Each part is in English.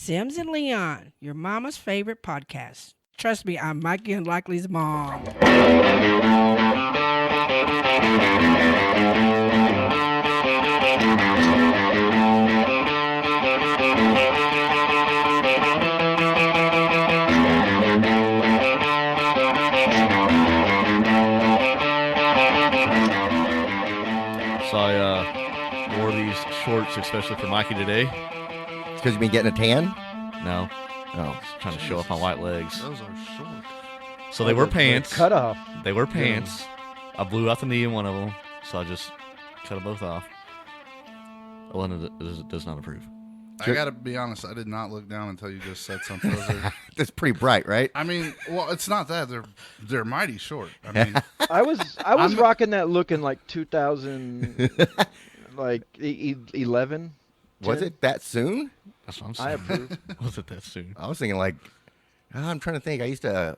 Sims and Leon, your mama's favorite podcast. Trust me, I'm Mikey Unlikely's mom. So I wore these shorts especially for Mikey today. It's because you've been getting a tan? No. Oh. Just trying to show off my white legs. Those are short. So they were pants. Cut off. They were pants. I blew out the knee in one of them, so I just cut them both off. Elena does not approve. I gotta be honest. I did not look down until you just said something. Those are, That's pretty bright, right? I mean, well, it's not that they're mighty short. I mean, I was rocking that look in like 2000, like 11. Was 10? it that soon? That's what I'm I saying. approve. Was it that soon? I was thinking like, I'm trying to think. I used to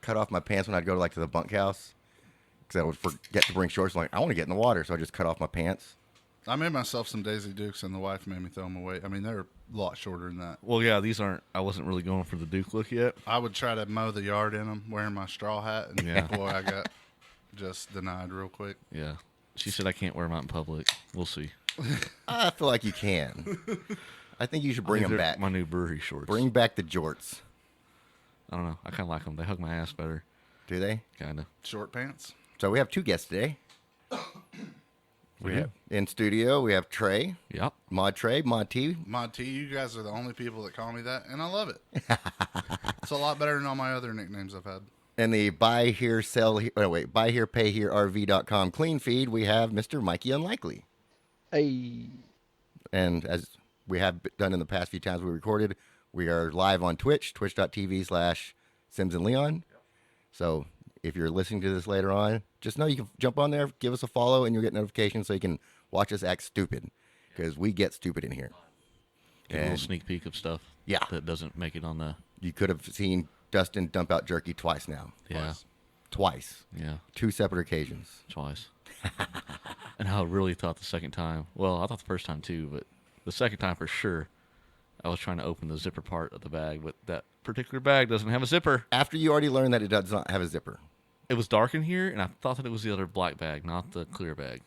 cut off my pants when I'd go to the bunkhouse because I would forget to bring shorts. I'm like, I want to get in the water, so I just cut off my pants. I made myself some Daisy Dukes, and the wife made me throw them away. I mean, they're a lot shorter than that. Well, yeah, these aren't. I wasn't really going for the Duke look yet. I would try to mow the yard in them, wearing my straw hat, and Yeah. boy, I got just denied real quick. Yeah. She said I can't wear them out in public. We'll see. I feel like you can. I think you should bring I think them they're back. My new brewery shorts. Bring back the jorts. I don't know. I kind of like them. They hug my ass better. Do they? Kind of. Short pants. So we have two guests today. We do. In studio, we have Trey, Yep. Mod T. Mod T, you guys are the only people that call me that, and I love it. It's a lot better than all my other nicknames I've had. And the buy here, buy here, pay here, RV.com clean feed, we have Mr. Mikey Unlikely. Hey, And as we have done in the past few times we recorded, we are live on Twitch, twitch.tv/Sims and Leon. So if you're listening to this later on, just know you can jump on there, give us a follow, and you'll get notifications so you can watch us act stupid. Because we get stupid in here. Get a little And sneak peek of stuff. Yeah. That doesn't make it on the. you could have seen Dustin dump out jerky twice now. Yeah. Twice. Yeah. Two separate occasions. Twice. And I really thought the second time. Well, I thought the first time too, but the second time for sure. I was trying to open the zipper part of the bag, but that particular bag doesn't have a zipper. After you already learned that it does not have a zipper. It was dark in here, and I thought that it was the other black bag, not the clear bag.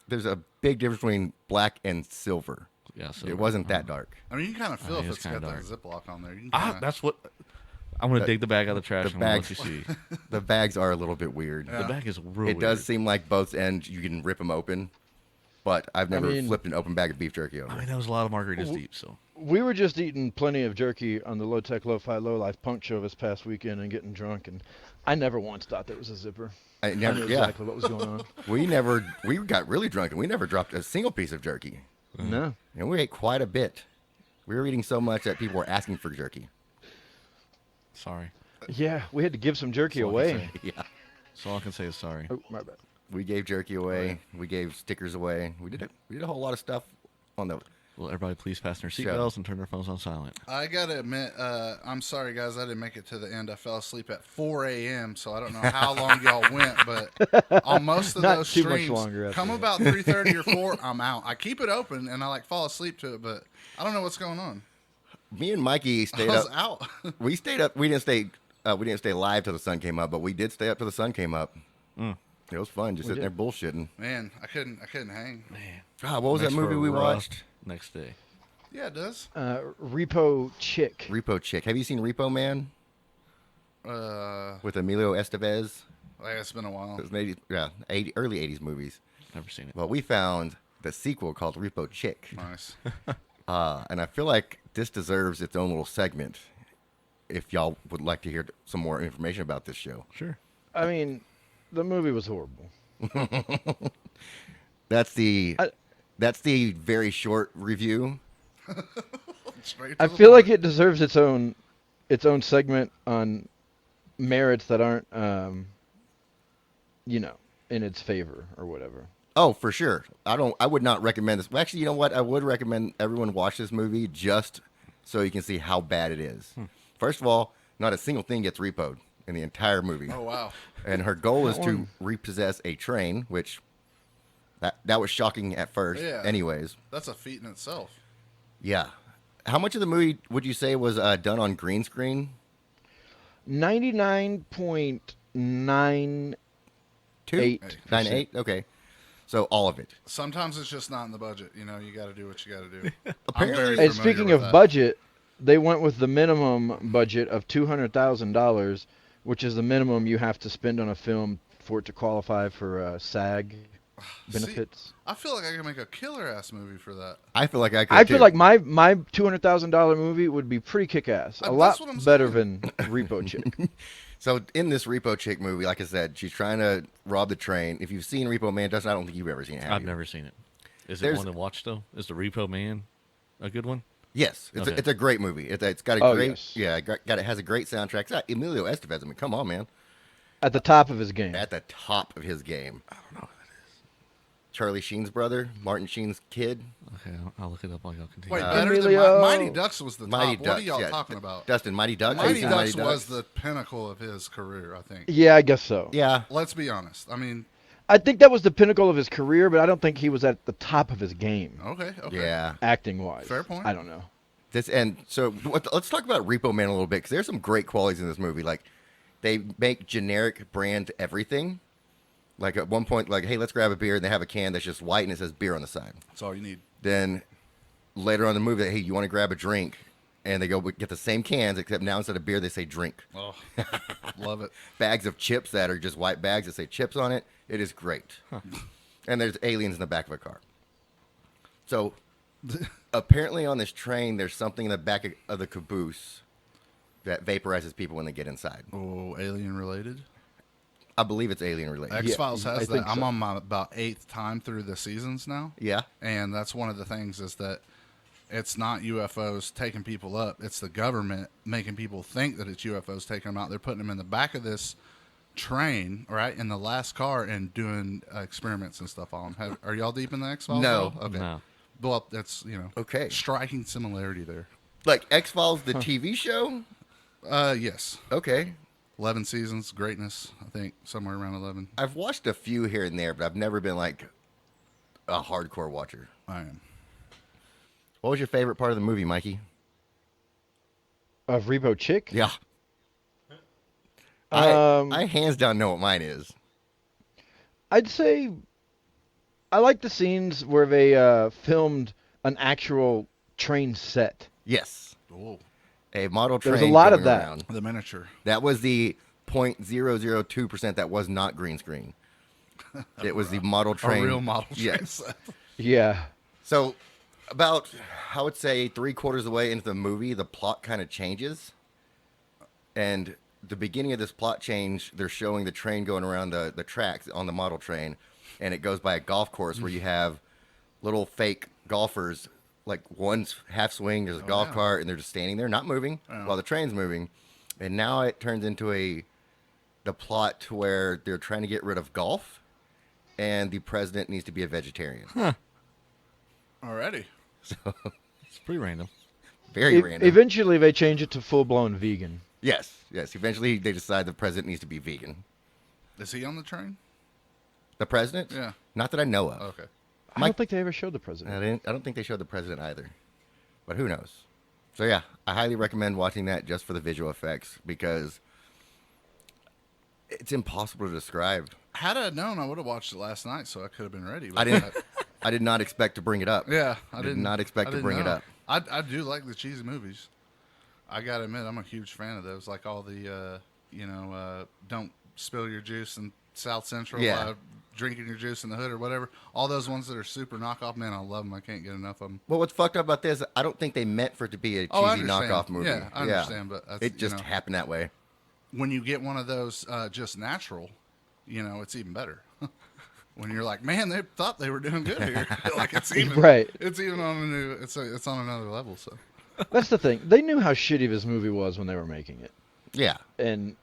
There's a big difference between black and silver. Yeah, so It wasn't that dark. I mean, you kind of feel mean, if it's it's got kinda that Ziploc on there. You can kinda, That's what. I'm gonna dig the bag out of the trash the and let bag- you see. The bags are a little bit weird. The bag is real. It does seem like both ends you can rip them open, but I've never mean- flipped an open bag of beef jerky over. I mean, that was a lot of margaritas deep, so. we were just eating plenty of jerky on the Low Tech, Low Fi, Low Life punk show this past weekend and getting drunk, and I never once thought there was a zipper. I I never, knew yeah, exactly what was going on. we got really drunk and we never dropped a single piece of jerky. No. And we ate quite a bit. We were eating so much that people were asking for jerky. Sorry. Yeah, we had to give some jerky That's all I can away. say. Yeah. So all I can say is sorry. Oh, my bad. We gave jerky away. We gave stickers away. We did a whole lot of stuff on the. Will everybody please fasten their Show. seatbelts and turn their phones on silent? I gotta admit, I'm sorry guys, I didn't make it to the end. I fell asleep at 4 a.m., so I don't know how long y'all went, but on most of Not those too much streams, longer after come that. about 3:30 or 4, I'm out. I keep it open and I like fall asleep to it, but I don't know what's going on. Me and Mikey I stayed was up. out. We stayed up. We didn't stay live till the sun came up, but we did stay up till the sun came up. It was fun, just sitting there bullshitting. Man, I couldn't hang. Man. God, what was Makes that for movie a we rough watched? Next day. Yeah, it does. Repo Chick. Repo Chick. Have you seen Repo Man with Emilio Estevez? It's been a while. It was maybe early '80s movies. Never seen it. Well, we found the sequel called Repo Chick, Nice. and I feel like this deserves its own little segment. If y'all would like to hear some more information about this show, Sure. I mean, the movie was horrible. that's the I- very short review. Straight to I the feel like point. it deserves its own segment on merits that aren't, in its favor or whatever. Oh, for sure. I would not recommend this. Well, actually, you know what? I would recommend everyone watch this movie just so you can see how bad it is. First of all, not a single thing gets repoed in the entire movie. Oh, wow. And her goal is to repossess a train, which that was shocking at first. Yeah. Anyways, That's a feat in itself. yeah. How much of the movie would you say was done on green screen? 99.98. 98. Okay, so all of it. Sometimes it's just not in the budget. You know, you got to do what you got to do. Apparently- And speaking of budget, they went with the minimum budget of $200,000, which is the minimum you have to spend on a film for it to qualify for SAG benefits. I feel like I could make a killer ass movie for that. I feel like I could. I feel too. like my $200,000 movie would be pretty kick-ass. A lot That's what I'm better saying. than Repo Chick. So in this Repo Chick movie, like I said, she's trying to rob the train. If you've seen Repo Man, Dustin, I don't think you've ever seen it. Have I've you? never seen it. Is There's- it one to watch though? Is the Repo Man a good one? Yes, it's, Okay. it's a great movie. It's got a Oh, great, yes. yeah, it has a great soundtrack. It's got Emilio Estevez. I mean, come on, man, At the top of his game. at the top of his game. I don't know who that is. Charlie Sheen's brother, Martin Sheen's kid. Okay, I'll look it up while y'all continue. Wait, better than Emilio. Mighty Ducks was the Mighty top. Ducks. What are y'all yeah. talking about? Dustin, Mighty Ducks. Have you Mighty seen Ducks Mighty was Ducks? the pinnacle of his career, I think. Yeah, I guess so. Yeah, Let's be honest. I mean, I think that was the pinnacle of his career, but I don't think he was at the top of his game, okay. yeah. acting-wise. Fair point. I don't know. Let's talk about Repo Man a little bit because there's some great qualities in this movie. Like they make generic brand everything. Like at one point, like, hey, let's grab a beer, and they have a can that's just white and it says beer on the side. That's all you need. Then later on in the movie, hey, you want to grab a drink? And they go get the same cans, except now instead of beer, they say drink. Oh, love it. Bags of chips that are just white bags that say chips on it. It is great. And there's aliens in the back of a car. So apparently on this train, there's something in the back of the caboose that vaporizes people when they get inside. Oh, alien related. I believe it's alien related. X Files I has that. think I'm so. on my about 8th time through the seasons now. Yeah. And that's one of the things is that it's not UFOs taking people up. It's the government making people think that it's UFOs taking them out. They're putting them in the back of this train, right, in the last car and doing experiments and stuff on them. Are y'all deep in the X Files? No. Okay. No. Well, that's, Okay. striking similarity there. Like X-Files, the TV show? Yes. Okay. 11 seasons, greatness, I think, somewhere around 11. I've watched a few here and there, but I've never been like a hardcore watcher. I am. What was your favorite part of the movie, Mikey? Of Repo Chick? Yeah. Um, I hands down know what mine is. I'd say I like the scenes where they filmed an actual train set. Yes. Oh, A model train. There's a lot of going that. around. the miniature. That was the 0.002% that was not green screen. It was the model train. A real model train Yes. set. Yeah. So, about, I would say, 3/4 of the way into the movie, the plot kind of changes. And the beginning of this plot change, they're showing the train going around the tracks on the model train. And it goes by a golf course where you have little fake golfers. Like one's half swing, there's a golf yeah. cart, and they're just standing there, not moving, Yeah. while the train's moving. And now it turns into the plot to where they're trying to get rid of golf, and the president needs to be a vegetarian. Already. It's pretty random. Very random. Eventually, they change it to full-blown vegan. Yes. Eventually, they decide the president needs to be vegan. Is he on the train? The president? Yeah. Not that I know of. Okay. I Mike- don't think they ever showed the president. I don't think they showed the president either. But who knows? So yeah, I highly recommend watching that just for the visual effects because it's impossible to describe. Had I known, I would have watched it last night, so I could have been ready. I didn't. I did not expect to bring it up. Yeah, I did not expect to bring it up. I do like the cheesy movies. I gotta admit, I'm a huge fan of those. Like all the, don't spill your juice in South Central. Yeah. Drinking your juice in the hood or whatever. All those ones that are super knockoff, man, I love them. I can't get enough of them. Well, what's fucked up about this? I don't think they meant for it to be a cheesy Oh, I understand. knockoff movie. Yeah, I understand, but that's, it just happened that way. When you get one of those just natural, it's even better. When you're like, man, they thought they were doing good here. Like it's even Right. It's even on a new. It's on another level. So That's the thing. They knew how shitty this movie was when they were making it, Yeah. and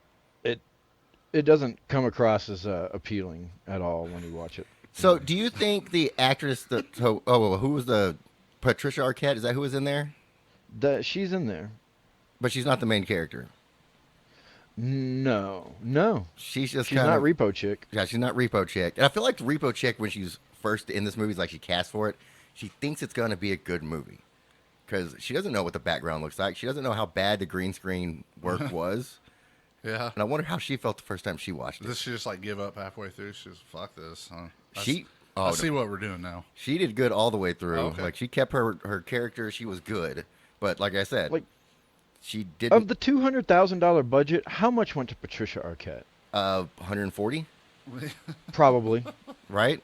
it doesn't come across as appealing at all when you watch it. So, do you think the actress who was the Patricia Arquette? Is that who was in there? She's in there. But she's not the main character. No, She's just she's kind not of Repo Chick. Yeah, she's not Repo Chick. And I feel like Repo Chick, when she's first in this movie, is like she cast for it. She thinks it's going to be a good movie. because she doesn't know what the background looks like. She doesn't know how bad the green screen work was. Yeah. And I wonder how she felt the first time she watched it. Did she just like give up halfway through? She's fuck this. Huh? Oh, I see what we're doing now. She did good all the way through. Oh, okay. Like she kept her character. She was good. But like I said, Like, she didn't. Of the $200,000 budget, how much went to Patricia Arquette? 140, Probably. right?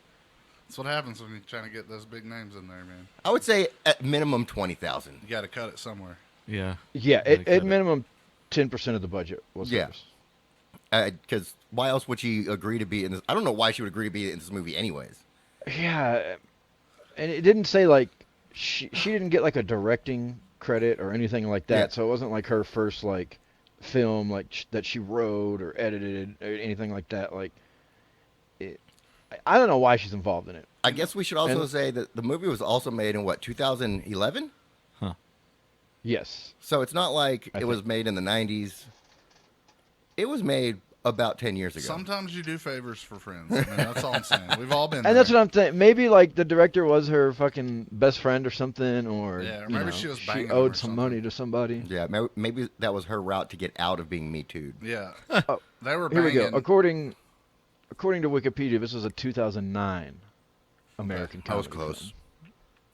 That's what happens when you're trying to get those big names in there, man. I would say at minimum 20,000. You got to cut it somewhere. Yeah. Yeah, Gotta cut at it. minimum, 10% of the budget was Yeah. hers. Because why else would she agree to be in this? I don't know why she would agree to be in this movie, anyways. Yeah, and it didn't say like she didn't get like a directing credit or anything like that. Yeah. So it wasn't like her first like film like that she wrote or edited or anything like that. Like, I don't know why she's involved in it. I guess we should also And- say that the movie was also made in what 2011. Yes. So it's not like I it was think- made in the 90s. It was made about 10 years ago. Sometimes you do favors for friends. I mean, that's all I'm saying. We've all been And that's there. what I'm saying. Maybe like the director was her fucking best friend or something, or Yeah, or you maybe know, she was she banging him owed or some something. money to somebody. Yeah, maybe that was her route to get out of being Me Too'd. Yeah. Oh, They were Here we banging. go. According to Wikipedia, this was a 2009 American I was comedy close.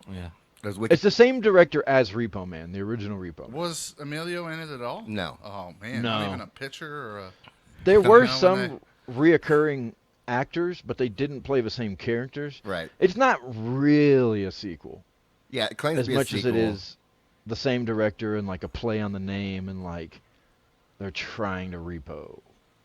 film. Yeah. It was It's the same director as Repo Man, the original Repo Man. Was Emilio in it at all? No. Oh, man. No. Not even a picture or a... There were when some reoccurring actors, but they didn't play the same characters. Right. It's not really a sequel, Yeah, it claims as to be much a as sequel. it is the same director and like a play on the name and like they're trying to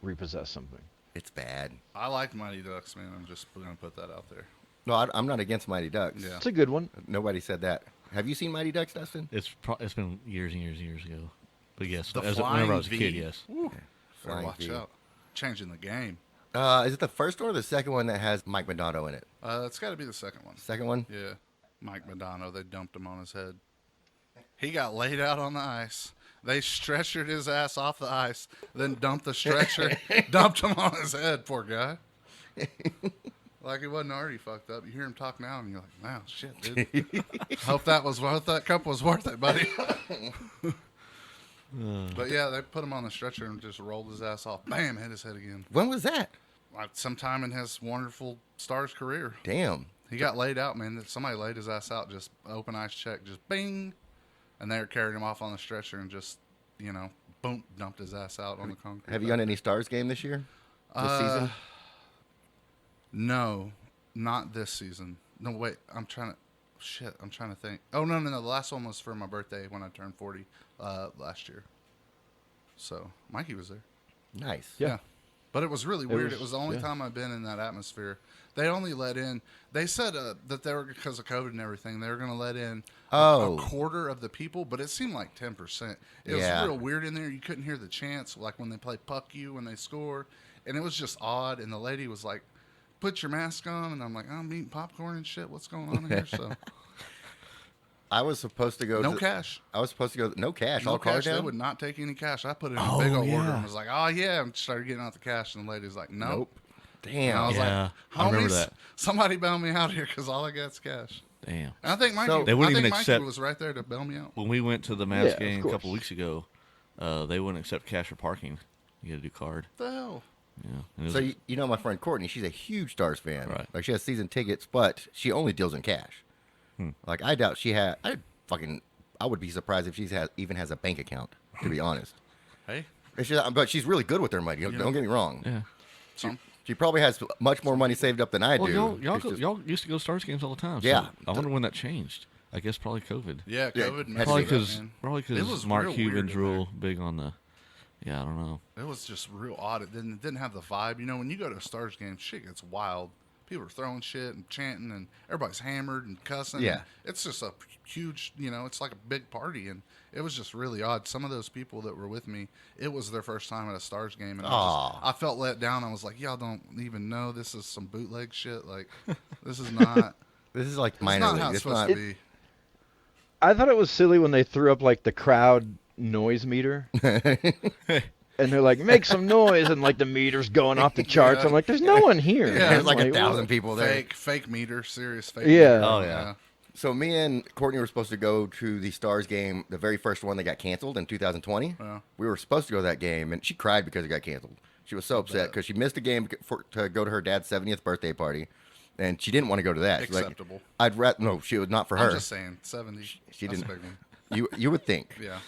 repossess something. It's bad. I like Mighty Ducks, man. I'm just going to put that out there. No, I'm not against Mighty Ducks. Yeah. It's a good one. Nobody said that. Have you seen Mighty Ducks, Dustin? It's been years and years and years ago. But yes, The whenever I Flying was a kid, V. yes. Woo. Better Flying watch V. out. Changing the game. Is it the first one or the second one that has Mike Madonna in it? It's got to be the second one. Second one? Yeah. Mike Madonna, they dumped him on his head. He got laid out on the ice. They stretchered his ass off the ice, then dumped the stretcher, dumped him on his head, poor guy. Like he wasn't already fucked up. You hear him talk now, and you're like, wow, shit, dude. Hope that cup was worth it, buddy. But yeah, they put him on the stretcher and just rolled his ass off. Bam, hit his head again. When was that? Like sometime in his wonderful Stars career. Damn. He got laid out, man. Somebody laid his ass out, just open ice check, just bing. And they carried him off on the stretcher and just, boom, dumped his ass out on the concrete. Have you gone to any Stars game this year? This season? No, not this season. No, wait, I'm trying to think. Oh, no. The last one was for my birthday when I turned 40 last year. So, Mikey was there. Nice. Yeah. But it was really weird. It was the only yeah. time I've been in that atmosphere. They only let in, they said that they were, because of COVID and everything, they were going to let in Oh. a quarter of the people, but it seemed like 10%. It Yeah. was real weird in there. You couldn't hear the chants, like when they play puck you when they score. And it was just odd. And the lady was like, put your mask on. And I'm like, I'm eating popcorn and shit. What's going on here? So, I was supposed to go. no cash. I was supposed to go. No cash. No all card cash. They down. would not take any cash. I put in a Oh, big old order yeah. and was like, oh, yeah. And started getting out the cash. And the lady's like, nope. Nope. And Damn. I was Yeah, like, I remember homies, that. somebody bail me out here because all I got is cash. Damn. And I think Mikey, So- They wouldn't I think even Mikey accept- was right there to bail me out. When we went to the Mavs Yeah, of game a couple course. weeks ago, they wouldn't accept cash for parking. You got to do card. What the hell? Yeah. And it was, So you know my friend Courtney, she's a huge Stars fan. Right. Like she has season tickets, but she only deals in cash. Like I doubt she had. I would be surprised if even has a bank account. To be honest, Hey, but she's really good with her money. Don't get me wrong. yeah. some She probably has much more money saved up than I Well, do. y'all It's just- used to go to Stars games all the time. Yeah. So I wonder when that changed. I guess probably COVID. yeah, Yeah, COVID. had to Probably be that, because It was Mark real Cuban's weird in real big on the. Yeah, I don't know. It was just real odd. It didn't have the vibe. When you go to a Stars game, shit gets wild. People are throwing shit and chanting, and everybody's hammered and cussing. Yeah. It's just a huge, it's like a big party, and it was just really odd. Some of those people that were with me, it was their first time at a Stars game, and Aw. I felt let down. I was like, y'all don't even know this is some bootleg shit. Like, this is not. This is like It's minor not league. how it's It's supposed not. to be. I thought it was silly when they threw up like the crowd noise meter. And they're like, make some noise, and like the meter's going off the charts. Yeah. I'm like, there's no one here. Yeah, There's like I'm 1,000 what? people there. Fake meter, serious fake. Yeah. meter. Oh, yeah. So me and Courtney were supposed to go to the Stars game, the very first one that got canceled in 2020. Yeah. We were supposed to go to that game, and she cried because it got canceled. She was so upset because she missed a game to go to her dad's 70th birthday party, and she didn't want to go to that. She's like, Acceptable. I'd rather no. She was not for her. I'm just saying, 70. She that's didn't. a big one. You would think. Yeah.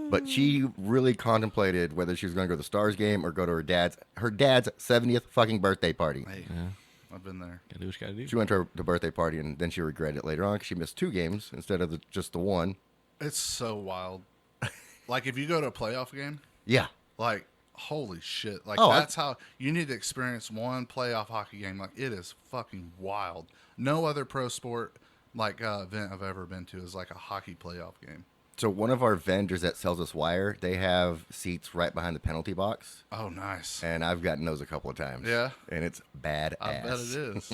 But she really contemplated whether she was going to go to the Stars game or go to her dad's 70th fucking birthday party. Hey, Yeah. I've been there. Gotta do what you gotta do. She went to the birthday party, and then she regretted it later on because she missed 2 games instead of just the one. It's so wild. Like, if you go to a playoff game, Yeah. like, holy shit. Like, Oh, that's how you need to experience one playoff hockey game. Like, it is fucking wild. No other pro sport, like, event I've ever been to is like a hockey playoff game. So one of our vendors that sells us wire, they have seats right behind the penalty box, Oh, nice. and I've gotten those a couple of times. Yeah? And it's badass. I bet it is.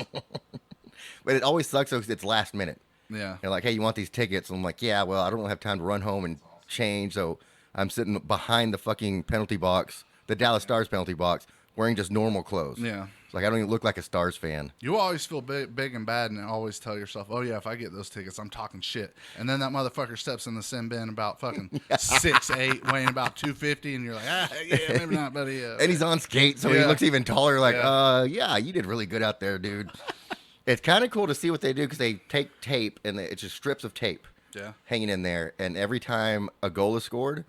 But it always sucks because it's last minute. Yeah. They're like, hey, you want these tickets? And I'm like, yeah, well, I don't have time to run home and change, so I'm sitting behind the fucking penalty box, the Dallas Stars penalty box, wearing just normal clothes. Yeah. It's like I don't even look like a Stars fan. You always feel big and bad and always tell yourself, oh, yeah, if I get those tickets, I'm talking shit. And then that motherfucker steps in the sin bin about fucking 6'8", weighing about 250, and you're like, yeah, maybe not, buddy. And he's on skates, so he Yeah. looks even taller. Like, Yeah. yeah, you did really good out there, dude. It's kind of cool to see what they do because they take tape and it's just strips of tape Yeah. hanging in there. And every time a goal is scored,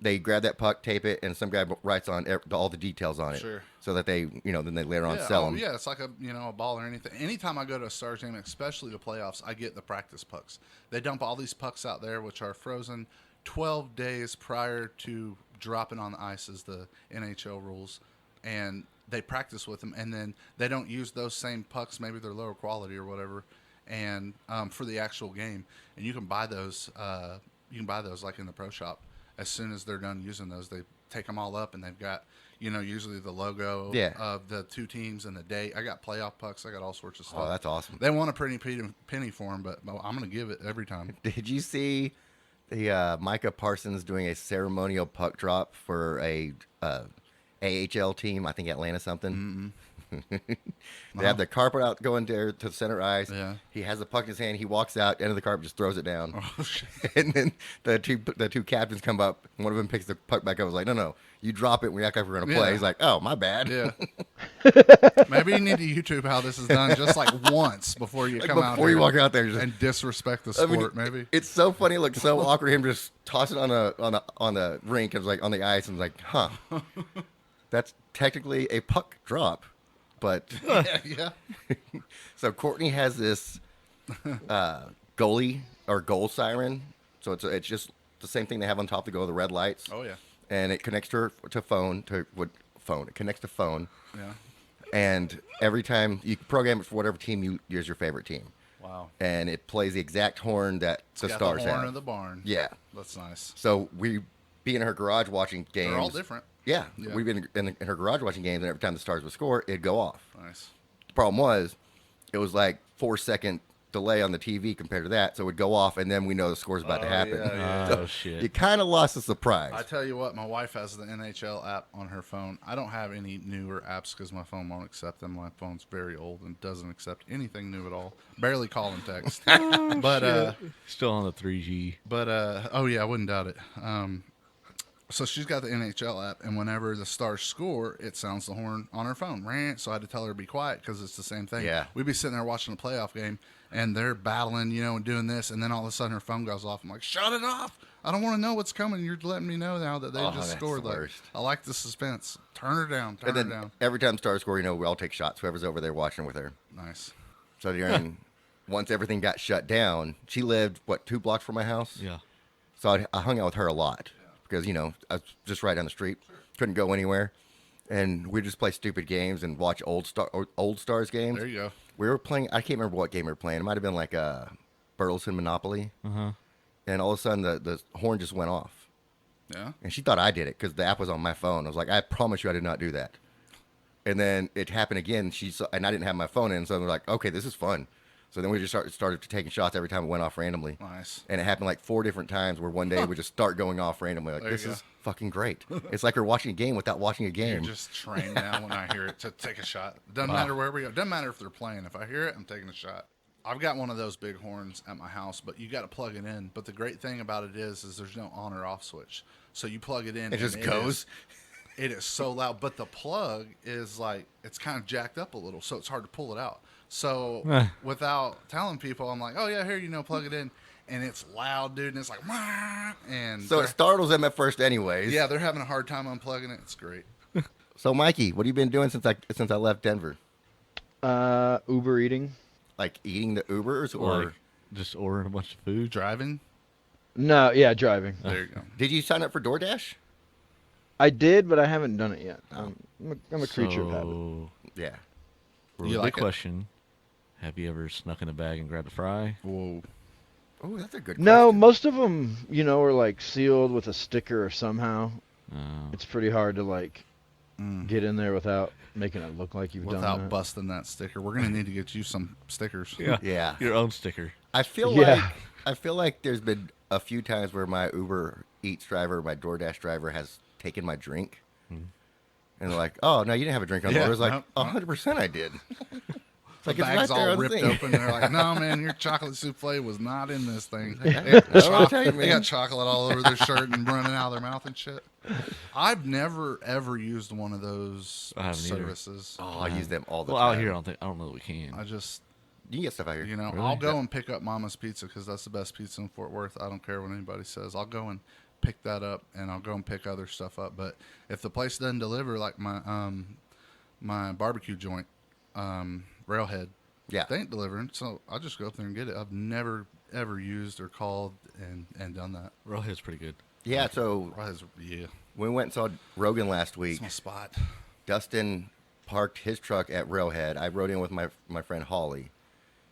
they grab that puck, tape it, and some guy writes on all the details on it. Sure. So that they, then they later on Yeah, sell them. yeah, it's like a ball or anything. Anytime I go to a Stars game, especially the playoffs, I get the practice pucks. They dump all these pucks out there, which are frozen 12 days prior to dropping on the ice, as the NHL rules, and they practice with them. And then they don't use those same pucks. Maybe they're lower quality or whatever, and for the actual game. And you can buy those. Like in the pro shop. As soon as they're done using those, they take them all up, and they've got, usually the logo of the 2 teams and the date. I got playoff pucks. I got all sorts of stuff. Oh, that's awesome. They want a pretty penny for them, but I'm going to give it every time. Did you see the Micah Parsons doing a ceremonial puck drop for a AHL team? I think Atlanta something. They have the carpet out going there to center ice. Yeah. He has the puck in his hand. He walks out, end of the carpet, just throws it down. Oh, shit. And then the two captains come up. One of them picks the puck back up. I was like, no, you drop it. We act like we're going to play. Yeah. He's like, oh, my bad. Yeah. Maybe you need to YouTube how this is done just like once before you come out Before you here walk out there, just, and disrespect the I mean, sport, maybe. It's so funny. It looks so awkward. Him just toss it on the rink. It was like on the ice, and like, huh. That's technically a puck drop. But Yeah. so Courtney has this goalie or goal siren. So it's just the same thing they have on top of the goal, the red lights. Oh, yeah. And it connects to phone. It connects to phone. Yeah. And every time you program it for whatever team you use your favorite team. Wow. And it plays the exact horn that the Got Stars the horn have. of the barn. Yeah. That's nice. So we be in her garage watching games. They're all different. Yeah. Yeah. We've been in her garage watching games, and every time the Stars would score, it'd go off. Nice. The problem was, it was like 4-second delay on the TV compared to that, so it would go off, and then we know the score's about to happen. yeah. Oh, shit. You kind of lost the surprise. I tell you what, my wife has the NHL app on her phone. I don't have any newer apps because my phone won't accept them. My phone's very old and doesn't accept anything new at all. Barely call and text. But Still on the 3G. oh yeah, I wouldn't doubt it. So she's got the NHL app, and whenever the Stars score, it sounds the horn on her phone. Rant. So I had to tell her to be quiet because it's the same thing. Yeah. We'd be sitting there watching a playoff game, and they're battling, and doing this, and then all of a sudden her phone goes off. I'm like, shut it off! I don't want to know what's coming. You're letting me know now that they Oh, just that's scored. the Like, worst. I like the suspense. Turn her down. Turn and her then down. every time Stars score, we all take shots. Whoever's over there watching with her. Nice. So during once everything got shut down, she lived 2 blocks from my house. Yeah. So I hung out with her a lot because I was just right down the street, couldn't go anywhere, and we just play stupid games and watch old Stars games. There you go. We were playing. I can't remember what game we were playing. It might have been like Burleson Monopoly. And all of a sudden the horn just went off, Yeah. and she thought I did it because the app was on my phone. I was like, I promise you, I did not do that. And then it happened again. And I didn't have my phone in, so they're like, okay, this is fun. So then we just started taking shots every time it went off randomly. Nice. And it happened like 4 different times where one day we just start going off randomly. Like, There you this go. is fucking great. It's like we're watching a game without watching a You're game. just trained now when I hear it to take a shot. Doesn't matter where we go. Doesn't matter if they're playing. If I hear it, I'm taking a shot. I've got one of those big horns at my house, but you got to plug it in. But the great thing about it is there's no on or off switch. So you plug it in. It just goes. It is so loud, but the plug is like, it's kind of jacked up a little, so it's hard to pull it out. So without telling people, I'm like, oh yeah, here, plug it in. And it's loud, dude, and it's like, "Wah!" And So it startles them at first anyways. yeah, they're having a hard time unplugging it. It's great. So Mikey, what have you been doing since I left Denver? Uber eating. Like eating the Ubers or Like, just ordering a bunch of food. Driving? No, yeah, driving. There you go. did you sign up for DoorDash? I did, but I haven't done it yet. I'm a creature of habit. So, Yeah. You big like it? question. Have you ever snuck in a bag and grabbed a fry? Whoa. Oh, that's a good No, question. most of them, are like sealed with a sticker or somehow. Oh. It's pretty hard to like get in there without making it look like you've done Without that. busting that sticker. We're going to need to get you some stickers. Yeah. Your own sticker. I feel Yeah. like there's been a few times where my Uber Eats driver, my DoorDash driver has taken my drink. And they're like, "Oh, no, you didn't have a drink on Yeah, board." I was like, nope. 100% I did. It's like, The it's bag's right there all on the ripped thing. open. And they're like, no, man, your chocolate souffle was not in this thing. I wanna tell you, They man. got chocolate all over their shirt and running out of their mouth and shit. I've never, ever used one of those I haven't either. services. Oh, I use them all the Well, out time. here, I don't know that we can. I just, You can get stuff out here. Really? I'll go and pick up Mama's Pizza because that's the best pizza in Fort Worth. I don't care what anybody says. I'll go and pick that up, and I'll go and pick other stuff up. But if the place doesn't deliver, like my barbecue joint, Railhead, Yeah. they ain't delivering, so I'll just go up there and get it. I've never ever used or called and done that. Railhead's pretty good. Yeah, so Railhead's, yeah, we went and saw Rogan last it's week. my spot. Dustin parked his truck at Railhead. I rode in with my friend Holly,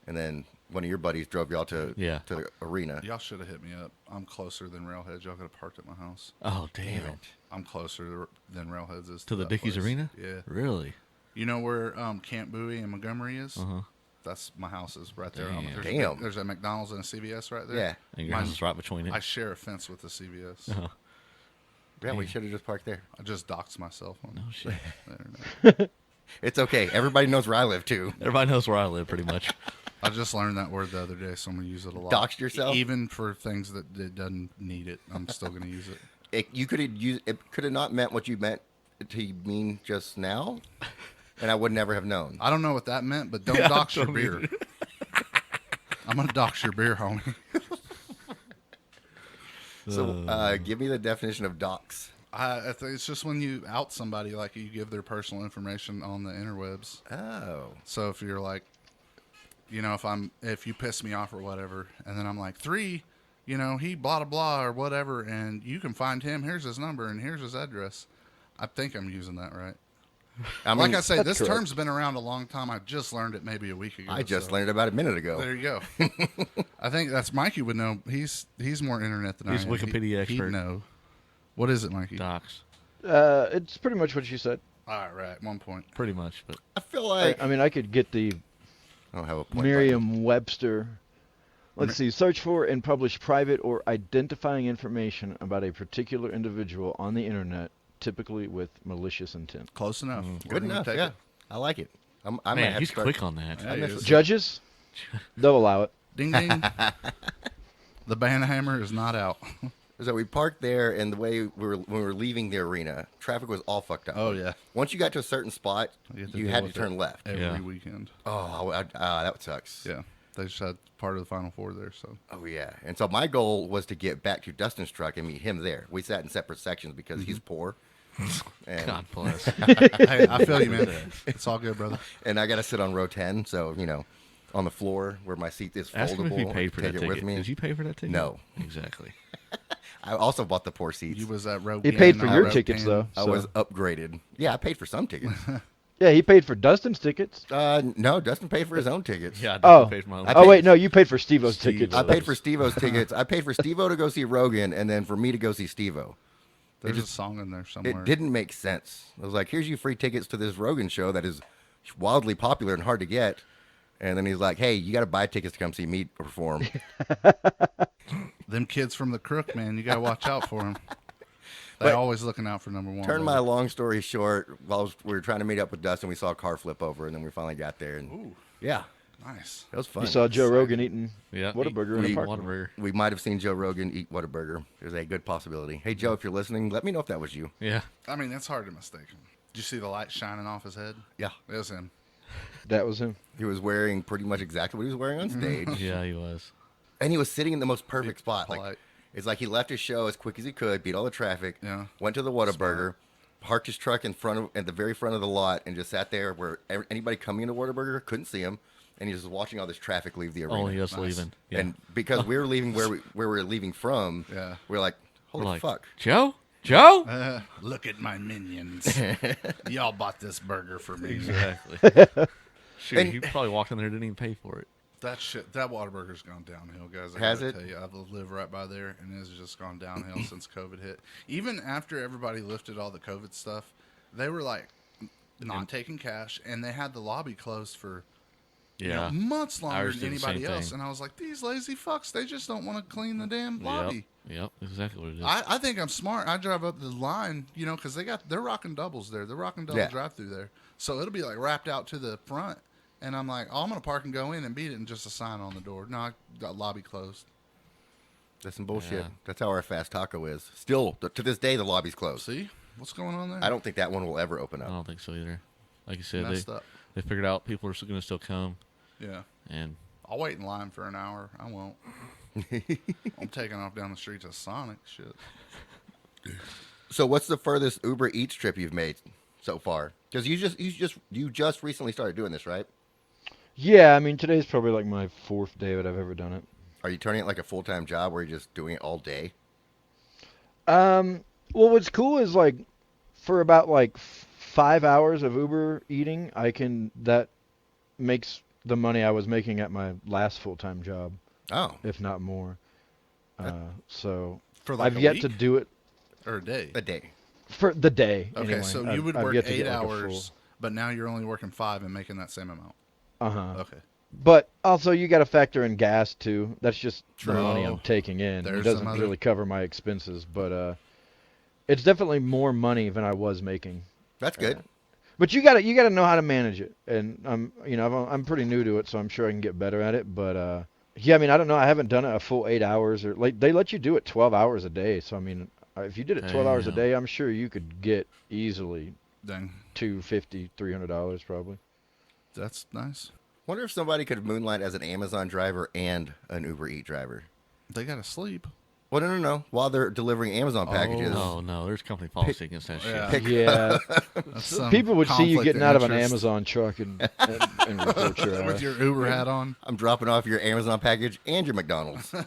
and then one of your buddies drove y'all to Yeah. to the arena. Y'all should have hit me up. I'm closer than Railhead. Y'all could have parked at my house. Oh, damn. I'm closer than Railhead's is To the that Dickies place. Arena? Yeah. Really? You know where Camp Bowie and Montgomery is? Uh-huh. That's my house is right there. Damn. There's Damn. there's a McDonald's and a CVS right there. Yeah. And your Mine- house is right between it. I share a fence with the CVS. Uh-huh. Yeah, we should have just parked there. I just doxed myself on No shit. the internet. It's okay. Everybody knows where I live too. Everybody knows where I live, pretty much. I just learned that word the other day, so I'm gonna use it a lot. Doxed yourself? Even for things that it doesn't need it, I'm still gonna use it. You could have used. It could have not meant what you meant to mean just now, and I would never have known. I don't know what that meant, but don't dox your beer. I'm gonna dox your beer, homie. So, give me the definition of dox. I think it's just when you out somebody, like you give their personal information on the interwebs. Oh, So if you're like, if you piss me off or whatever, and then I'm like, 3, he blah, blah, blah, or whatever, and you can find him, here's his number, and here's his address. I think I'm using that right. I mean, Like I say, that's this correct. term's been around a long time. I just learned it maybe a week ago. I just so learned about it a minute ago. There you go. I think that's Mikey would know. He's more internet than He's I am. Wikipedia expert. He'd know. What is it, Mikey? Docs. It's pretty much what you said. All right, 1 point. Pretty much, but I feel like I mean, I could get the I don't have a point. Merriam-Webster. Let's see. Search for and publish private or identifying information about a particular individual on the internet, typically with malicious intent. Close enough. We're Good gonna enough. take Yeah, it. I like it. I might man, have he's to start. quick on that. Hey, it's- Judges, they'll allow it. Ding ding. The banhammer is not out. So we parked there, and the way when we were leaving the arena, traffic was all fucked up. Oh, yeah. Once you got to a certain spot, get to you deal had to with turn it left. Every Yeah. weekend. Oh, that sucks. Yeah. They just had part of the Final Four there, so. Oh yeah. And so my goal was to get back to Dustin's truck and meet him there. We sat in separate sections because he's poor, and God bless. Hey, I feel you, man. It's all good, brother. and I got to sit on row 10, so on the floor where my seat is Ask him foldable. if he paid for take that it ticket. with me. Did you pay for that ticket? No. Exactly. I also bought the poor seats. You was at row He 10, paid for not your row tickets 10. though. I so- was upgraded. Yeah, I paid for some tickets. Yeah, he paid for Dustin's tickets. No, Dustin paid for his own tickets. Yeah, I Oh, paid for my own. I oh paid- wait, no, you paid for Steve-O's Steve-O. tickets. I paid for Steve-O's tickets. I paid for Steve-O to go see Rogan, and then for me to go see Steve-O. There's a song in there somewhere. It didn't make sense. I was like, here's you free tickets to this Rogan show that is wildly popular and hard to get. And then he's like, hey, you got to buy tickets to come see me perform. Them kids from the Crook, man, you got to watch out for them. But- They're always looking out for number one. Turn baby. my long story short, while we were trying to meet up with Dustin, we saw a car flip over, and then we finally got there. And yeah, Nice. That was fun. You saw Joe Rogan eating Yeah. Whataburger in a eat parking lot. Whataburger. We might have seen Joe Rogan eat Whataburger. There's a good possibility. Hey, Joe, if you're listening, let me know if that was you. Yeah. I mean, it's hard to mistake him. Did you see the light shining off his head? Yeah. It was him. That was him. He was wearing pretty much exactly what he was wearing on stage. Yeah, he was. And he was sitting in the most perfect spot. Like, Polite. it's like he left his show as quick as he could, beat all the traffic, Yeah. went to the Whataburger, parked his truck at the very front of the lot, and just sat there where anybody coming into Whataburger couldn't see him, and he was watching all this traffic leave the arena. Only us Nice. leaving. Yeah. And because we were leaving where we were leaving from, Yeah. we were like, holy We're like, fuck. Joe? Joe? Look at my minions. Y'all bought this burger for me. Exactly. Shoot, And- he probably walked in there and didn't even pay for it. That Whataburger's gone downhill, guys. I Has gotta it? Tell you, I live right by there, and it's just gone downhill since COVID hit. Even after everybody lifted all the COVID stuff, they were like not taking cash, and they had the lobby closed for Yeah. months longer Ours than did the same anybody else. thing. And I was like, these lazy fucks, they just don't want to clean the damn lobby. Yep. Exactly what it is. I think I'm smart. I drive up the line, because they're rocking doubles there. They're rocking double Yeah. drive through there, so it'll be like wrapped out to the front. And I'm like, oh, I'm gonna park and go in and beat it, and just a sign on the door. No, I got lobby closed. That's some bullshit. Yeah. That's how our fast taco is. Still, to this day, the lobby's closed. See what's going on there? I don't think that one will ever open I up. don't think so either. Like you said, Messed up. they figured out people are going to still come, Yeah, and I'll wait in line for an hour. I won't. I'm taking off down the street to Sonic. Shit. So, what's the furthest Uber Eats trip you've made so far? Because you just recently started doing this, right? Yeah, I mean, today's probably like my 4th day that I've ever done it. Are you turning it like a full-time job where you're just doing it all day? Well, what's cool is like for about like 5 hours of Uber eating, that makes the money I was making at my last full-time job, Oh, if not more. So For like I've a yet week to do it or a day. a day. for the day. Okay, anyway. so I've- you would I've work yet to 8 get, like, a hours, but now you're only working 5 and making that same amount. Uh-huh. Okay. But also, you got to factor in gas too. That's just the True. money I'm taking in. There's It doesn't some other- really cover my expenses, but it's definitely more money than I was making. That's good. But you gotta know how to manage it, and I'm pretty new to it, so I'm sure I can get better at it. But yeah, I mean, I don't know. I haven't done it a full 8 hours, or like they let you do it 12 hours a day. So I mean, if you did it 12 hours a Damn. day, I'm sure you could get easily Dang. $250, $300 probably. That's nice. Wonder if somebody could moonlight as an Amazon driver and an Uber Eat driver. They gotta sleep. Well, no. While they're delivering Amazon packages. oh no, there's company policy against that Yeah. shit. Yeah, That's some people would see you conflict getting of out of an interest. Amazon truck and report your with ass. your Uber hat on. I'm dropping off your Amazon package and your McDonald's. I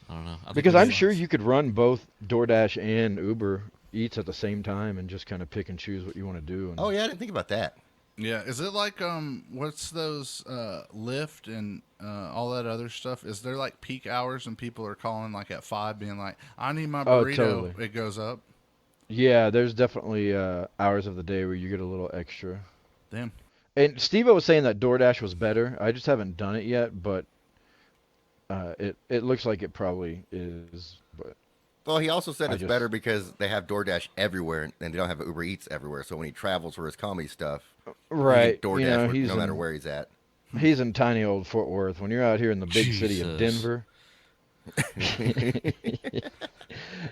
don't know. I think Because it's- I'm sure you could run both DoorDash and Uber Eats at the same time and just kind of pick and choose what you want to do. And Oh yeah, I didn't think about that. Yeah, is it like what's those Lyft and all that other stuff? Is there like peak hours and people are calling like at 5 being like, I need my Oh, burrito? totally. It goes up. Yeah, there's definitely hours of the day where you get a little extra. Damn. And Steve was saying that DoorDash was better. I just haven't done it yet, but it looks like it probably is. But Well, he also said I it's just- better because they have DoorDash everywhere and they don't have Uber Eats everywhere. So when he travels for his comedy stuff, he can right, DoorDash you know, no matter where he's at. he's in tiny old Fort Worth. When you're out here in the big city of Jesus. Denver.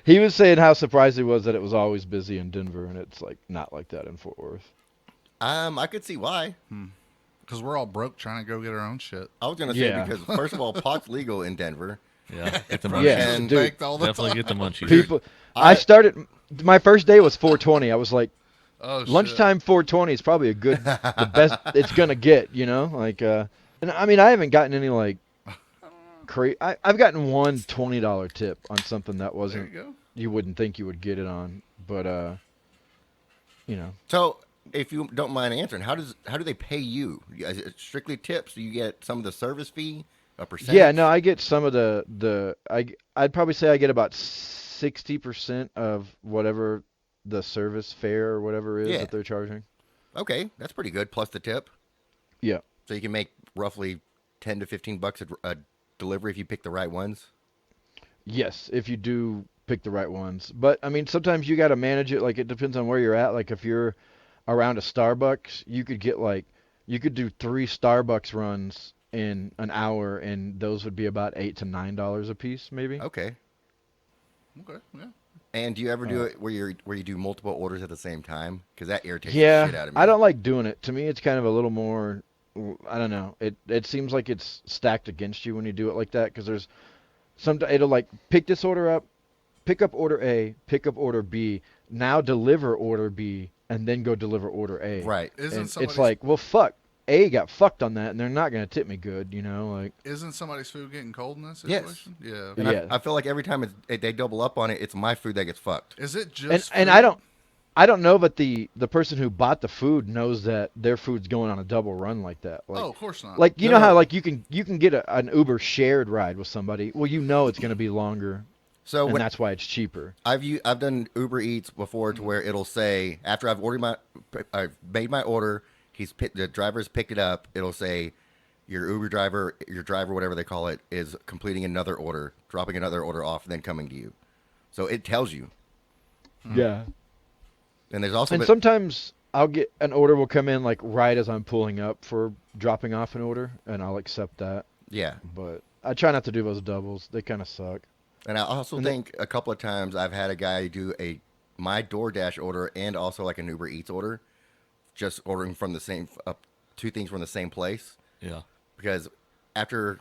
He was saying how surprised he was that it was always busy in Denver, and it's like not like that in Fort Worth. I could see why. Because we're all broke trying to go get our own shit. I was gonna say Yeah. because first of all, pot's legal in Denver. Yeah, get the munchies. Yeah, And dude. Baked all the Definitely time. get the munchies. People, I started. My first day was 4:20. I was like, Oh, shit. lunchtime 4:20 is probably the best it's gonna get, like and I mean I haven't gotten any like I've gotten one $20 tip on something that There wasn't you go. you wouldn't think you would get it on, but So if you don't mind answering, how do they pay you? Is it strictly tips? Do you get some of the service fee, a percentage? yeah, no, I get some of I'd probably say I get about 60% of whatever the service fare or whatever is Yeah. that they're charging. Okay, that's pretty good. Plus the tip, Yeah. so you can make roughly $10 to $15 a delivery if you pick the right ones. Yes, if you do pick the right ones. But I mean, sometimes you got to manage it. Like it depends on where you're at. Like if you're around a Starbucks, you could do 3 Starbucks runs in an hour, and those would be about $8 to $9 a piece, maybe. Okay. Okay, yeah. And do you ever do it where you do multiple orders at the same time? Because that irritates the Yeah, shit out of me. I don't like doing it. To me, it's kind of a little more. I don't know. It seems like it's stacked against you when you do it like that, because there's it'll like pick this order up, pick up order A, pick up order B, now deliver order B, and then go deliver order A. Right. And it's like, well, fuck. A got fucked on that, and they're not gonna tip me good, like. Isn't somebody's food getting cold in this Yes. situation? Yeah. And Yeah. I feel like every time they double up on it, it's my food that gets fucked. Is it just And I don't know, but the person who bought the food knows that their food's going on a double run like that. Like, Oh, of course not. like you No, know how no. like you can get an Uber shared ride with somebody. Well, it's gonna be longer, So and when that's why it's cheaper. I've done Uber Eats before to where it'll say after I've made my order, the driver's picked it up. It'll say your Uber driver, whatever they call it, is completing another order, dropping another order off, and then coming to you. So it tells you. Yeah. And there's also And sometimes I'll get an order will come in like right as I'm pulling up for dropping off an order, and I'll accept that. yeah. But I try not to do those doubles. They kind of suck. And I also think a couple of times I've had a guy do my DoorDash order and also like an Uber Eats order, just ordering from the same two things from the same place. Yeah. Because after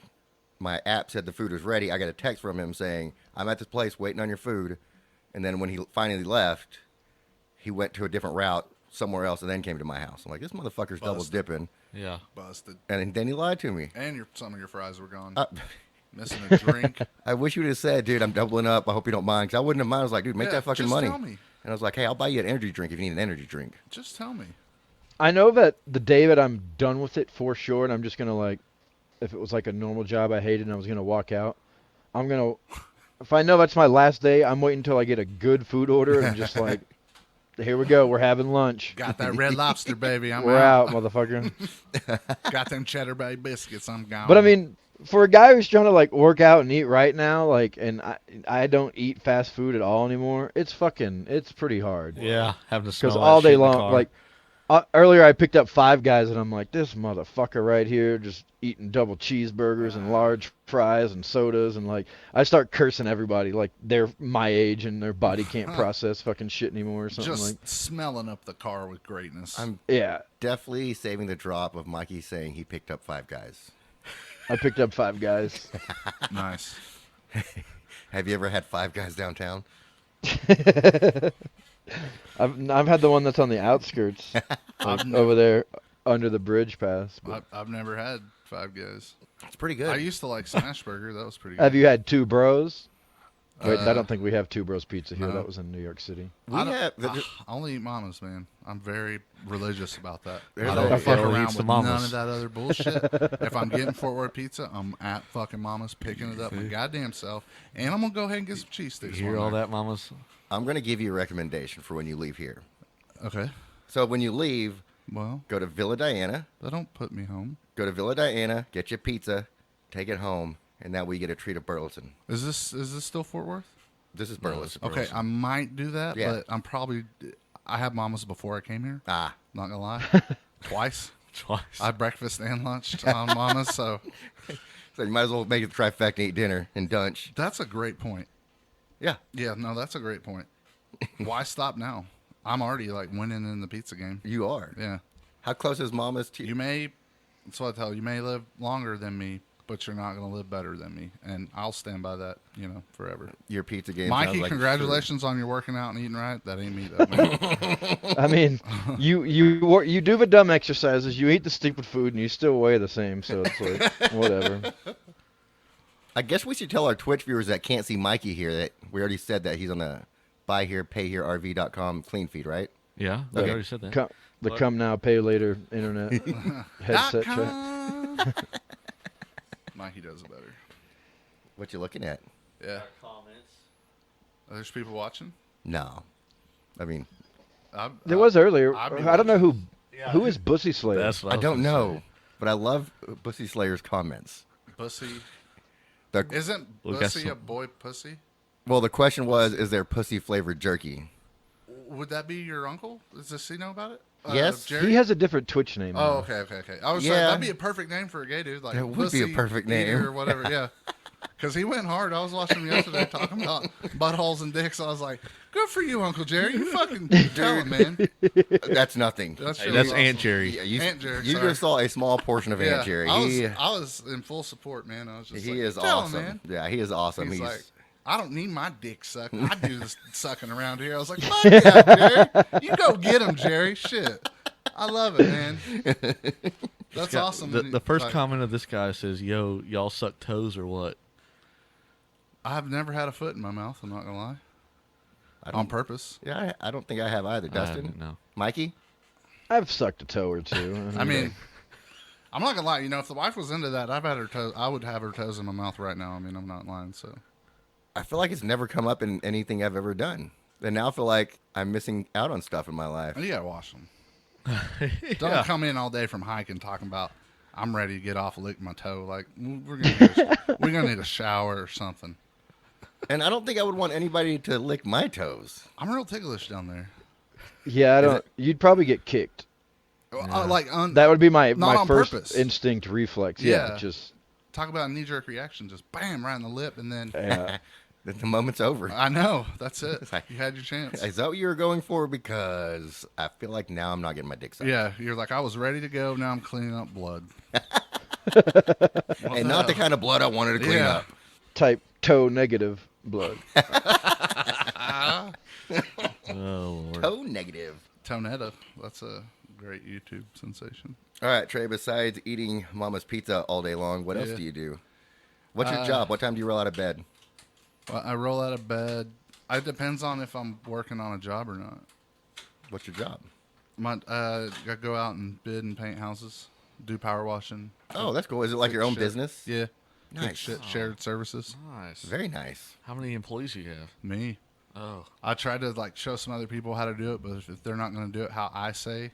my app said the food was ready, I got a text from him saying, "I'm at this place waiting on your food." And then when he finally left, he went to a different route somewhere else and then came to my house. I'm like, this motherfucker's double dipping. Yeah. Busted. And then he lied to me. And some of your fries were gone. Uh, Missing a drink. I wish you would have said, dude, I'm doubling up. I hope you don't mind. Because I wouldn't have minded. I was like, dude, make Yeah, that fucking just money. tell me. And I was like, hey, I'll buy you an energy drink if you need an energy drink. Just tell me. I know that the day that I'm done with it for sure, and I'm just gonna like, if it was like a normal job I hated and I was gonna walk out, if I know that's my last day, I'm waiting until I get a good food order and just like, here we go, we're having lunch. Got that Red Lobster, baby. I'm We're out, motherfucker. Got them Cheddar Bay biscuits. I'm gone. But I mean, for a guy who's trying to like work out and eat right now, like, and I don't eat fast food at all anymore. It's pretty hard. Yeah. Having to smell Because that all shit day in the long, car. like earlier I picked up Five Guys and I'm like, this motherfucker right here just eating double cheeseburgers and large fries and sodas, and like I start cursing everybody like they're my age and their body can't process fucking shit anymore or something. just like. smelling up the car with greatness. I'm Yeah, definitely saving the drop of Mikey saying he picked up Five Guys. I picked up Five Guys. Nice. Have you ever had Five Guys downtown? I've had the one that's on the outskirts, like, over there under the bridge pass. But I've never had Five Guys. It's pretty good. I used to like Smashburger. That was pretty good. have you had Two Bros? Wait, I Uh, don't think we have Two Bros Pizza here. no. That was in New York City. we have. I only eat mamas, man. I'm very religious about that. There's I don't a- fuck Everybody around eats with the none mamas. of that other bullshit. If I'm getting Fort Worth pizza, I'm at fucking Mama's picking it up my goddamn self, and I'm gonna go ahead and get some cheese sticks. You hear on all there. that, mamas? I'm going to give you a recommendation for when you leave here. Okay. So when you leave, Well, go to Villa Diana. that don't put me home. Go to Villa Diana, get your pizza, take it home, and that way you get a treat of Burleson. Is this still Fort Worth? This is No, Burleson. it's Okay, I might do that, Yeah. but I'm probably. I had Mama's before I came here. Ah, Not gonna lie, twice. Twice. I had breakfast and lunch on Mama's, so so you might as well make it the trifecta and eat dinner and dunch. that's a great point. Yeah. Yeah, no, that's a great point. Why stop now? I'm already like winning in the pizza game. You are. Yeah. How close is Mama's to You may, that's what I tell you, you may live longer than me, but you're not going to live better than me. And I'll stand by that, forever. your pizza game? Mikey, sounds like congratulations on your working out and eating right. That ain't me, though, man. I mean, you do the dumb exercises, you eat the stupid food, and you still weigh the same. So it's like whatever. I guess we should tell our Twitch viewers that can't see Mikey here that we already said that he's on the buyherepayhererv.com clean feed, right? Yeah, we Okay. already said that. The What? come now, pay later internet headset chat. .com. Mikey does it better. What you looking at? Yeah. Comments. There's people watching. No. I mean, There was earlier. I'd be I don't know Yeah. who is Bussy Slayer. That's what I was don't gonna know, say. but I love Bussy Slayer's comments. Pussy. The, Isn't Look, that's pussy a some- boy pussy? well, the question was, is there pussy flavored jerky? Would that be your uncle? Does he know about it? Yes. Jerry? He has a different Twitch name. Oh, now. okay. I was Yeah. saying that'd be a perfect name for a gay dude. Like That would be a Pussy perfect Eater name. or whatever. Yeah. Because he went hard. I was watching him yesterday talking about buttholes and dicks. I was like, good for you, Uncle Jerry. You fucking tell him, man. That's nothing. That's, Hey, really that's awesome. Aunt Jerry. Yeah, you Aunt Jerry, you sorry. just saw a small portion of Aunt Jerry. I was in full support, man. I was just He like, is tell awesome. him, man. Yeah, he is awesome. He's He's like, I don't need my dick sucked. I do the sucking around here. I was like, fuck yeah, Jerry. You go get him, Jerry. Shit. I love it, man. That's awesome. The first Like, comment of this guy says, "Yo, y'all suck toes or what?" I've never had a foot in my mouth. I'm not gonna lie. I don't- On purpose. Yeah, I don't think I have either. Dustin, No. Mikey. I've sucked a toe or two. I mean, I'm not gonna lie. You know, if the wife was into that, I've had her toes. I would have her toes in my mouth right now. I mean, I'm not lying. So I feel like it's never come up in anything I've ever done, and now I feel like I'm missing out on stuff in my life. you gotta wash them. Don't come in all day from hiking talking about I'm ready to get off, lick my toe. Like we're gonna need a shower or something. And I don't think I would want anybody to lick my toes. I'm real ticklish down there. yeah, I don't. You'd probably get kicked. That would be my Not on first purpose. instinct reflex. Yeah. Yeah, just talk about a knee-jerk reaction. Just bam, right in the lip, and then The moment's over. I know that's it. It's like- You had your chance. Is that what you were going for? Because I feel like now I'm not getting my dick sucked. Yeah, you're like I was ready to go. Now I'm cleaning up blood. And not the kind of blood I wanted to clean Yeah. up. type toe negative blood. Oh Lord. Toe negative. Tonetta. That's a great YouTube sensation. All right, Trey, besides eating Mama's pizza all day long, what else Yeah. do you do? What's your job? What time do you roll out of bed? Well, I roll out of bed. It depends on if I'm working on a job or not. What's your job? I go out and bid and paint houses, do power washing. Oh, that's cool. Is it like your own Shit. business? Yeah. Nice. Fix shit, shared services. Nice. Very nice. How many employees you have? Me. Oh, I try to like show some other people how to do it, but if they're not going to do it how I say,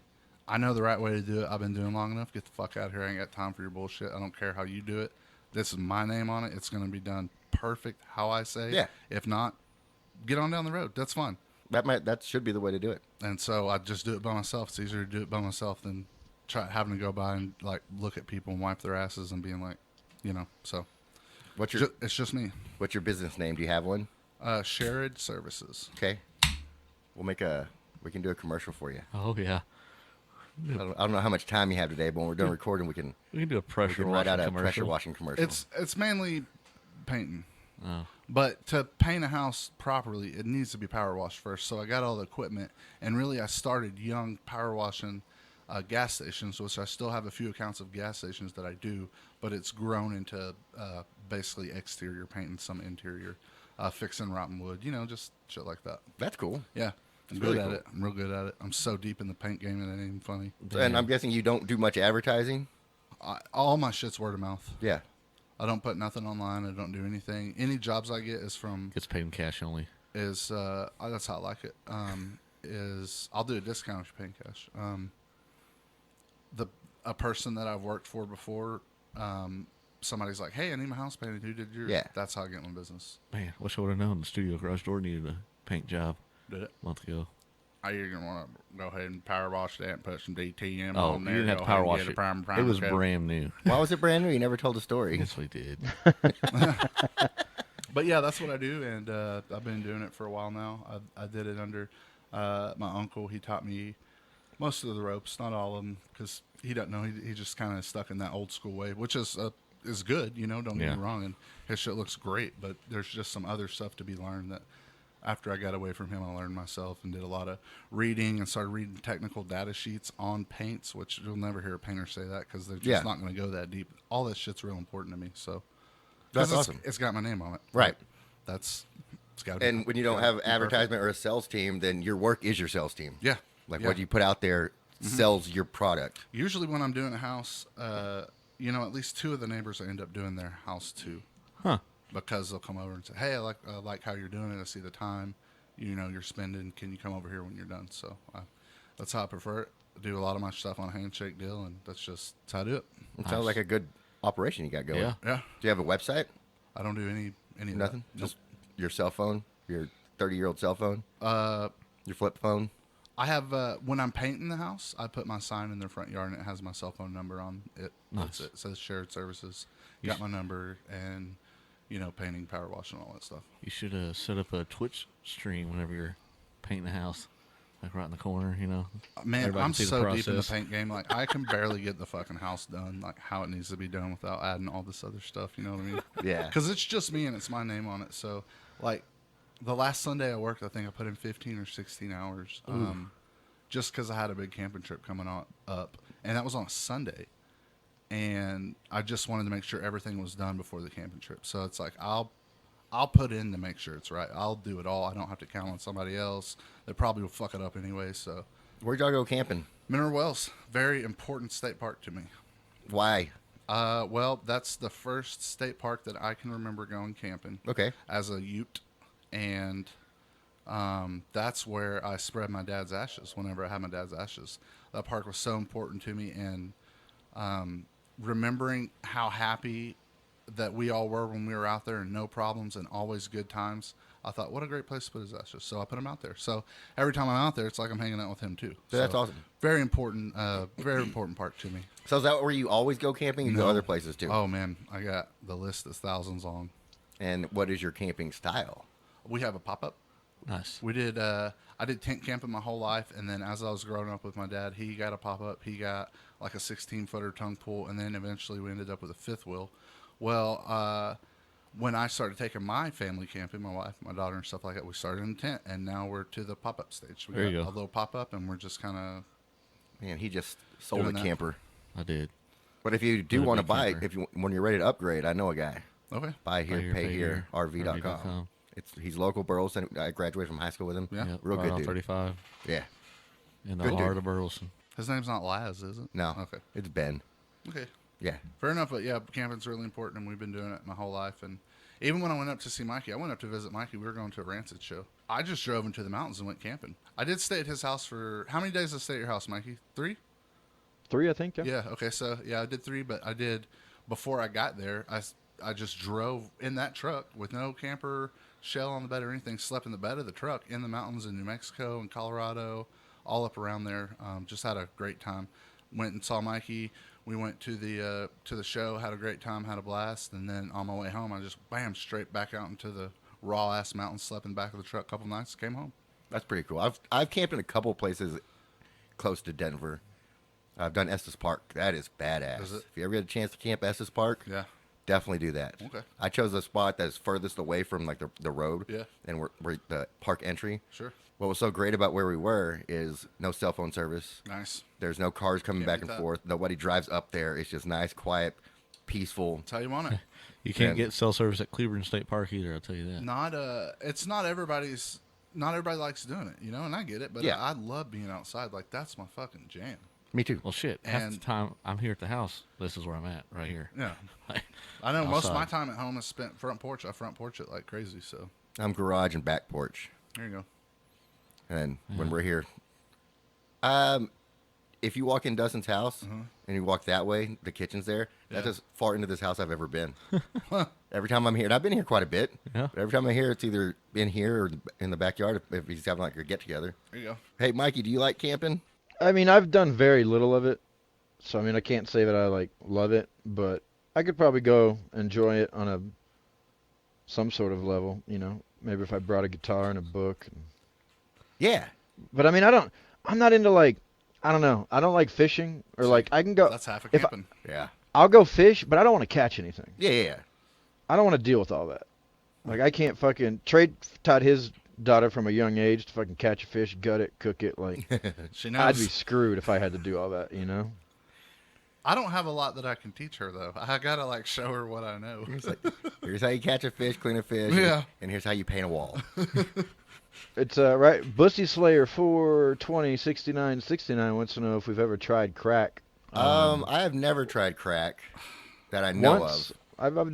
I know the right way to do it. I've been doing long enough. Get the fuck out of here. I ain't got time for your bullshit. I don't care how you do it. This is my name on it. It's going to be done perfect how I say. Yeah. If not, get on down the road. That's fine. That should be the way to do it. And so I just do it by myself. It's easier to do it by myself than try having to go by and like look at people and wipe their asses and being like, you know. So What's your it's just me. What's your business name? Do you have one? Shared services. Okay. We can do a commercial for you. oh yeah. I don't know how much time you have today, but when we're done recording, we can We can do a pressure write out washing a commercial. pressure washing commercial. It's mainly painting. Oh. But to paint a house properly, it needs to be power washed first. So I got all the equipment, and really I started young power washing gas stations, which I still have a few accounts of gas stations that I do, but it's grown into basically exterior painting, some interior, fixing rotten wood, you know, just shit like that. That's cool. Yeah. I'm really good at cool. it. I'm real good at it. I'm so deep in the paint game, it ain't even funny. And I'm guessing you don't do much advertising. All my shit's word of mouth. Yeah. I don't put nothing online. I don't do anything. Any jobs I get is from Gets paid in cash only. that's how I like it. Is I'll do a discount if you pay in cash. A person that I've worked for before, somebody's like, "Hey, I need my house painted. Who did yours?" Yeah. That's how I get my business. Man, wish I would have known the studio garage door needed a paint job Did it? a month ago. You're gonna want to go ahead and power wash that and put some DTM Oh, on you there. didn't have Go to power ahead and wash get a it. primer It was coat. brand new. Why was it brand new? You never told the story. Yes, we did. But yeah, that's what I do, and I've been doing it for a while now. I did it under my uncle. He taught me most of the ropes, not all of them, because he doesn't know. He just kind of stuck in that old school way, which is good, you know. Don't get Yeah. me wrong, and his shit looks great. But there's just some other stuff to be learned that after I got away from him, I learned myself and did a lot of reading and started reading technical data sheets on paints, which you'll never hear a painter say that because they're just Yeah. not going to go that deep. All that shit's real important to me, so. That's 'Cause awesome. It's got my name on it. Right. It's got to be. And when you don't gotta have be perfect. advertisement or a sales team, then your work is your sales team. Yeah. Like Yeah. what you put out there sells your product. Usually when I'm doing a house, you know, at least two of the neighbors I end up doing their house to. Huh. Because they'll come over and say, "Hey, I like how you're doing it. I see the time, you know, you're spending. Can you come over here when you're done?" So that's how I prefer it. I do a lot of my stuff on a handshake deal, and that's how I do it. It sounds like a good operation you got going. Yeah. Yeah. Do you have a website? I don't do any of Nothing? that. Just your cell phone? Your 30-year-old cell phone? Nope. Your flip phone? I have when I'm painting the house, I put my sign in their front yard and it has my cell phone number on it. Nice. It says shared services. You Got my number and painting, power wash, and all that stuff. You should set up a Twitch stream whenever you're painting the house, like right in the corner. Man, Everybody I'm can see the so deep in the process. paint game. Like I can barely get the fucking house done, like how it needs to be done without adding all this other stuff. You know what I mean? Yeah. Because it's just me and it's my name on it. So, like, the last Sunday I worked, I think I put in 15 or 16 hours, just because I had a big camping trip coming up, and that was on a Sunday. And I just wanted to make sure everything was done before the camping trip. So it's like I'll put in to make sure it's right. I'll do it all. I don't have to count on somebody else. They probably will fuck it up anyway. So Where'd y'all go camping? Mineral Wells, very important state park to me. Why? Well, that's the first state park that I can remember going camping. Okay. As a Ute, and that's where I spread my dad's ashes. Whenever I had my dad's ashes, that park was so important to me, and remembering how happy that we all were when we were out there, and no problems and always good times. I thought, what a great place to put his ashes. So I put him out there. So every time I'm out there, it's like I'm hanging out with him too. So that's awesome. Very important park to me. So is that where you always go camping? You go No. other places too? Oh man, I got the list is thousands long. And what is your camping style? We have a pop-up. Nice. We did. I did tent camping my whole life, and then as I was growing up with my dad, he got a pop-up. He got like a 16-footer tongue pool, and then eventually we ended up with a fifth wheel. Well, when I started taking my family camping, my wife, my daughter, and stuff like that, we started in a tent, and now we're to the pop-up stage. We There got you go. a little pop-up, and we're just kind of. Man, he just sold a Doing that. camper. I did. But if you do Another want to big buy it, camper. when you're ready to upgrade, I know a guy. Okay. Buy here, Buy here, pay pay here, here, RV.com. RV.com. He's local Burleson. I graduated from high school with him. Yeah. Yep, Real right good on dude. 35 Yeah. in the Good heart dude. of Burleson. His name's not Laz, is it? No. Okay. It's Ben. Okay. Yeah. Fair enough, but yeah, camping's really important, and we've been doing it my whole life. And even when I went up to see Mikey, I went up to visit Mikey. We were going to a Rancid show. I just drove into the mountains and went camping. I did stay at his house for how many days did I stay at your house, Mikey? 3? 3, I think. Yeah. Yeah. Okay. So yeah, I did 3, but I did before I got there. I just drove in that truck with no camper shell on the bed or anything. Slept in the bed of the truck in the mountains in New Mexico and Colorado, all up around there. Just had a great time. Went and saw Mikey. We went to the show. Had a great time. Had a blast. And then on my way home, I just straight back out into the raw ass mountains. Slept in the back of the truck a couple nights. Came home. That's pretty cool. I've camped in a couple places close to Denver. I've done Estes Park. That is badass. Is it? If you ever get a chance to camp Estes Park, Yeah. definitely do that. Okay. I chose a spot that's furthest away from like the road. Yeah. And we're the park entry. Sure. What was so great about where we were is no cell phone service. Nice. There's no cars coming Can't back beat and that. forth. Nobody drives up there. It's just nice, quiet, peaceful. That's how you want it. You can't And- get cell service at Cleveland State Park either, I'll tell you that. Not it's not everybody's. Not everybody likes doing it, and I get it. But Yeah. I love being outside. Like that's my fucking jam. Me too. Well, shit. Half the And- time I'm here at the house, this is where I'm at, right here. Yeah. Like, I know most of my outside. time at home is spent front porch. I front porch it like crazy. So I'm garage and back porch. there you go. And when we're here, if you walk in Dustin's house and you walk that way, the kitchen's there. That's Yeah. as far into this house I've ever been. Every time I'm here, and I've been here quite a bit. Yeah. But every time I'm here, it's either in here or in the backyard if he's having like a get together. There you go. Hey, Mikey, do you like camping? I mean, I've done very little of it, so I mean, I can't say that I like love it, but I could probably go enjoy it on some sort of level. Maybe if I brought a guitar and a book. Yeah. But I mean, I'm not into like, I don't know. I don't like fishing or like I can go. That's half a if I- camping. Yeah. I'll go fish, but I don't want to catch anything. Yeah. I don't want to deal with all that. Like I can't fucking. Trade taught his daughter from a young age to fucking catch a fish, gut it, cook it. Like She I'd be knows. screwed if I had to do all that. I don't have a lot that I can teach her though. I gotta like show her what I know. It's like, here's how you catch a fish, clean a fish. Yeah. And here's how you paint a wall. It's right. Bussy Slayer 4206969 wants to know if we've ever tried crack. I have never tried crack that I know Once of. I've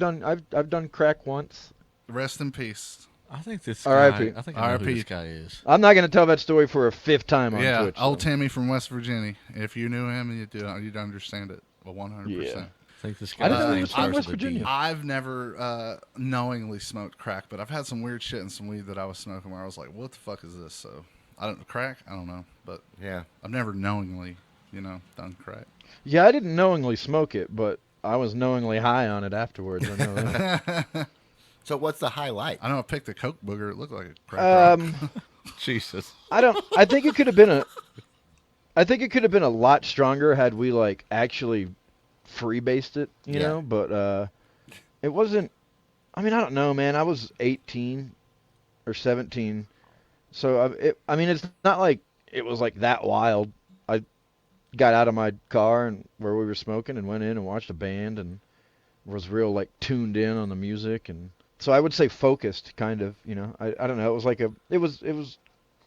done crack once. Rest in peace. I think this R.I.P. guy, I think I know who R.I.P. this guy is. I'm not gonna tell that story for a 5th time on Yeah, Twitch. old so. Timmy from West Virginia. If you knew him, you'd understand it. Well, 100%. Yeah. I think this I didn't guy's know he name was from starts West with a D. Virginia. I've never knowingly smoked crack, but I've had some weird shit and some weed that I was smoking where I was like, what the fuck is this? So I don't crack. I don't know, but Yeah. I've never knowingly, done crack. Yeah, I didn't knowingly smoke it, but I was knowingly high on it afterwards. I know that. So what's the highlight? I know I picked a Coke booger. It looked like a crack rock. Jesus. I think it could have been a lot stronger had we like actually freebased it, you Yeah. know, but it wasn't. I mean, I don't know, man. I was 18 or 17, so I mean, it's not like it was like that wild. I got out of my car and where we were smoking and went in and watched a band and was real like tuned in on the music, and so I would say focused, kind of. You know, I don't know. It was like it was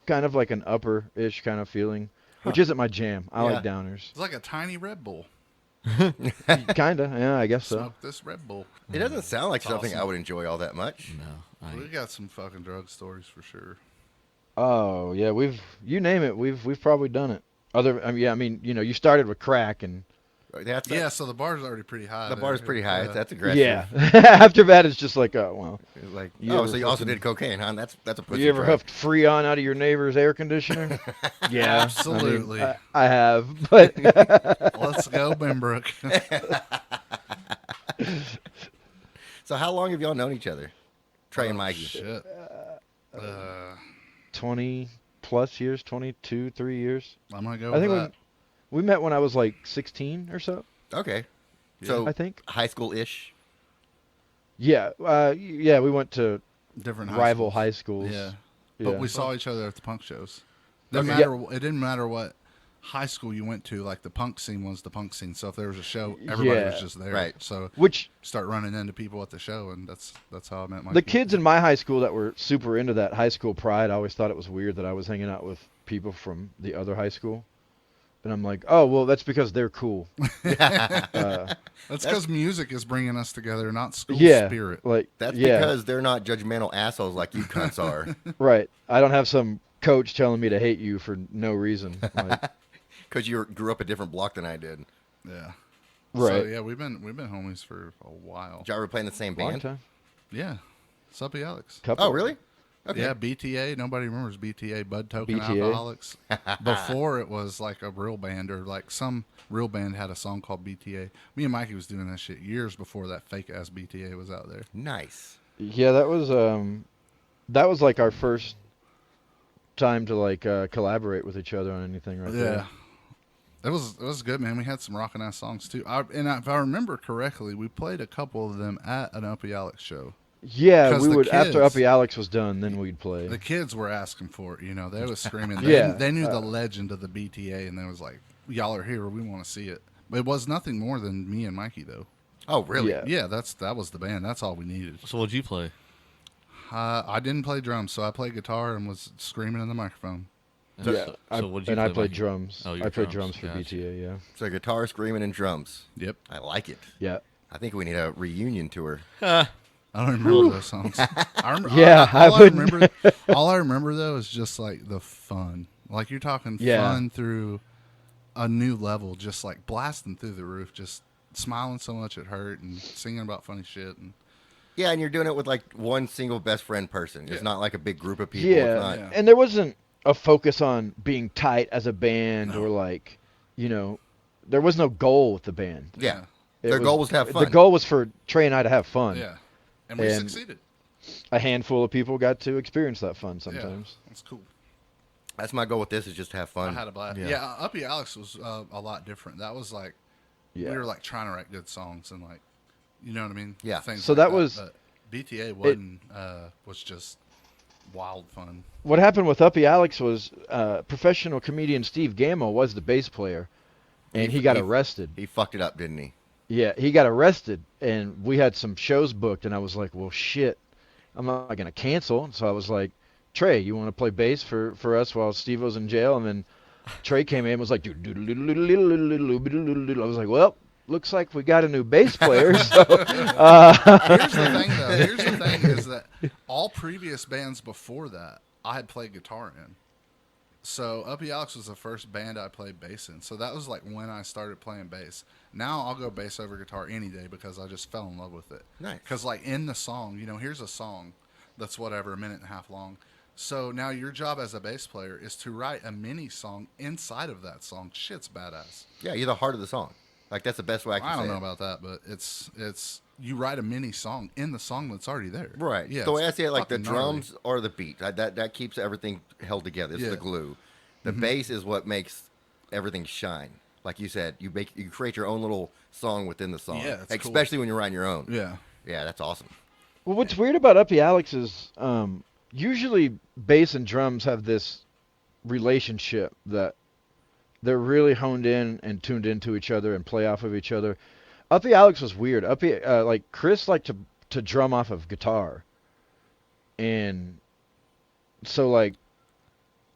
kind of like an upper-ish kind of feeling, which isn't my jam. I like downers. It's like a tiny Red Bull. Kinda, yeah, I guess so. Smoke this Red Bull. It doesn't sound like something awesome. I would enjoy all that much. No. We got some fucking drug stories for sure. Oh yeah, you name it, we've probably done it. I mean, you know, you started with crack and That's Yeah, so the bar's already pretty high. the there. bar's pretty high. Yeah. That's aggressive. yeah. After that, it's just like, oh well. It's like, You oh, ever so you also fucking- did cocaine, huh? That's a pussy You ever drug. huffed Freon out of your neighbor's air conditioner? Yeah, Absolutely. I have, but Let's go, Benbrook. So how long have y'all known each other? Trey and Mikey. Shit. 20 plus years, 22, 3 years. I'm gonna go I with think that. we met when I was like 16 or so. Okay. So I think. high school-ish. Yeah, we went to Different rival schools. high schools. Yeah. Yeah. But we saw each other at the punk shows. Okay. It didn't matter what high school you went to. Like the punk scene was the punk scene. So if there was a show, everybody was Yeah. just there. Right. So Which start running into people at the show, and that's how I met Mikey. the kids in my high school that were super into that high school pride, I always thought it was weird that I was hanging out with people from the other high school. And I'm like, oh, well, that's because they're cool. That's because music is bringing us together, not school Yeah, spirit. like That's yeah, because they're not judgmental assholes like you cunts are. right. I don't have some coach telling me to hate you for no reason. Like, Because you grew up a different block than I did. Yeah. right. So yeah, we've been homies for a while. Did y'all ever play in the same Long band? time. Yeah. Suppy Alex. Couple. Oh, really? Okay. Yeah, BTA. Nobody remembers BTA, Bud Token BTA. Alcoholics. Before it was like a real band, or like some real band had a song called BTA. Me and Mikey was doing that shit years before that fake ass BTA was out there. Nice. Yeah, that was like our first time to like collaborate with each other on anything right Yeah. there. It was good, man. We had some rockin' ass songs too. If I remember correctly, we played a couple of them at an Uppy Alex show. Yeah, 'Cause we the would after kids- Uppy Alex was done, then we'd play. The kids were asking for it, They was screaming. Yeah. They knew the legend of the BTA, and they was like, "Y'all are here. We want to see it." But it was nothing more than me and Mikey, though. Oh, really? Yeah. Yeah, that was the band. That's all we needed. So what'd you play? I didn't play drums, so I played guitar and was screaming in the microphone. Yeah, So what'd you and I play, played Mikey? drums. Oh, I your played drums. drums for Gotcha. BTA. Yeah, So guitar, screaming, and drums. Yep. I like it. yeah. I think we need a reunion tour. I don't remember those songs. I remember, Yeah, I all wouldn't. remember. All I remember though is just like the fun. Like you're talking Yeah. fun through a new level, just like blasting through the roof, just smiling so much it hurt, and singing about funny shit. And Yeah, and you're doing it with like one single best friend person. It's Yeah. not like a big group of people. Yeah. It's not, Yeah. And there wasn't a focus on being tight as a band or like, you know, there was no goal with the band. Yeah. It Their goal was to have fun. The goal was for Trey and I to have fun. yeah, and we And- succeeded. A handful of people got to experience that fun sometimes. Yeah, that's cool. That's my goal with this is just to have fun. I had a blast. Yeah. Yeah, Uppy Alex was a lot different. That was like Yeah. we were like trying to write good songs and like, you know what I mean? Yeah. Things So like that was- But BTA wasn't was just wild fun. What happened with Uppy Alex was professional comedian Steve Gammo was the bass player, and he got arrested. He fucked it up, didn't he? Yeah, he got arrested, and we had some shows booked, and I was like, well, shit, I'm not going to cancel. So I was like, Trey, you want to play bass for us while Steve was in jail? And then Trey came in and was like, I was like, well, looks like we got a new bass player. So, Here's the thing, though. Here's the thing is that all previous bands before that, I had played guitar in. So Uppy Alex was the first band I played bass in. So that was like when I started playing bass. Now I'll go bass over guitar any day because I just fell in love with it. Nice. Because like in the song, here's a song that's whatever, a minute and a half long. So now your job as a bass player is to write a mini song inside of that song. Shit's badass. Yeah, you're the heart of the song. Like that's the best way I can I say don't know it. about that, but it's you write a mini song in the song that's already there. Right. Yeah. The way I it's see it, like the fucking gnarly. drums are the beat. That keeps everything held together. It's Yeah. the glue. The bass is what makes everything shine. Like you said, you create your own little song within the song. Yeah, it's cool. especially when you're writing your own. Yeah. Yeah, that's awesome. Well, what's weird about Uppy Alex is usually bass and drums have this relationship that they're really honed in and tuned into each other and play off of each other. Uppy Alex was weird. Uppy, like Chris liked to drum off of guitar, and so like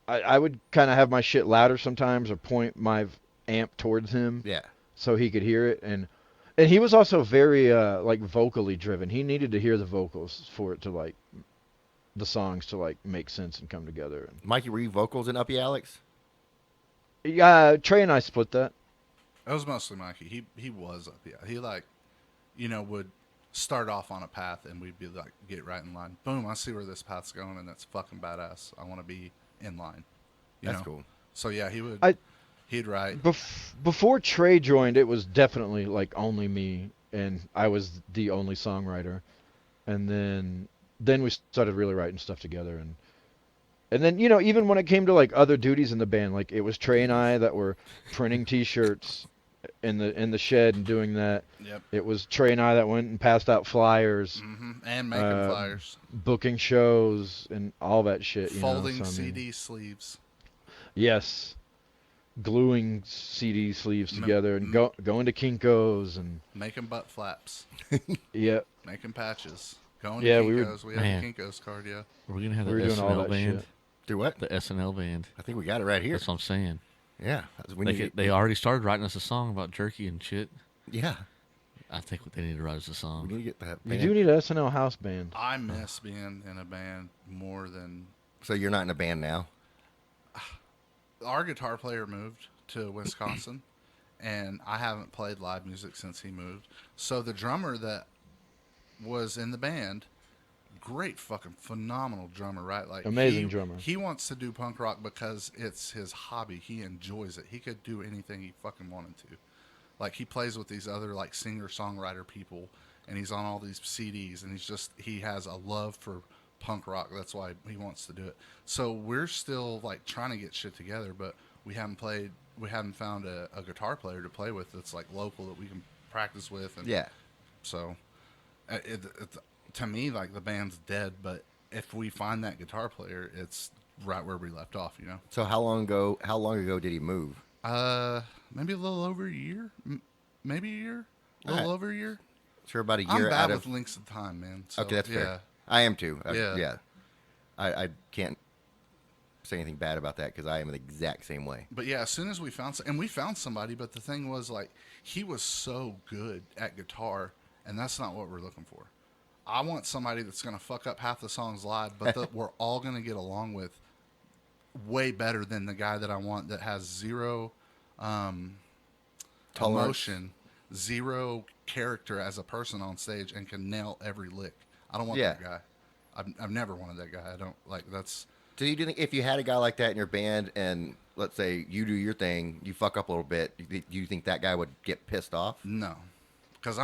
I would kind of have my shit louder sometimes or point my amp towards him Yeah. so he could hear it, and he was also very like vocally driven. He needed to hear the vocals for it to like the songs to like make sense and come together. Mikey, were you vocals in Uppy Alex? Yeah, Trey and I split that. That was mostly Mikey. He was up. Yeah. He like, would start off on a path and we'd be like, get right in line. Boom, I see where this path's going and that's fucking badass. I want to be in line. You That's know? cool. So yeah, he'd write. Before Trey joined, it was definitely like only me, and I was the only songwriter. And then we started really writing stuff together, and then even when it came to like other duties in the band, like it was Trey and I that were printing T-shirts in the shed and doing that. Yep. It was Trey and I that went and passed out flyers, And making flyers. booking shows, and all that shit. Folding so, I mean, CD sleeves. yes. Gluing CD sleeves together and going to Kinko's and Making butt flaps. yeah, Making patches. Going Yeah, to we were- Kinko's. We had Man. the Kinko's card, yeah. We're gonna have the we were doing all SNL that band. shit. Do what? The SNL band. I think we got it right here. That's what I'm saying. Yeah. They already started writing us a song about jerky and shit. Yeah. I think they need to write us a We song. need to get that. You band. do need an SNL house band. I miss being in a band more than... So you're not in a band now? Our guitar player moved to Wisconsin, and I haven't played live music since he moved. So the drummer that was in the band, great fucking phenomenal drummer, right? Like Amazing drummer. He wants to do punk rock because it's his hobby. He enjoys it. He could do anything he fucking wanted to. Like he plays with these other like singer-songwriter people, and he's on all these CDs, and he has a love for punk rock. That's why he wants to do it. So we're still like trying to get shit together, but we haven't found a guitar player to play with that's like local that we can practice with. And Yeah. so to me, like the band's dead, but if we find that guitar player, it's right where we left off, So how long ago did he move? Maybe a little over a year, maybe a year, a little over a year. Sure, about a I'm year bad out with of. links of time, man. So, Okay, that's yeah. fair. I am too. Yeah. I can't say anything bad about that because I am the exact same way. But yeah, as soon as we found somebody, but the thing was like he was so good at guitar, and that's not what we're looking for. I want somebody that's gonna fuck up half the songs live, but that we're all gonna get along with way better than the guy that I want that has zero Tolerance. emotion, zero character as a person on stage, and can nail every lick. I don't want Yeah. that guy. I've never wanted that guy. I don't like that's. Do you think if you had a guy like that in your band, and let's say you do your thing, you fuck up a little bit, do you think that guy would get pissed off? No, because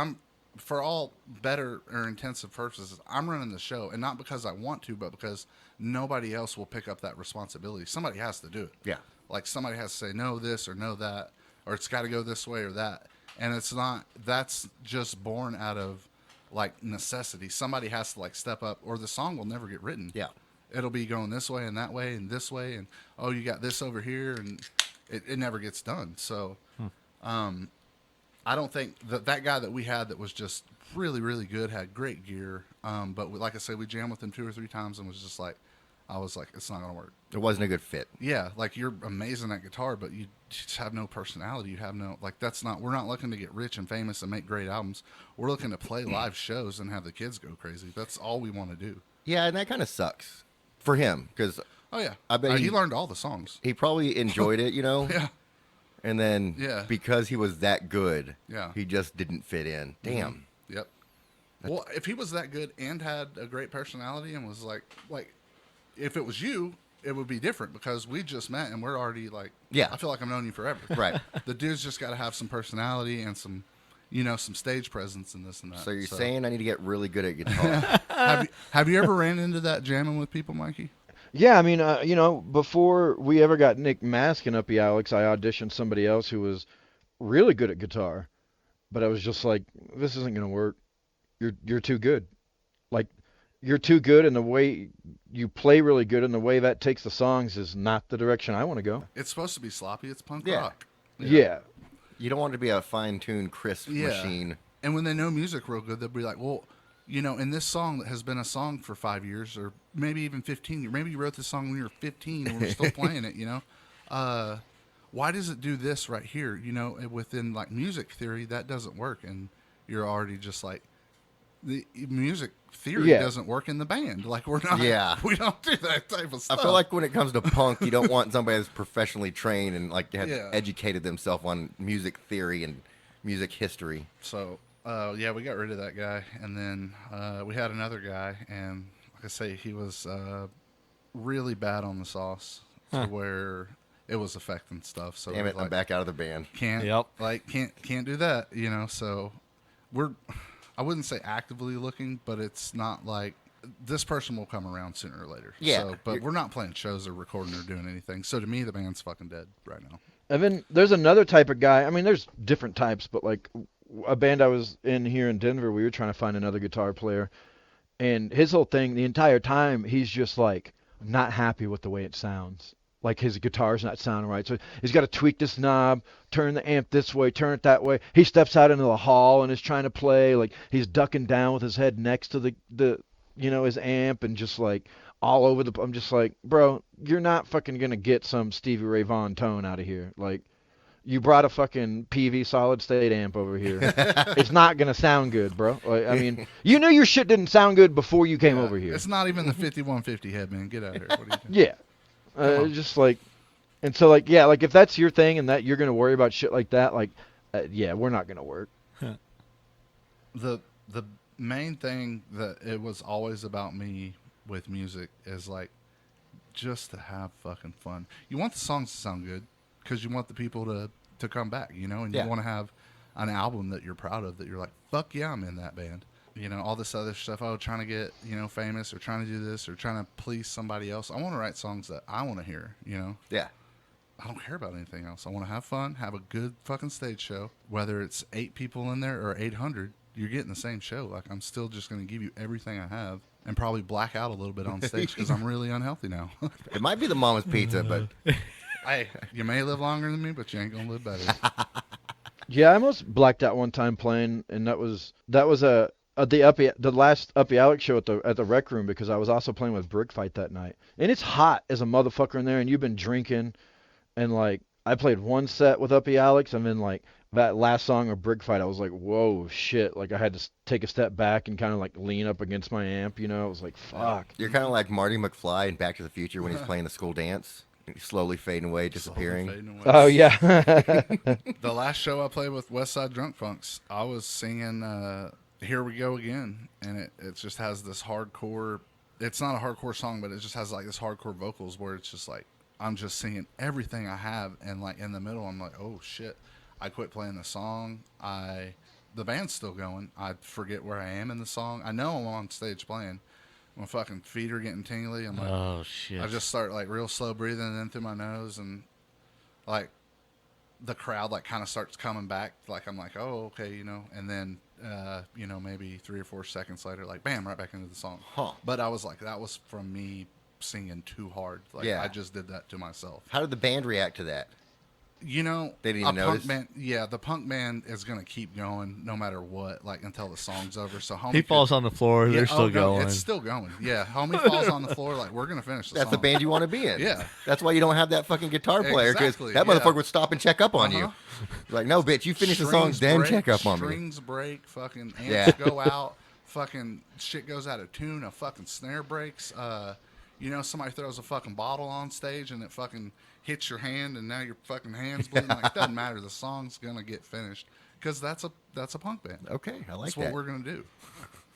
for all better or intensive purposes, I'm running the show, and not because I want to, but because nobody else will pick up that responsibility. Somebody has to do it. Yeah. Like somebody has to say no this or no that, or it's got to go this way or that, and it's not. That's just born out of like necessity. Somebody has to like step up, or the song will never get written. Yeah. It'll be going this way and that way and this way, and oh, you got this over here, and it never gets done. So, I don't think that guy that we had that was just really, really good had great gear. But like I said, we jammed with him 2 or 3 times and was just like, I was like, it's not gonna work. It wasn't a good fit. Yeah, like you're amazing at guitar, but you just have no personality. You have no like. That's not. We're not looking to get rich and famous and make great albums. We're looking to play live shows and have the kids go crazy. That's all we want to do. Yeah, and that kind of sucks for him because Oh yeah, I bet he he- learned all the songs. he probably enjoyed it, Yeah. And then Yeah. because he was that good, Yeah. he just didn't fit in. Damn. Yep. Well, if he was that good and had a great personality and was like if it was you, it would be different because we just met and we're already like, Yeah. I feel like I've known you forever. Right. The dude's just got to have some personality and some, some stage presence and this and that. So you're saying I need to get really good at guitar? Have you ever ran into that jamming with people, Mikey? Yeah, I mean, before we ever got Nick Mask and Uppy Alex, I auditioned somebody else who was really good at guitar, but I was just like, this isn't gonna work. You're too good. Like, you're too good, and the way you play really good, and the way that takes the songs is not the direction I want to go. It's supposed to be sloppy. It's punk Yeah. rock. Yeah. You don't want it to be a fine-tuned, crisp machine. And when they know music real good, they'll be like, well, in this song that has been a song for 5 years or maybe even 15 years, maybe you wrote this song when you were 15 and we're still playing it, why does it do this right here? Within like music theory, that doesn't work. And you're already just like, the music theory doesn't work in the band. Like we don't do that type of stuff. I feel like when it comes to punk, you don't want somebody that's professionally trained and like has Yeah. educated themselves on music theory and music history. So, we got rid of that guy. And then we had another guy. And like I say, he was really bad on the sauce to where it was affecting stuff. So Damn it, I'm back out of the band. Can't do that, so I wouldn't say actively looking, but it's not like this person will come around sooner or later. Yeah. So, but we're not playing shows or recording or doing anything. So to me, the band's fucking dead right now. And then there's another type of guy. I mean, there's different types, but like a band I was in here in Denver, we were trying to find another guitar player, and his whole thing the entire time, he's just like not happy with the way it sounds. Like his guitar's not sounding right. So he's got to tweak this knob, turn the amp this way, turn it that way. He steps out into the hall and is trying to play. Like he's ducking down with his head next to the his amp and just like all over the. I'm just like, bro, you're not fucking going to get some Stevie Ray Vaughan tone out of here. Like you brought a fucking PV solid state amp over here. It's not going to sound good, bro. Like, I mean, you knew your shit didn't sound good before you came over here. It's not even the 5150 head, man. Get out of here. What are you doing? Yeah. Just like, and so like, yeah, like if that's your thing and that you're going to worry about shit like that, like, we're not going to work. The main thing that it was always about me with music is like, just to have fucking fun. You want the songs to sound good because you want the people to come back, and you want to have an album that you're proud of, that you're like, fuck yeah, I'm in that band. All this other stuff. Trying to get, famous or trying to do this or trying to please somebody else. I want to write songs that I want to hear, Yeah. I don't care about anything else. I want to have fun, have a good fucking stage show. Whether it's 8 people in there or 800, you're getting the same show. Like, I'm still just going to give you everything I have and probably black out a little bit on stage because I'm really unhealthy now. It might be the Mama's Pizza, but Hey, you may live longer than me, but you ain't going to live better. Yeah, I almost blacked out one time playing, and that was the last Uppy Alex show at the Rec Room because I was also playing with Brick Fight that night, and it's hot as a motherfucker in there, and you've been drinking, and like I played one set with Uppy Alex, and then like that last song of Brick Fight, I was like, whoa, shit, like I had to take a step back and kind of like lean up against my amp, I was like, fuck. you're kind of like Marty McFly in Back to the Future when he's playing the school dance, slowly fading away, disappearing. Slowly fading away. Oh yeah. The last show I played with West Side Drunk Funks, I was singing Here We Go Again, and it just has this hardcore, it's not a hardcore song, but it just has like this hardcore vocals where it's just like I'm just singing everything I have, and like in the middle I'm like, oh shit, I quit playing the song, the band's still going, I forget where I am in the song, I know I'm on stage playing, my fucking feet are getting tingly, I'm like, Oh shit! I just start like real slow breathing in through my nose, and like the crowd like kind of starts coming back, like I'm like, oh okay, and then maybe 3 or 4 seconds later, like bam, right back into the song. But I was like, that was from me singing too hard. Like I just did that to myself. How did the band react to that? They didn't even notice? The punk band is gonna keep going no matter what, like until the song's over. So homie He falls on the floor. They're still going. It's still going. Yeah, homie falls on the floor. Like we're gonna finish the That's song. the band you want to be in. Yeah. That's why you don't have that fucking guitar player, because Exactly, that yeah. motherfucker would stop and check up on you. Like, no, bitch, you finish the song, Strings then break, check up on me. Strings break, fucking amps Yeah. go out, fucking shit goes out of tune, a fucking snare breaks. Somebody throws a fucking bottle on stage and it fucking hits your hand, and now your fucking hand's bleeding. Like, it doesn't matter. The song's gonna get finished because that's a punk band. Okay, I like That's that. what we're gonna do.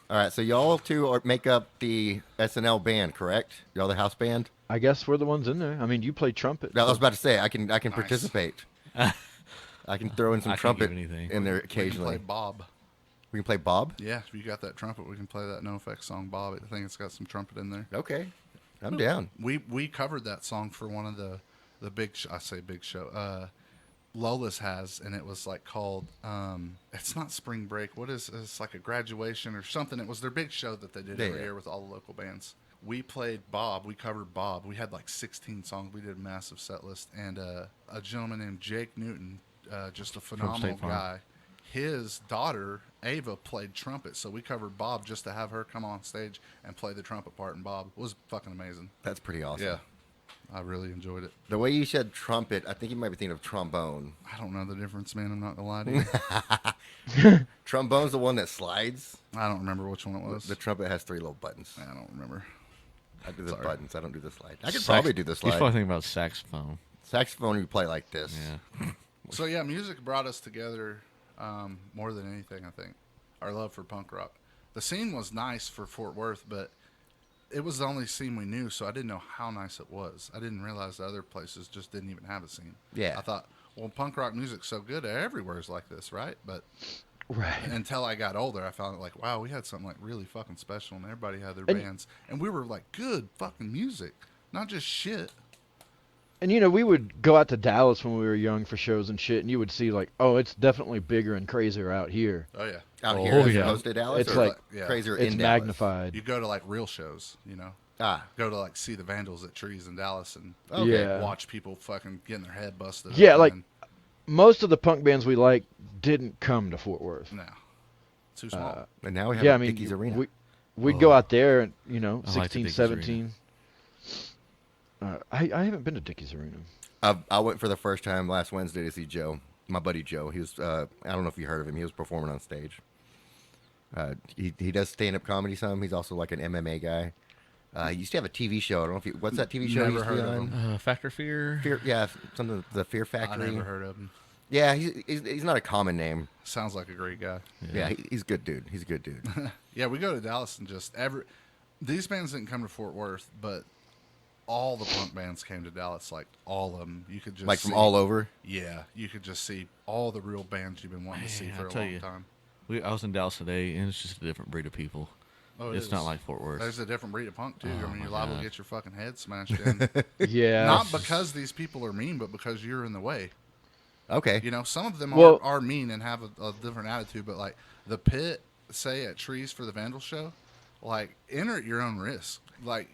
All right, so y'all two make up the SNL band, correct? Y'all the house band? I guess we're the ones in there. I mean, you play trumpet. I was so- about to say I can participate. I can throw in some I can't give trumpet anything. in there We can occasionally. play Bob. We can play Bob. Yeah, if you got that trumpet, we can play that No Effects song, Bob. I think it's got some trumpet in there. Okay, I'm down. We covered that song for one of the big I say big show Lola's has, and it was like called it's not spring break, what is it's like a graduation or something. It was their big show that they did every Yeah. year with all the local bands. We played Bob. We covered Bob. We had like 16 songs. We did a massive set list, and a gentleman named Jake Newton, just a phenomenal State Farm. guy. His daughter Ava played trumpet, so we covered Bob just to have her come on stage and play the trumpet part in Bob. It was fucking amazing. That's pretty awesome. Yeah, I really enjoyed it. The way you said trumpet, I think you might be thinking of trombone. I don't know the difference, man. I'm not gonna lie to you. Trombone's the one that slides. I don't remember which one it was. The trumpet has 3 little buttons. I don't remember. I do the Sorry. buttons. I don't do the slide. I could probably do the He's slide. probably thinking about saxophone. Saxophone, you play like this. Yeah. So yeah, music brought us together more than anything. I think our love for punk rock. The scene was nice for Fort Worth, but it was the only scene we knew, so I didn't know how nice it was. I didn't realize the other places just didn't even have a scene. Yeah. I thought, well, punk rock music's so good, everywhere's like this, right? But Right. until I got older, I found like, wow, we had something like really fucking special, and everybody had their And- bands, and we were like good fucking music, not just shit. And you know, we would go out to Dallas when we were young for shows and shit, and you would see like, oh, it's definitely bigger and crazier out here. Oh yeah, Out Oh, here as yeah. opposed to Dallas? It's or like- yeah. crazier It's in Dallas? magnified. you go to like real shows, you know. Go to like see the Vandals at Trees in Dallas and Okay. Yeah. watch people fucking getting their head busted. Yeah, open like- and- Most of the punk bands we like didn't come to Fort Worth. no, too small. And now we have Yeah, a I mean, Dickies Arena. we'd go out there and, you know, I like the 16, Dickies 17. I haven't been to Dickies Arena. I went for the first time last Wednesday to see Joe, my buddy Joe. He was, I don't know if you heard of him. He was performing on stage. He does stand-up comedy some. He's also like an MMA guy. He used to have a TV show. I don't know if you, what's that TV show he Never used to be heard of on? him. Factor Fear. Fear, yeah, something, the Fear I Factory. never heard of him. Yeah, he's not a common name. Sounds like a great guy. Yeah, he's a good dude. He's a good dude. Yeah, we go to Dallas and just these bands didn't come to Fort Worth, but all the punk bands came to Dallas. Like all of them, you could just Like from see- all over. Yeah, you could just see all the real bands you've been wanting to see Man, for I'll a tell long you. time. I was in Dallas today, and it's just a different breed of people. Oh, It's not like Fort Worth. There's a different breed of punk too. Oh, I mean, my you're liable God. to get your fucking head smashed in. Yeah. Not because these people are mean, but because you're in the way. Okay. You know, some of them Well- are mean and have a different attitude, but like the Pit, say at Trees for the Vandal show, like enter at your own risk. Like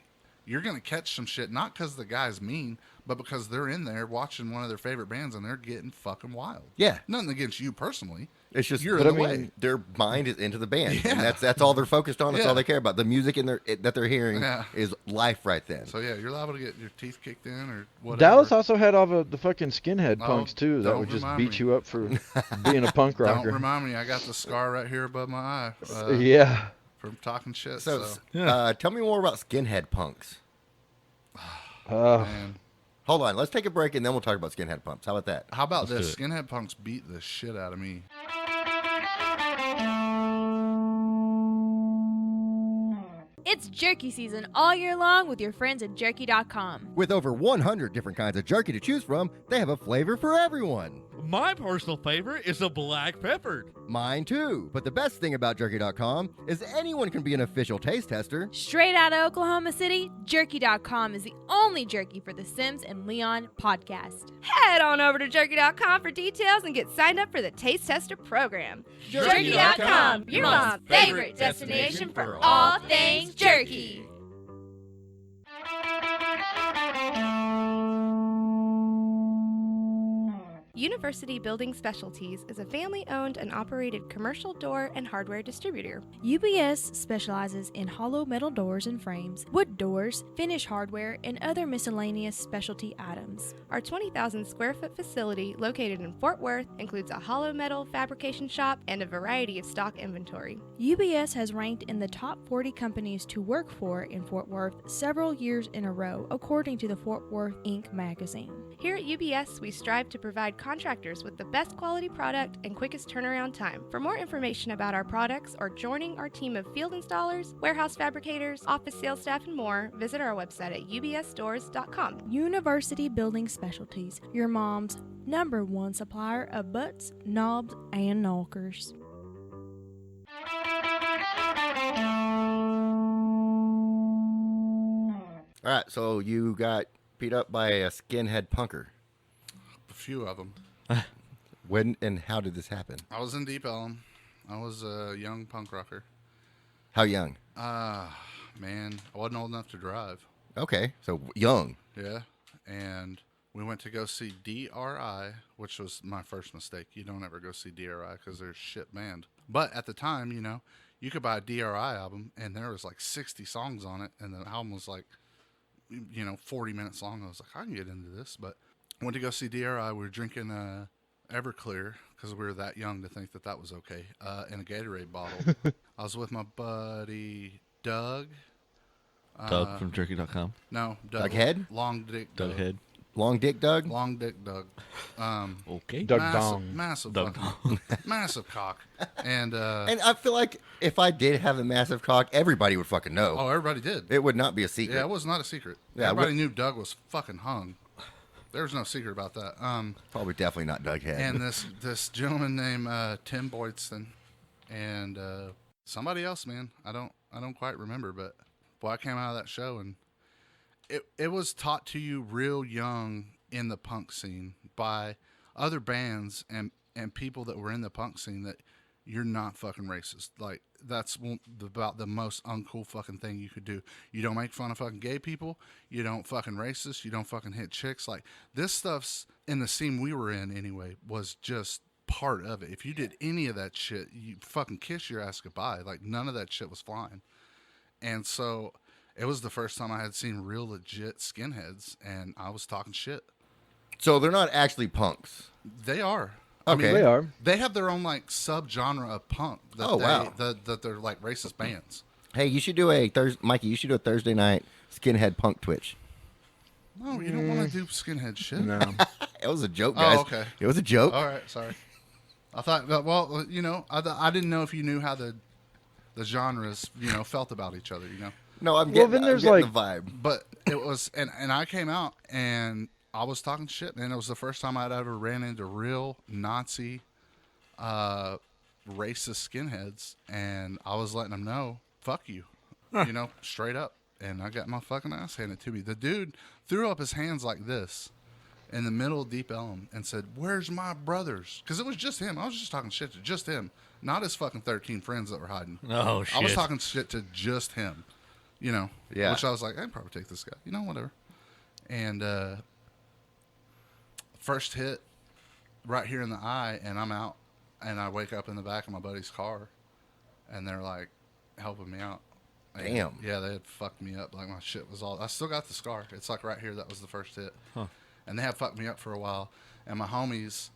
you're gonna catch some shit, not because the guy's mean, but because they're in there watching one of their favorite bands and they're getting fucking wild. Yeah. Nothing against you personally. It's just You're in the way. way. Their mind is into the band, Yeah. and that's all they're focused on. That's Yeah. all they care about. The music that they're hearing Yeah. is life right then. So yeah, you're liable to get your teeth kicked in or whatever. Dallas also had all the fucking skinhead Oh, punks too that don't would just remind beat me. you up for being a punk Don't rocker. remind me, I got the scar right here above my eye Yeah. from talking shit. So, So, tell me more about skinhead punks. man. Hold on, let's take a break and then we'll talk about skinhead punks. How about that? How about Let's this? do Skinhead punks beat the shit out of me. It's jerky season all year long with your friends at jerky.com. With over 100 different kinds of jerky to choose from, they have a flavor for everyone. My personal favorite is a black peppered. Mine too. But the best thing about jerky.com is anyone can be an official taste tester. Straight out of Oklahoma City, jerky.com is the only jerky for the Sims and Leon podcast. Head on over to jerky.com for details and get signed up for the Taste Tester program. Jerky.com, your mom's favorite destination for all things jerky. University Building Specialties is a family-owned and operated commercial door and hardware distributor. UBS specializes in hollow metal doors and frames, wood doors, finish hardware, and other miscellaneous specialty items. Our 20,000 square foot facility located in Fort Worth includes a hollow metal fabrication shop and a variety of stock inventory. UBS has ranked in the top 40 companies to work for in Fort Worth several years in a row, according to the Fort Worth Inc. magazine. Here at UBS, we strive to provide contractors with the best quality product and quickest turnaround time. For more information about our products or joining our team of field installers, warehouse fabricators, office sales staff, and more, visit our website at ubsstores.com. University Building Specialties, your mom's #1 supplier of butts, knobs, and knockers. All right, so you got beat up by a skinhead punker. A few of them. When and how did this happen? I was in Deep Ellum. I was a young punk rocker. How young? Man, I wasn't old enough to drive. Okay, so young. Yeah, and we went to go see DRI, which was my first mistake. You don't ever go see DRI because they're shit band. But at the time, you could buy a DRI album, and there was like 60 songs on it, and the album was like, 40 minutes long. I was like, I can get into this. But I went to go see DRI. We were drinking Everclear because we were that young to think that was okay, in a Gatorade bottle. I was with my buddy Doug. Doug from Jerky.com. No, Doug Head? Long Dick Doug Head. Long Dick Doug? Long Dick Doug. Okay. Doug massive, Dong. massive, Doug fucking, massive cock. And And I feel like if I did have a massive cock, everybody would fucking know. oh, everybody did. It would not be a secret. Yeah, it was not a secret. Yeah, Everybody knew Doug was fucking hung. There was no secret about that. Probably definitely not Doug Head. And this gentleman named Tim Boydston and somebody else, man. I don't quite remember, but boy, I came out of that show and it was taught to you real young in the punk scene by other bands and people that were in the punk scene that you're not fucking racist. Like, that's about the most uncool fucking thing you could do. You don't make fun of fucking gay people. You don't fucking racist. You don't fucking hit chicks. Like, this stuff's in the scene we were in anyway was just part of it. If you did any of that shit, you fucking kiss your ass goodbye. Like, none of that shit was flying. And so it was the first time I had seen real legit skinheads, and I was talking shit. So they're not actually punks. They are. Okay. They are. They have their own like subgenre of punk. That wow. That they're like racist bands. Hey, you should do Mikey, you should do a Thursday night skinhead punk Twitch. No, you don't want to do skinhead shit. No. It was a joke, guys. Oh, okay. It was a joke. All right, sorry. I thought, well, I didn't know if you knew how the genres, felt about each other, No, I'm Well, getting, then I'm there's, getting like- the vibe. But it was, and I came out and I was talking shit, and it was the first time I'd ever ran into real Nazi, racist skinheads, and I was letting them know, fuck you, straight up. And I got my fucking ass handed to me. The dude threw up his hands like this in the middle of Deep Ellum and said, "Where's my brothers?" Because it was just him. I was just talking shit to just him, not his fucking 13 friends that were hiding. Oh, shit. I was talking shit to just him, Yeah. Which I was like, I'd probably take this guy, whatever. And first hit right here in the eye, and I'm out, and I wake up in the back of my buddy's car, and they're like helping me out. And, Damn. yeah, they had fucked me up. Like, my shit was all... I still got the scar. It's like right here. That was the first hit. Huh. And they had fucked me up for a while. And my homies,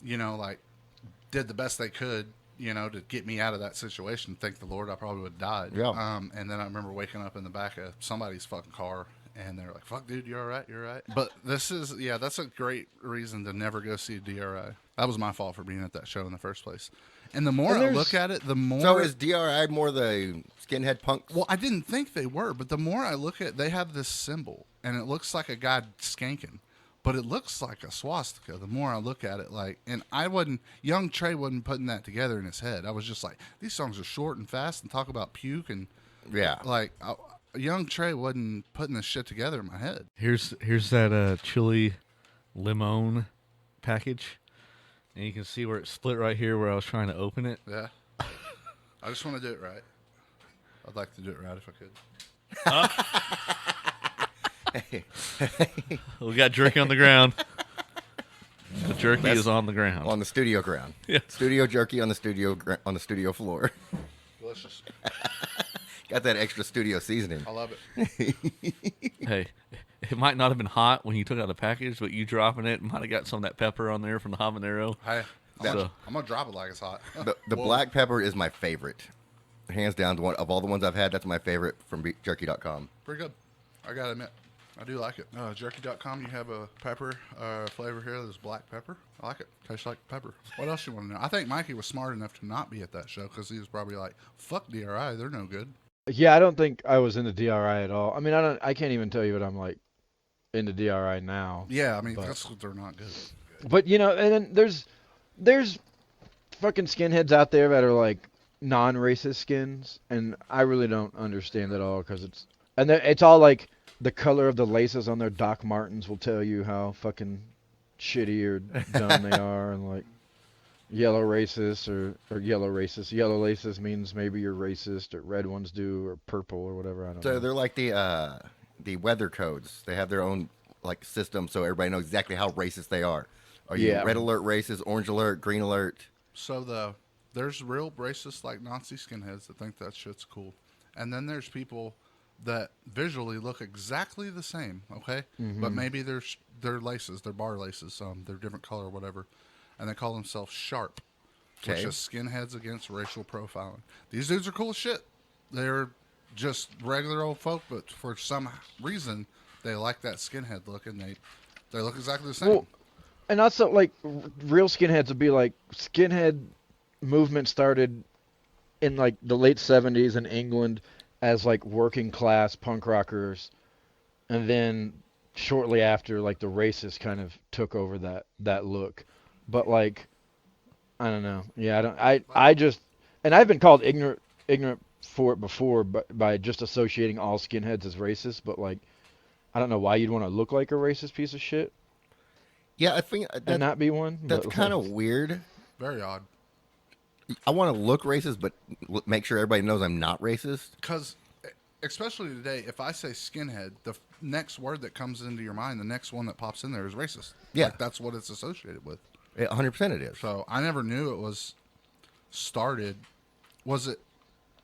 did the best they could, to get me out of that situation. Thank the Lord, I probably would have died. Yeah. And then I remember waking up in the back of somebody's fucking car, and they're like, "Fuck, dude, you all right? You're all right." But that's a great reason to never go see a DRI. That was my fault for being at that show in the first place. And the more I look at it, the more... So is DRI more the skinhead punks? Well, I didn't think they were, but the more I look at it, they have this symbol, and it looks like a guy skanking, but it looks like a swastika. The more I look at it, and young Trey wasn't putting that together in his head. I was just like, these songs are short and fast and talk about puke, and Yeah. young Trey wasn't putting this shit together in my head. Here's that chili limon package. And you can see where it split right here where I was trying to open it. Yeah. I just want to do it right. I'd like to do it right if I could. We got jerky on the ground. The jerky is on the ground. On the studio ground. Yeah. Studio jerky on the studio floor. Delicious. Got that extra studio seasoning. I love it. Hey, it might not have been hot when you took out the package, but you dropping it might have got some of that pepper on there from the habanero. Hey, So- I'm going to drop it like it's hot. The Whoa. black pepper is my favorite. Hands down, one of all the ones I've had, that's my favorite from jerky.com. Pretty good. I got to admit. I do like it. Jerky.com, you have a pepper flavor here that's black pepper. I like it. Tastes like pepper. What else you want to know? I think Mikey was smart enough to not be at that show because he was probably like, fuck DRI, they're no good. Yeah, I don't think I was into DRI at all. I mean, I can't even tell you what I'm like into DRI now. Yeah, I mean, But- that's what they're not good. But you know, and then there's fucking skinheads out there that are like non-racist skins, and I really don't understand it all because it's all like the color of the laces on their Doc Martens will tell you how fucking shitty or dumb they are, and like yellow racist or yellow racist. Yellow laces means maybe you're racist, or red ones do, or purple or whatever. I don't So know. they're like the weather codes. They have their own like system, so everybody knows exactly how racist they are. Are you Yeah. red alert racist, orange alert, green alert? So there's real racists like Nazi skinheads that think that shit's cool. And then there's people that visually look exactly the same, okay? But maybe they're laces, they're bar laces, they're different color or whatever. And they call themselves sharp, which Okay. is skinheads against racial profiling. These dudes are cool as shit. They're just regular old folk, but for some reason they like that skinhead look, and they look exactly the same. Well, and also like real skinheads would be like skinhead movement started in like the late 70s in England as like working class punk rockers, and then shortly after like the racists kind of took over that look. But like I don't know. Yeah, I just, and I've been called ignorant for it before, but by just associating all skinheads as racist, but like I don't know why you'd want to look like a racist piece of shit Yeah, I think and not be one. that's but, kind like, of weird. Very odd. I want to look racist, but make sure everybody knows I'm not racist. Because, especially today, if I say skinhead, the next word that comes into your mind, the next one that pops in there is racist. Yeah. Like, that's what it's associated with. 100% it is. So I never knew it was started. Was it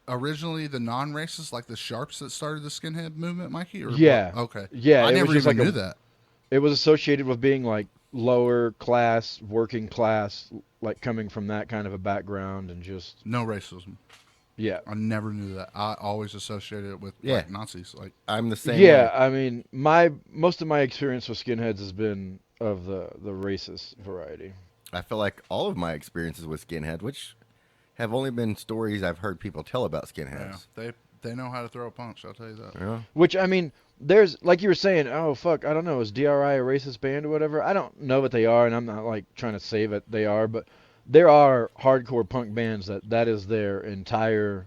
originally the non-racists, like the sharps, that started the skinhead movement, Mikey? Or Yeah. what? Okay. Yeah, I it never was just even like knew that. It was associated with being like lower class, working class, like coming from that kind of a background, and just No racism. yeah. I never knew that. I always associated it with Yeah. like Nazis. Like, I'm the same. Yeah, way. I mean, most of my experience with skinheads has been of the racist variety. I feel like all of my experiences with skinhead, which have only been stories I've heard people tell about yeah, skinheads. they know how to throw a punch. I'll tell you that. Yeah. Which I mean, there's like you were saying, oh fuck, I don't know, is DRI a racist band or whatever? I don't know what they are, and I'm not like trying to say that they are, but there are hardcore punk bands that is their entire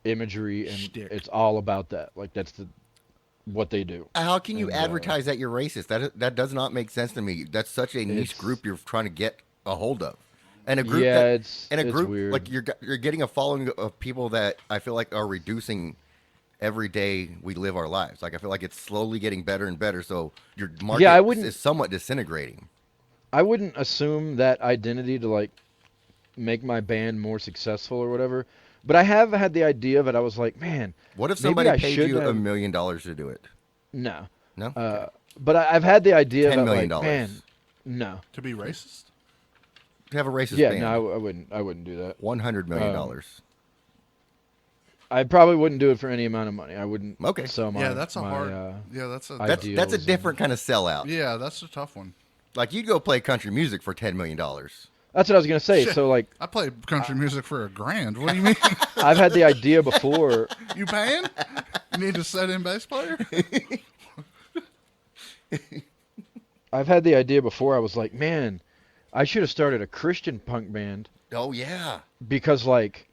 imagery, and Shtick. it's all about that. Like that's what they do. How can you And, advertise that you're racist? That does not make sense to me. That's such a niche It's- group you're trying to get a hold of, and a group Yeah, that, it's and a it's group weird. like you're getting a following of people that I feel like are reducing every day we live our lives. Like I feel like it's slowly getting better and better. So your market I wouldn't- is somewhat disintegrating. I wouldn't assume that identity to like make my band more successful or whatever. But I have had the idea that I was like, man, What if maybe somebody I paid should you have- $1 million to do it? no. No. But I've had the idea $10 that million. like, man, no. To be racist? To have a racist Yeah, band. no, I wouldn't do that. $100 million. I probably wouldn't do it for any amount of money. I wouldn't Okay. sell my Yeah, that's a my, hard. uh, Yeah, that's a. that's ideals that's a and- different kind of sellout. Yeah, that's a tough one. Like you'd go play country music for $10 million. That's what I was gonna say. Shit. So like, I play country music for $1,000. What do you mean? I've had the idea before. You paying? You need a set-in bass player? I've had the idea before. I was like, man, I should have started a Christian punk band Oh yeah. because like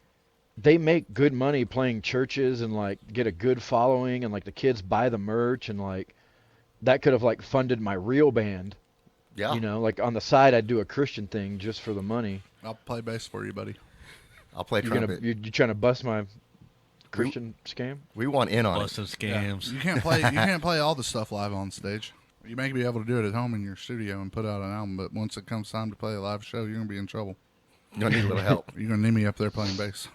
they make good money playing churches and like get a good following, and like the kids buy the merch, and like that could have like funded my real band. Yeah. You know, like on the side I'd do a Christian thing just for the money. I'll play bass for you, buddy. I'll play trumpet. You're trying to bust my Christian scam? We want in on it. Busting scams. You can't play. You can't play all the stuff live on stage. You may be able to do it at home in your studio and put out an album, but once it comes time to play a live show, you're gonna be in trouble. You'll need a little help. You're gonna need me up there playing bass.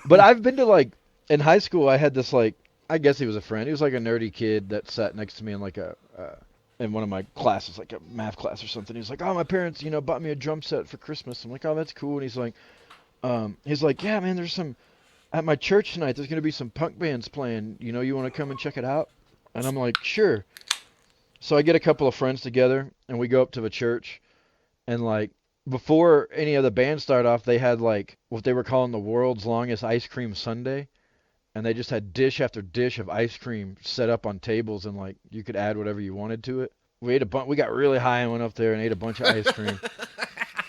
But I've been to like in high school. I had this like I guess he was a friend. He was like a nerdy kid that sat next to me in like a in one of my classes, like a math class or something. He's like, "Oh, my parents, bought me a drum set for Christmas." I'm like, "Oh, that's cool." And he's like, yeah, man, there's some. at my church tonight, there's going to be some punk bands playing. You want to come and check it out? And I'm like, sure. So I get a couple of friends together, and we go up to the church. And, like, before any of the bands started off, they had, like, what they were calling the world's longest ice cream sundae. And they just had dish after dish of ice cream set up on tables, and, like, you could add whatever you wanted to it. We got really high and went up there and ate a bunch of ice cream.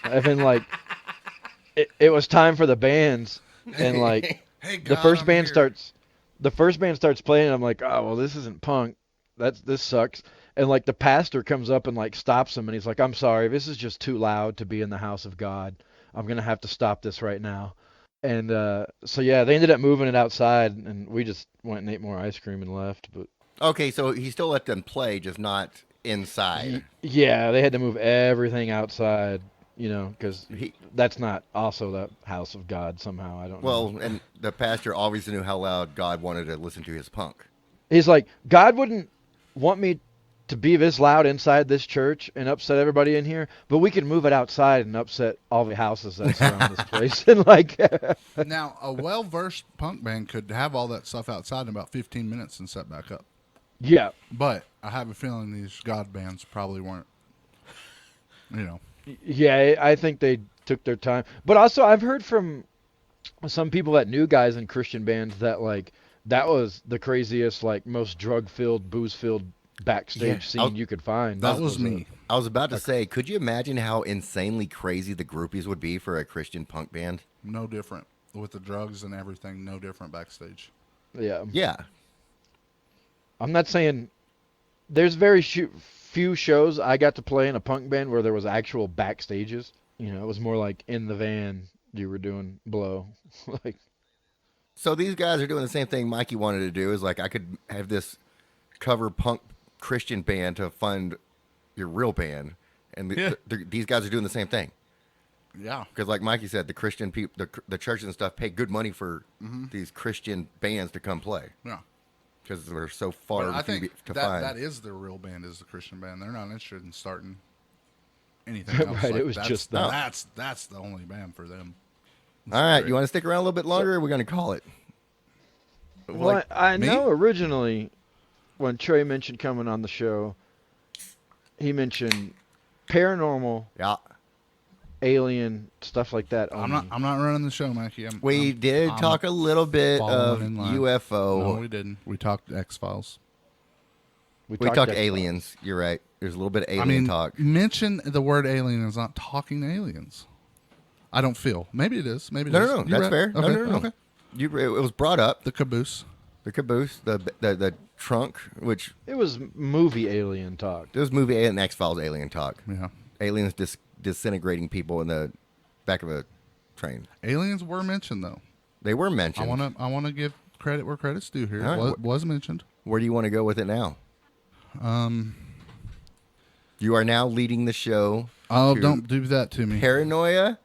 And then, like, it was time for the bands, and, like, Hey, God, the first I'm band here. starts playing, and I'm like, oh, well, this isn't punk. This sucks. And, like, the pastor comes up and, like, stops him, and he's like, I'm sorry, this is just too loud to be in the house of God. I'm going to have to stop this right now. And so, yeah, they ended up moving it outside, and we just went and ate more ice cream and left. But Okay, so he still let them play, just not inside. yeah, they had to move everything outside, because that's not also the house of God somehow. I don't know. Well, and the pastor obviously knew how loud God wanted to listen to his punk. He's like, God wouldn't want me to be this loud inside this church and upset everybody in here, but we can move it outside and upset all the houses that surround this place. And like, Now, a well-versed punk band could have all that stuff outside in about 15 minutes and set back up. yeah, But I have a feeling these God bands probably weren't, yeah, I think they took their time. But also, I've heard from some people that knew guys in Christian bands that like that was the craziest, like most drug-filled, booze-filled backstage scene you could find. That was me. I was about to say, could you imagine how insanely crazy the groupies would be for a Christian punk band? No different. With the drugs and everything, no different backstage. Yeah. Yeah. I'm not saying there's very few shows I got to play in a punk band where there was actual backstages. It was more like in the van you were doing blow. Like, So these guys are doing the same thing Mikey wanted to do. Is like, I could have this cover punk Christian band to fund your real band, and these guys are doing the same thing. Yeah. Because, like Mikey said, the Christian people, the churches and stuff, pay good money for these Christian bands to come play. Yeah. Because they're so far But I think to that find. is their real band, is the Christian band. They're not interested in starting anything else. Right, Like, it was just that. That's the only band for them. All right, great. you want to stick around a little bit longer? Or we're going to call it. well, Like, I me? know originally when Trey mentioned coming on the show, he mentioned paranormal, Yeah. alien, stuff like that. I'm only. not running the show, Mikey. We did I'm talk a little bit of falling in line. UFO. No, we didn't. We talked X-Files. We talked talked X-Files. aliens. You're right. There's a little bit of alien I mean, talk. mention the word alien is not talking to aliens. I don't feel. Maybe it is. Maybe it is. No, You're that's right. fair. Okay, No. Okay. It was brought up. The caboose. The caboose, the trunk, which It was movie alien talk. this movie and X-Files alien talk. Yeah. Aliens disintegrating people in the back of a train. Aliens were mentioned though. They were mentioned. I wanna give credit where credit's due here. All right. Was mentioned. Where do you want to go with it now? You are now leading the show. Oh, to don't do that to me. Paranoia.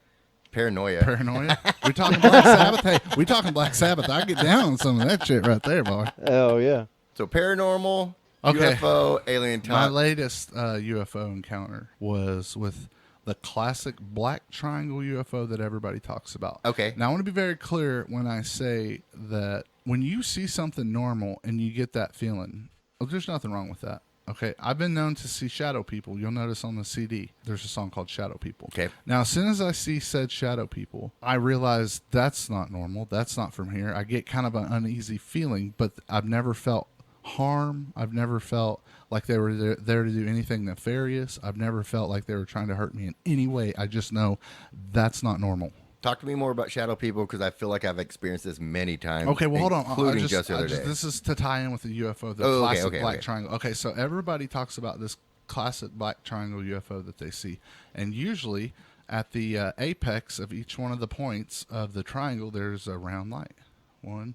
Paranoia. We talking Black Sabbath. Hey, we talking Black Sabbath. I get down on some of that shit right there, boy. Oh yeah. So paranormal, Okay. UFO, alien My talk. latest UFO encounter was with the classic black triangle UFO that everybody talks about. Okay. Now, I want to be very clear when I say that when you see something normal and you get that feeling, well, there's nothing wrong with that. Okay. I've been known to see shadow people. You'll notice on the CD, there's a song called Shadow People. Okay. Now, as soon as I see said shadow people, I realize that's not normal. That's not from here. I get kind of an uneasy feeling, but I've never felt harm. I've never felt like they were there to do anything nefarious. I've never felt like they were trying to hurt me in any way. I just know that's not normal. Talk to me more about shadow people because I feel like I've experienced this many times. Okay, well, hold on. Including just the other day. This is to tie in with the UFO, the Oh, okay, classic okay, black okay. triangle. Okay, so everybody talks about this classic black triangle UFO that they see. And usually at the apex of each one of the points of the triangle, there's a round light. 1,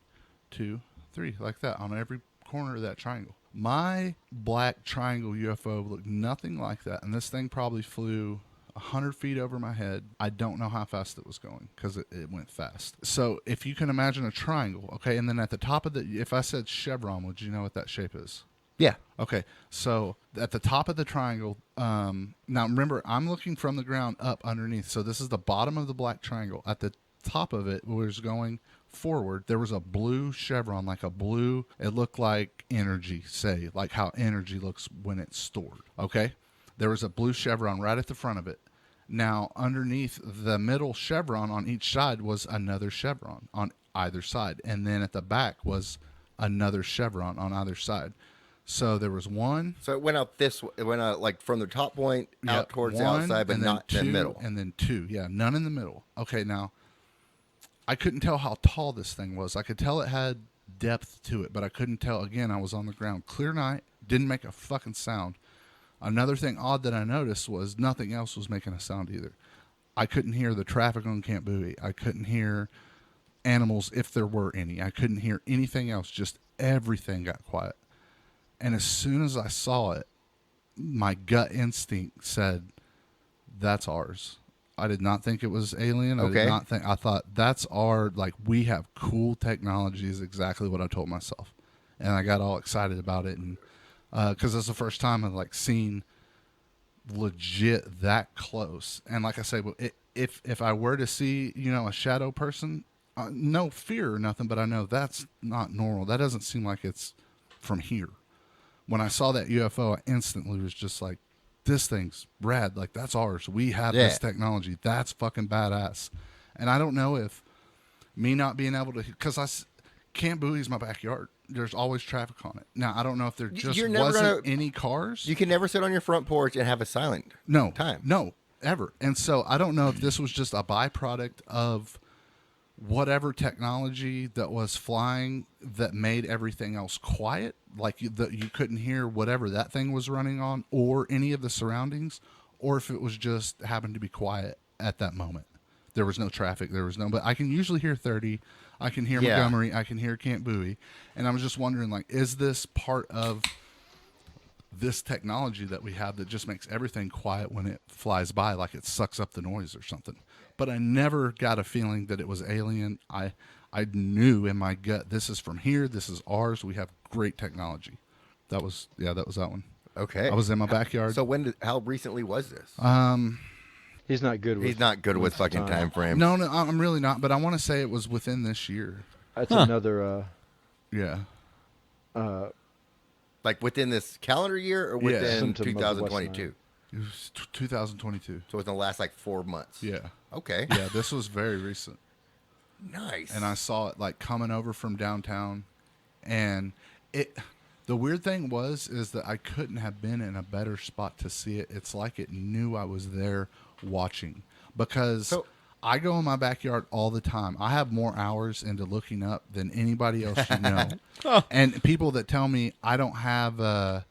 2, 3, like that on every corner of that triangle. My black triangle UFO looked nothing like that. And this thing probably flew 100 feet over my head. I don't know how fast it was going because it went fast. So if you can imagine a triangle, okay, and then at the top of the, if I said chevron, would you know what that shape is? Yeah. Okay, so at the top of the triangle, now remember, I'm looking from the ground up underneath. So this is the bottom of the black triangle. At the top of it was going forward, there was a blue chevron, like a blue, it looked like energy, say, like how energy looks when it's stored. Okay? There was a blue chevron right at the front of it. Now, underneath the middle chevron on each side was another chevron on either side. And then at the back was another chevron on either side. So there was one. So it went out it went out like from the top point out towards the one, outside, but and then not two, in the middle. And then two. Yeah, none in the middle. Okay, now, I couldn't tell how tall this thing was. I could tell it had depth to it, but I couldn't tell. Again, I was on the ground. Clear night. Didn't make a fucking sound. Another thing odd that I noticed was nothing else was making a sound either. I couldn't hear the traffic on Camp Bowie. I couldn't hear animals if there were any. I couldn't hear anything else. Just everything got quiet. And as soon as I saw it, my gut instinct said, that's ours. I did not think it was alien. I thought that's we have cool technology is exactly what I told myself. And I got all excited about it. And because it's the first time I've seen legit that close. And like I say, if I were to see, a shadow person, no fear or nothing, but I know that's not normal. That doesn't seem like it's from here. When I saw that UFO, I instantly was just like, this thing's rad. Like, that's ours. We have this technology. That's fucking badass. And I don't know if me not being able to, because Camp Bowie's my backyard. There's always traffic on it. Now, I don't know if there just wasn't any cars. You can never sit on your front porch and have a silent time. No, ever. And so I don't know if this was just a byproduct of whatever technology that was flying that made everything else quiet, like you couldn't hear whatever that thing was running on or any of the surroundings, or if it was just happened to be quiet at that moment. There was no traffic. But I can usually hear 30. I can hear Montgomery. I can hear Camp Bowie. And I was just wondering, is this part of this technology that we have that just makes everything quiet when it flies by, like it sucks up the noise or something? But I never got a feeling that it was alien. I knew in my gut, this is from here. This is ours. We have great technology. That was that one. Okay. I was in my backyard. So how recently was this? He's not good with fucking time frames. No, I'm really not. But I want to say it was within this year. That's another. Yeah. Like within this calendar year or within Symptom of the West 2022? It was 2022. So within the last 4 months. Yeah. Okay. Yeah, this was very recent. Nice. And I saw it coming over from downtown, and the weird thing is that I couldn't have been in a better spot to see it. It's like it knew I was there watching, because I go in my backyard all the time. I have more hours into looking up than anybody else you know. And people that tell me I don't have I've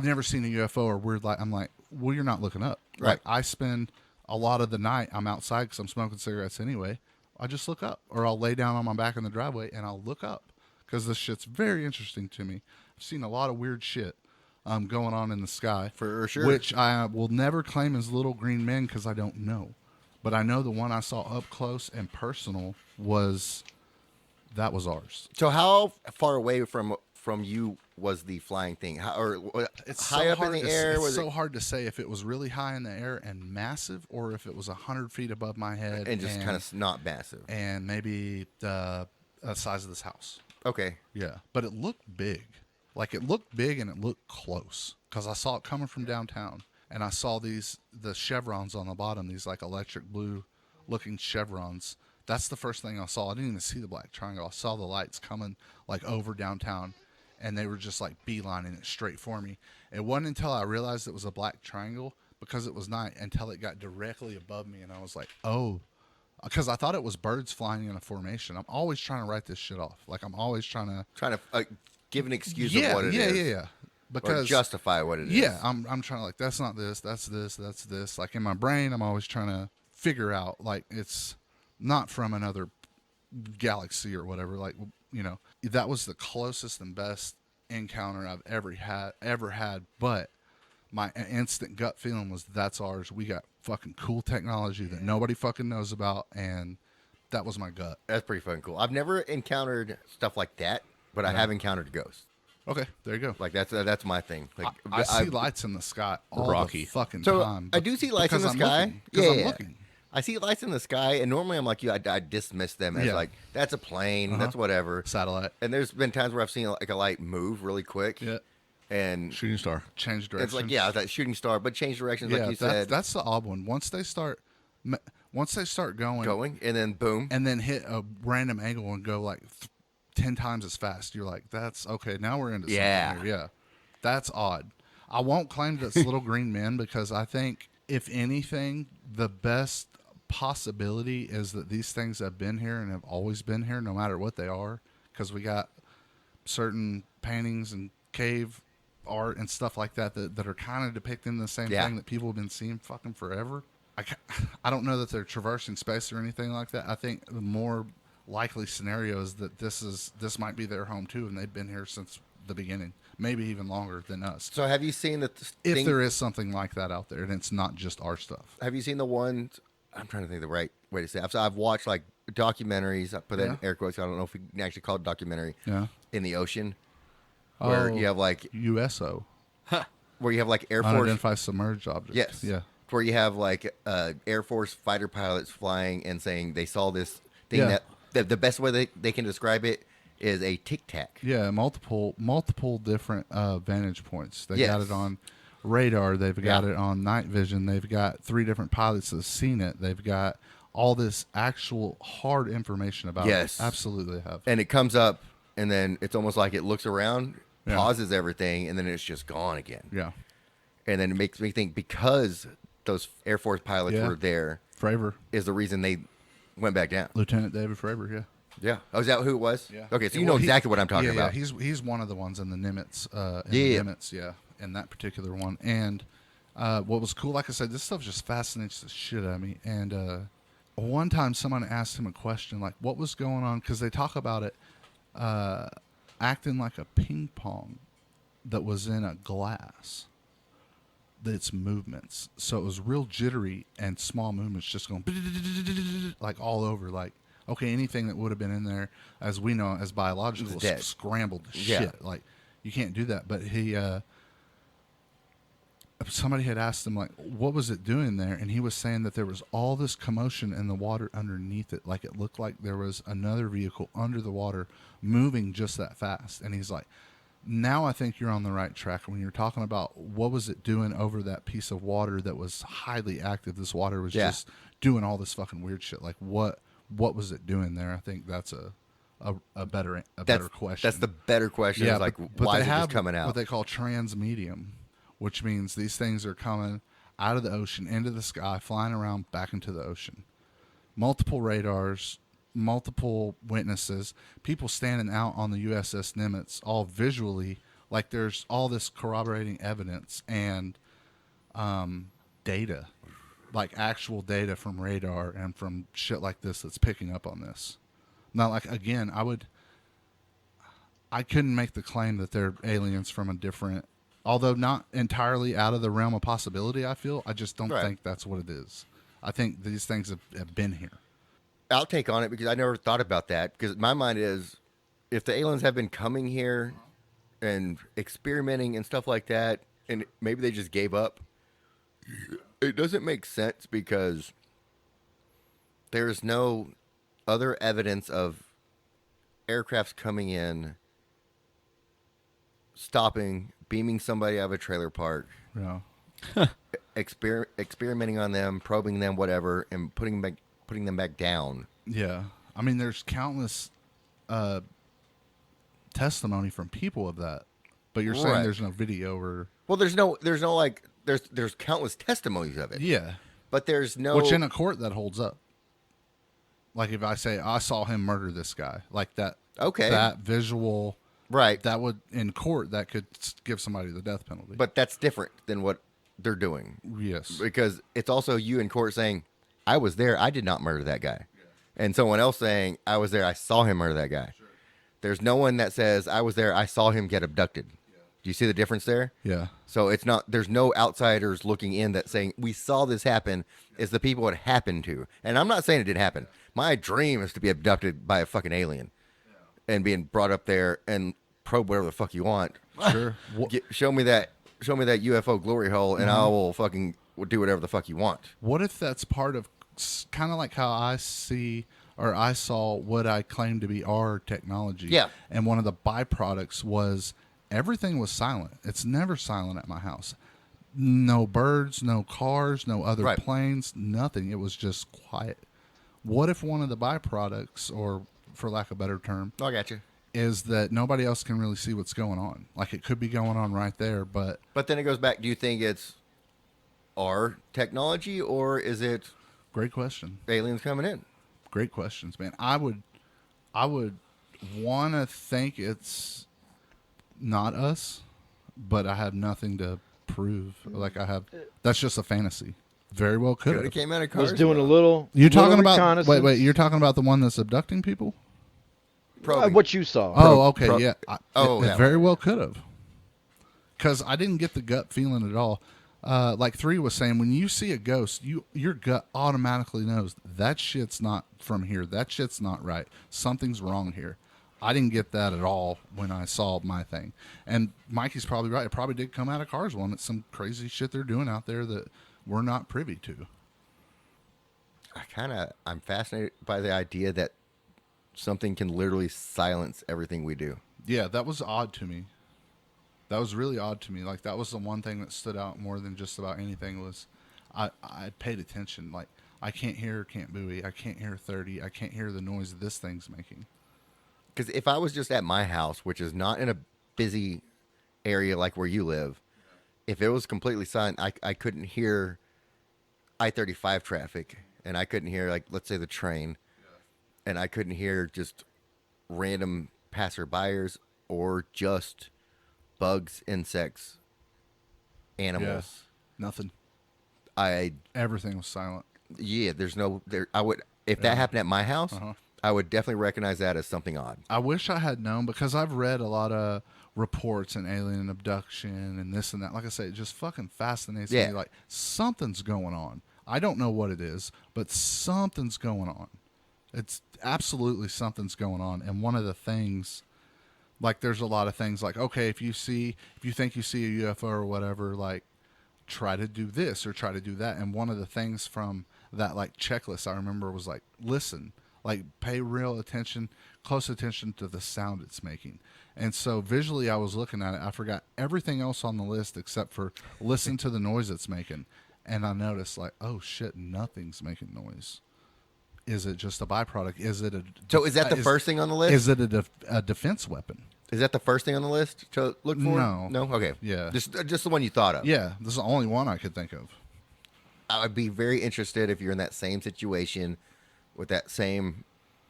never seen a UFO or weird light, I'm like, well, you're not looking up. Right. Like, I spend a lot of the night, I'm outside because I'm smoking cigarettes anyway. I just look up, or I'll lay down on my back in the driveway and I'll look up, because this shit's very interesting to me. I've seen a lot of weird shit going on in the sky. For sure. Which I will never claim as little green men because I don't know. But I know the one I saw up close and personal was ours. So how far away from you was the flying thing? It's high so up in the air? It's so hard to say if it was really high in the air and massive, or if it was 100 feet above my head and just kind of not massive, and maybe the size of this house. Okay. Yeah, but it looked big. Like, it looked big and it looked close, because I saw it coming from downtown, and I saw the chevrons on the bottom, these electric blue looking chevrons. That's the first thing I saw. I didn't even see the black triangle. I saw the lights coming over downtown, and they were just beelining it straight for me. It wasn't until I realized it was a black triangle, because it was night, until it got directly above me, and I was like, oh. Because I thought it was birds flying in a formation. I'm always trying to write this shit off. I'm always trying to give an excuse of what it is. Yeah. Because or justify what it is. Yeah, I'm trying to that's not this, that's this, that's this. In my brain, I'm always trying to figure out it's not from another galaxy or whatever. That was the closest and best encounter I've ever had. But my instant gut feeling was, that's ours. We got fucking cool technology that nobody fucking knows about, and that was my gut. That's pretty fucking cool. I've never encountered stuff like that, but I have encountered ghosts. Okay, there you go. That's my thing. I see lights in the sky all the fucking so time. I do see lights in the sky. I'm looking. I see lights in the sky, and normally I'm like you. I dismiss them as like that's a plane, that's whatever, satellite. And there's been times where I've seen like a light move really quick, and Shooting star. Change directions. it's like it's like shooting star, but change directions like you said. That's the odd one. Once they start going, and then boom, and then hit a random angle and go like 10 times as fast, you're like, that's okay. Now we're into something here. Yeah, that's odd. I won't claim that it's little green men because I think if anything, the best possibility is that these things have been here and have always been here, no matter what they are, because we got certain paintings and cave art and stuff like that that are kind of depicting the same thing that people have been seeing fucking forever. I don't know that they're traversing space or anything like that. I think the more likely scenario is that this might be their home too, and they've been here since the beginning, maybe even longer than us. So have you seen that? If there is something like that out there, and it's not just our stuff. Have you seen the ones? I'm trying to think of the right way to say it. So I've watched like documentaries. I put that in air quotes. I don't know if we can actually call it documentary. Yeah. In the ocean, where you have like USO, where you have like Air Force unidentified submerged objects. Yes. Yeah. Where you have like Air Force fighter pilots flying and saying they saw this thing that the best way they can describe it is a tic tac. Yeah, multiple different vantage points. They got it on radar. They've got it on night vision. They've got 3 different pilots that have seen it. They've got all this actual hard information about it. Absolutely have. And it comes up, and then it's almost like it looks around, pauses everything, and then it's just gone again. Yeah. And then it makes me think because those Air Force pilots were there, Fravor is the reason they went back down. Lieutenant David Fravor, yeah. Yeah. Oh, is that who it was? Yeah. Okay, so you know exactly what I'm talking about. Yeah, he's one of the ones in the Nimitz. Nimitz, in that particular one. And what was cool, like I said, this stuff just fascinates the shit out of me. And one time someone asked him a question, like, what was going on? Because they talk about it acting like a ping pong that was in a glass. Its movements. So it was real jittery and small movements just going like all over. Like, okay, anything that would have been in there, as we know, as biological, scrambled to shit. Like, you can't do that. But somebody had asked him, like, what was it doing there? And he was saying that there was all this commotion in the water underneath it. Like, it looked like there was another vehicle under the water moving just that fast. And he's like, now I think you're on the right track when you're talking about what was it doing over that piece of water that was highly active. This water was just doing all this fucking weird shit. Like, what was it doing there? I think that's a better question. That's the better question. Yeah, is like, why is it just coming out? What they call transmedium, which means these things are coming out of the ocean into the sky, flying around back into the ocean. Multiple radars, multiple witnesses, people standing out on the USS Nimitz, all visually, like there's all this corroborating evidence and data, like actual data from radar and from shit like this that's picking up on this. Now, like, again, I couldn't make the claim that they're aliens from a different, although not entirely out of the realm of possibility, I just don't think that's what it is. I think these things have been here. I'll take on it because I never thought about that. Because my mind is, if the aliens have been coming here and experimenting and stuff like that, and maybe they just gave up, it doesn't make sense because there's no other evidence of aircrafts coming in, stopping, beaming somebody out of a trailer park, experimenting on them, probing them, whatever, and putting them back down. Yeah. I mean, there's countless testimony from people of that. But you're saying there's no video or... Well, there's countless testimonies of it. Yeah. But there's no... Which in a court, that holds up. Like if I say, I saw him murder this guy. Like that... Okay. That visual... Right. That would, in court, that could give somebody the death penalty. But that's different than what they're doing. Yes. Because it's also you in court saying, I was there, I did not murder that guy. Yeah. And someone else saying, I was there, I saw him murder that guy. Sure. There's no one that says, I was there, I saw him get abducted. Yeah. Do you see the difference there? Yeah. So it's not, there's no outsiders looking in that saying, we saw this happen. It's the people it happened to. And I'm not saying it didn't happen. My dream is to be abducted by a fucking alien. And being brought up there and probe whatever the fuck you want. Sure. Show me that UFO glory hole, and I will fucking do whatever the fuck you want. What if that's part of kind of like how I see or I saw what I claimed to be our technology. Yeah. And one of the byproducts was everything was silent. It's never silent at my house. No birds, no cars, no other Right. planes, nothing. It was just quiet. What if one of the byproducts, or for lack of a better term, I got you. is that nobody else can really see what's going on? Like it could be going on right there, but But then it goes back. Do you think it's our technology or is it great question. aliens coming in? Great questions, man. I would want to think it's not us, but I have nothing to prove. Like that's just a fantasy. Very well could Could have have. came out of Was cars. doing a little. You're talking little about wait, reconnaissance. you're talking about the one that's abducting people? Probing. What you saw. Oh, okay, prob- yeah. Oh, it that very well could have. Because I didn't get the gut feeling at all. Like 3 was saying, when you see a ghost, your gut automatically knows that shit's not from here. That shit's not right. Something's wrong here. I didn't get that at all when I saw my thing. And Mikey's probably right. It probably did come out of Cars One. It's some crazy shit they're doing out there that we're not privy to. I'm fascinated by the idea that something can literally silence everything we do. Yeah, that was odd to me. That was really odd to me. Like that was the one thing that stood out more than just about anything was I paid attention. Like I can't hear Camp Bowie. I can't hear 30. I can't hear the noise this thing's making. Because if I was just at my house, which is not in a busy area like where you live, if it was completely silent, I couldn't hear I-35 traffic, and I couldn't hear, like, let's say the train, and I couldn't hear just random passerbyers or just bugs, insects, animals. Nothing. I Everything was silent. there's no there. I would if that happened at my house, Uh-huh. I would definitely recognize that as something odd. I wish I had known because I've read a lot of reports and alien abduction and this and that. Like I say, it just fucking fascinates Yeah. me. Like something's going on. I don't know what it is, but something's going on. It's absolutely something's going on. And one of the things, like there's a lot of things like, okay, if you think you see a UFO or whatever, like try to do this or try to do that. And one of the things from that like checklist I remember was like, listen, like pay real attention, close attention to the sound it's making. And so visually I was looking at it. I forgot everything else on the list except for listen to the noise it's making. And I noticed like, oh shit, nothing's making noise. Is it just a byproduct? Is it a So is that the first thing on the list? Is it a defense weapon? Is that the first thing on the list to look for? No. No? Okay. Yeah. Just the one you thought of. Yeah, this is the only one I could think of. I would be very interested if you're in that same situation with that same.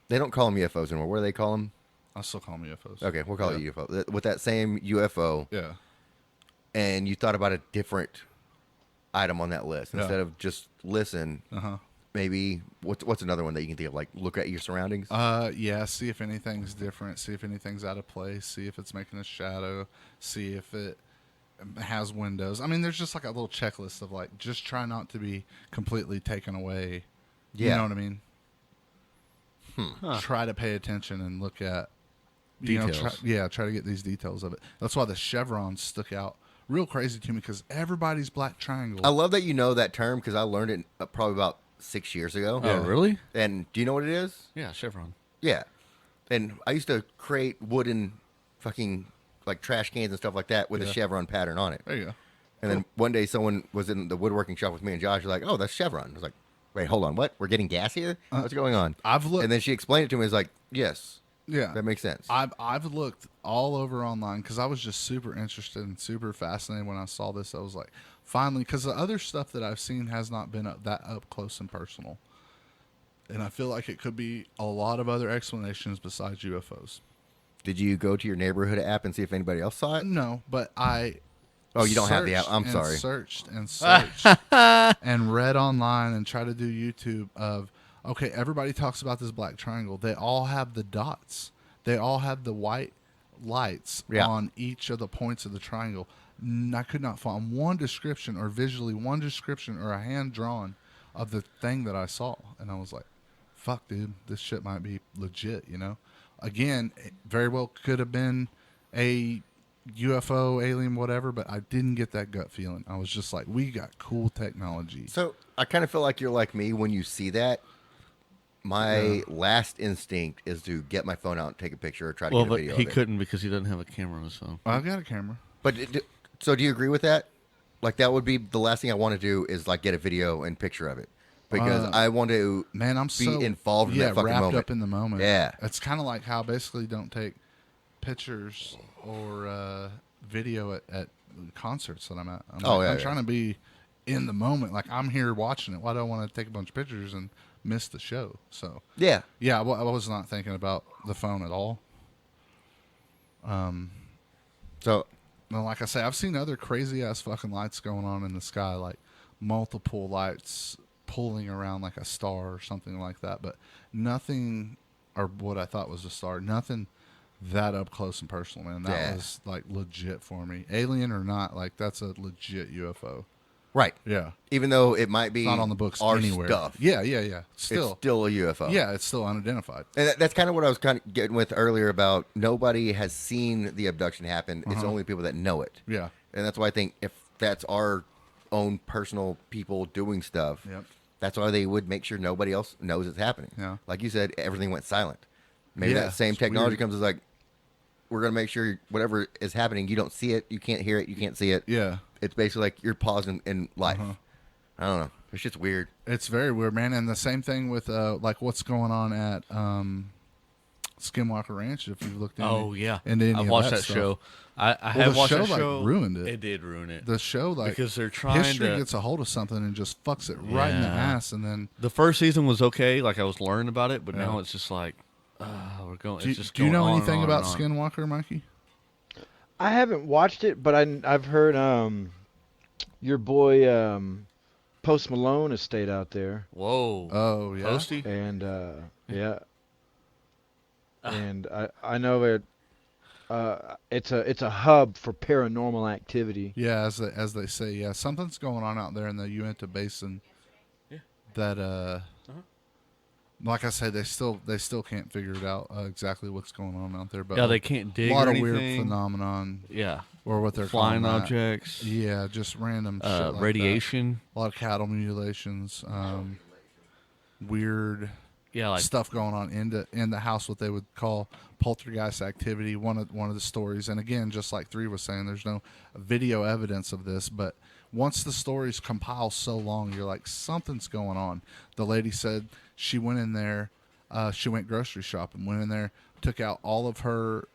They don't call them UFOs anymore. What do they call them? I still call them UFOs. Okay, we'll call it UFO. With that same UFO, Yeah. and you thought about a different item on that list Yeah. instead of just listen. Uh-huh. Maybe what's another one that you can think of? Like look at your surroundings. Yeah, see if anything's different, see if anything's out of place, see if it's making a shadow, see if it has windows. I mean, there's just like a little checklist of like, just try not to be completely taken away. You Yeah. know what I mean? Try to pay attention and look at Details. try to get these details of it. That's why the chevrons stuck out real crazy to me because everybody's black triangle. I love that you know that term because I learned it probably about 6 years ago. Oh, really? And do you know what it is? Yeah, chevron. Yeah. And I used to create wooden fucking like trash cans and stuff like that with a chevron pattern on it. There you go. And then one day someone was in the woodworking shop with me and Josh. Was like, "Oh, that's chevron." I was like, "Wait, hold on, what? We're getting gas here? What's going on?" I've looked. And then she explained it to me. It's like, "Yes, Yeah, that makes sense." I've looked all over online because I was just super interested and super fascinated when I saw this. I was like, finally, because the other stuff that I've seen has not been that up close and personal, and I feel like it could be a lot of other explanations besides UFOs. Did you go to your neighborhood app and see if anybody else saw it? No, but I. Oh, you don't have the app. searched I'm and sorry. Searched and searched and read online and tried to do YouTube of okay, everybody talks about this black triangle. They all have the dots. They all have the white lights on each of the points of the triangle. I could not find one description or visually one description or a hand drawn of the thing that I saw. And I was like, fuck, dude, this shit might be legit, you know? Again, it very well could have been a UFO, alien, whatever, but I didn't get that gut feeling. I was just like, we got cool technology. So I kind of feel like you're like me when you see that. My last instinct is to get my phone out and take a picture or try to Well, get a but video he of it. couldn't because he doesn't have a camera on his phone. I've got a camera. But so do you agree with that? Like that would be the last thing I want to do is like get a video and picture of it because I want to Man, I'm be so involved in that fucking wrapped moment. up in the moment. Yeah. It's kind of like how basically don't take pictures or video at concerts that I'm at. I'm trying to be in the moment. Like I'm here watching it. Why do I want to take a bunch of pictures and miss the show? So Yeah. yeah, I was not thinking about the phone at all. So Now, like I say, I've seen other crazy ass fucking lights going on in the sky, like multiple lights pulling around like a star or something like that, but nothing, or what I thought was a star, nothing that up close and personal, man. That was like legit for me. Alien or not, like that's a legit UFO. right. Yeah. Even though it might be It's not on the books our anywhere. stuff, Yeah. it's Still. still a UFO. Yeah, it's still unidentified. And that's kind of what I was kind of getting with earlier about nobody has seen the abduction happen. It's only people that know it. Yeah. And that's why I think if that's our own personal people doing stuff, Yep. that's why they would make sure nobody else knows it's happening. Yeah. Like you said, everything went silent. Maybe Yeah, that same it's technology weird. comes as like, we're going to make sure whatever is happening, you don't see it, you can't hear it, you can't see it. Yeah. It's basically like you're pausing in life. I don't know. It's just weird. It's very weird, man. And the same thing with like what's going on at Skinwalker Ranch. If you've looked into, Oh yeah, into any I've of watched that that stuff. show. I Well, have the watched show, that like, show. ruined it. It did ruin it. The show, like, because they're trying history to. gets a hold of something and just fucks it right in the Yeah. ass, and then The first season was okay. Like I was learning about it, but Yeah. now it's just like we're going. do, It's just do you going know on and anything on about and on. Skinwalker, Mikey? I haven't watched it, but I've heard your boy Post Malone has stayed out there, Whoa. Oh yeah, Posty? and yeah, and I know it. It's a hub for paranormal activity. yeah. As they say, yeah, something's going on out there in the Uinta Basin. Yeah. That like I said, they still can't figure it out exactly what's going on out there. But Yeah, they can't dig a lot or of weird anything. phenomenon, Yeah. or what they're Flying calling that. objects. Yeah, just random shit like that. Radiation. A lot of cattle mutilations, weird Yeah, like stuff going on in the house. What they would call poltergeist activity. One of the stories, and again, just like 3 was saying, there's no video evidence of this, but once the stories compile so long, you're like, something's going on. The lady said she went in there, she went grocery shopping, went in there, took out all of her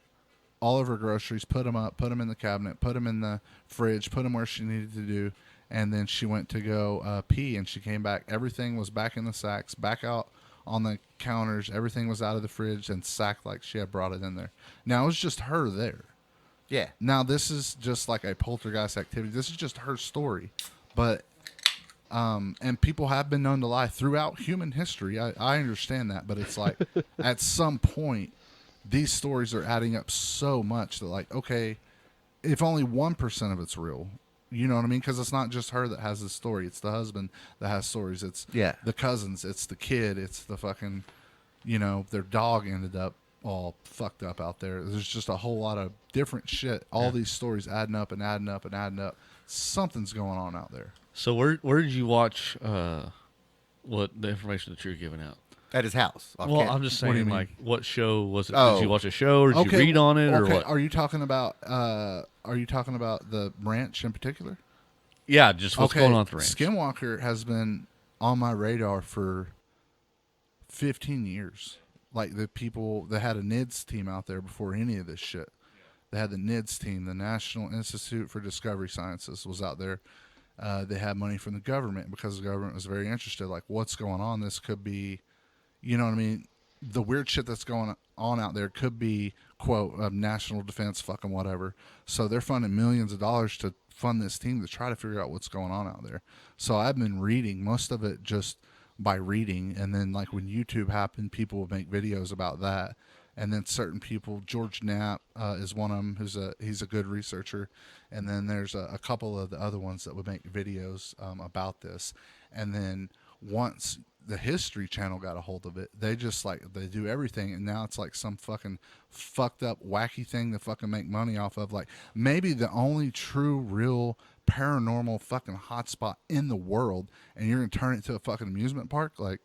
groceries, put them in the cabinet, put them in the fridge, put them where she needed to do, and then she went to go pee, and she came back. Everything was back in the sacks, back out on the counters. Everything was out of the fridge and sacked like she had brought it in there. Now, it was just her there. Yeah. Now, this is just like a poltergeist activity. This is just her story. But, and people have been known to lie throughout human history. I understand that, but it's like at some point, these stories are adding up so much that, like, okay, if only 1% of it's real, you know what I mean? Because it's not just her that has this story. It's the husband that has stories. It's the cousins. It's the kid. It's the fucking, their dog ended up all fucked up out there. There's just a whole lot of different shit. All these stories adding up and adding up and adding up. Something's going on out there. So where did you watch what the information that you're giving out? At his house. off Well, camp. I'm just What do you saying, mean? like, what show was it? Oh. Did you watch a show, or did you read on it, or what? Are you talking about the ranch in particular? Yeah, just what's going on at the ranch. Skinwalker has been on my radar for 15 years. Like, the people that had a NIDS team out there before any of this shit. They had the NIDS team, the National Institute for Discovery Sciences, was out there. They had money from the government because the government was very interested. Like, what's going on? This could be, you know what I mean? The weird shit that's going on out there could be, quote, national defense, fucking whatever. So they're funding millions of dollars to fund this team to try to figure out what's going on out there. So I've been reading most of it just by reading, and then like when YouTube happened, people would make videos about that. And then certain people, George Knapp is one of them. He's a good researcher, and then there's a couple of the other ones that would make videos about this. And then once the History Channel got a hold of it, they just like they do everything, and now it's like some fucking fucked up wacky thing to fucking make money off of. Like maybe the only true real paranormal fucking hotspot in the world, and you're gonna turn it to a fucking amusement park. Like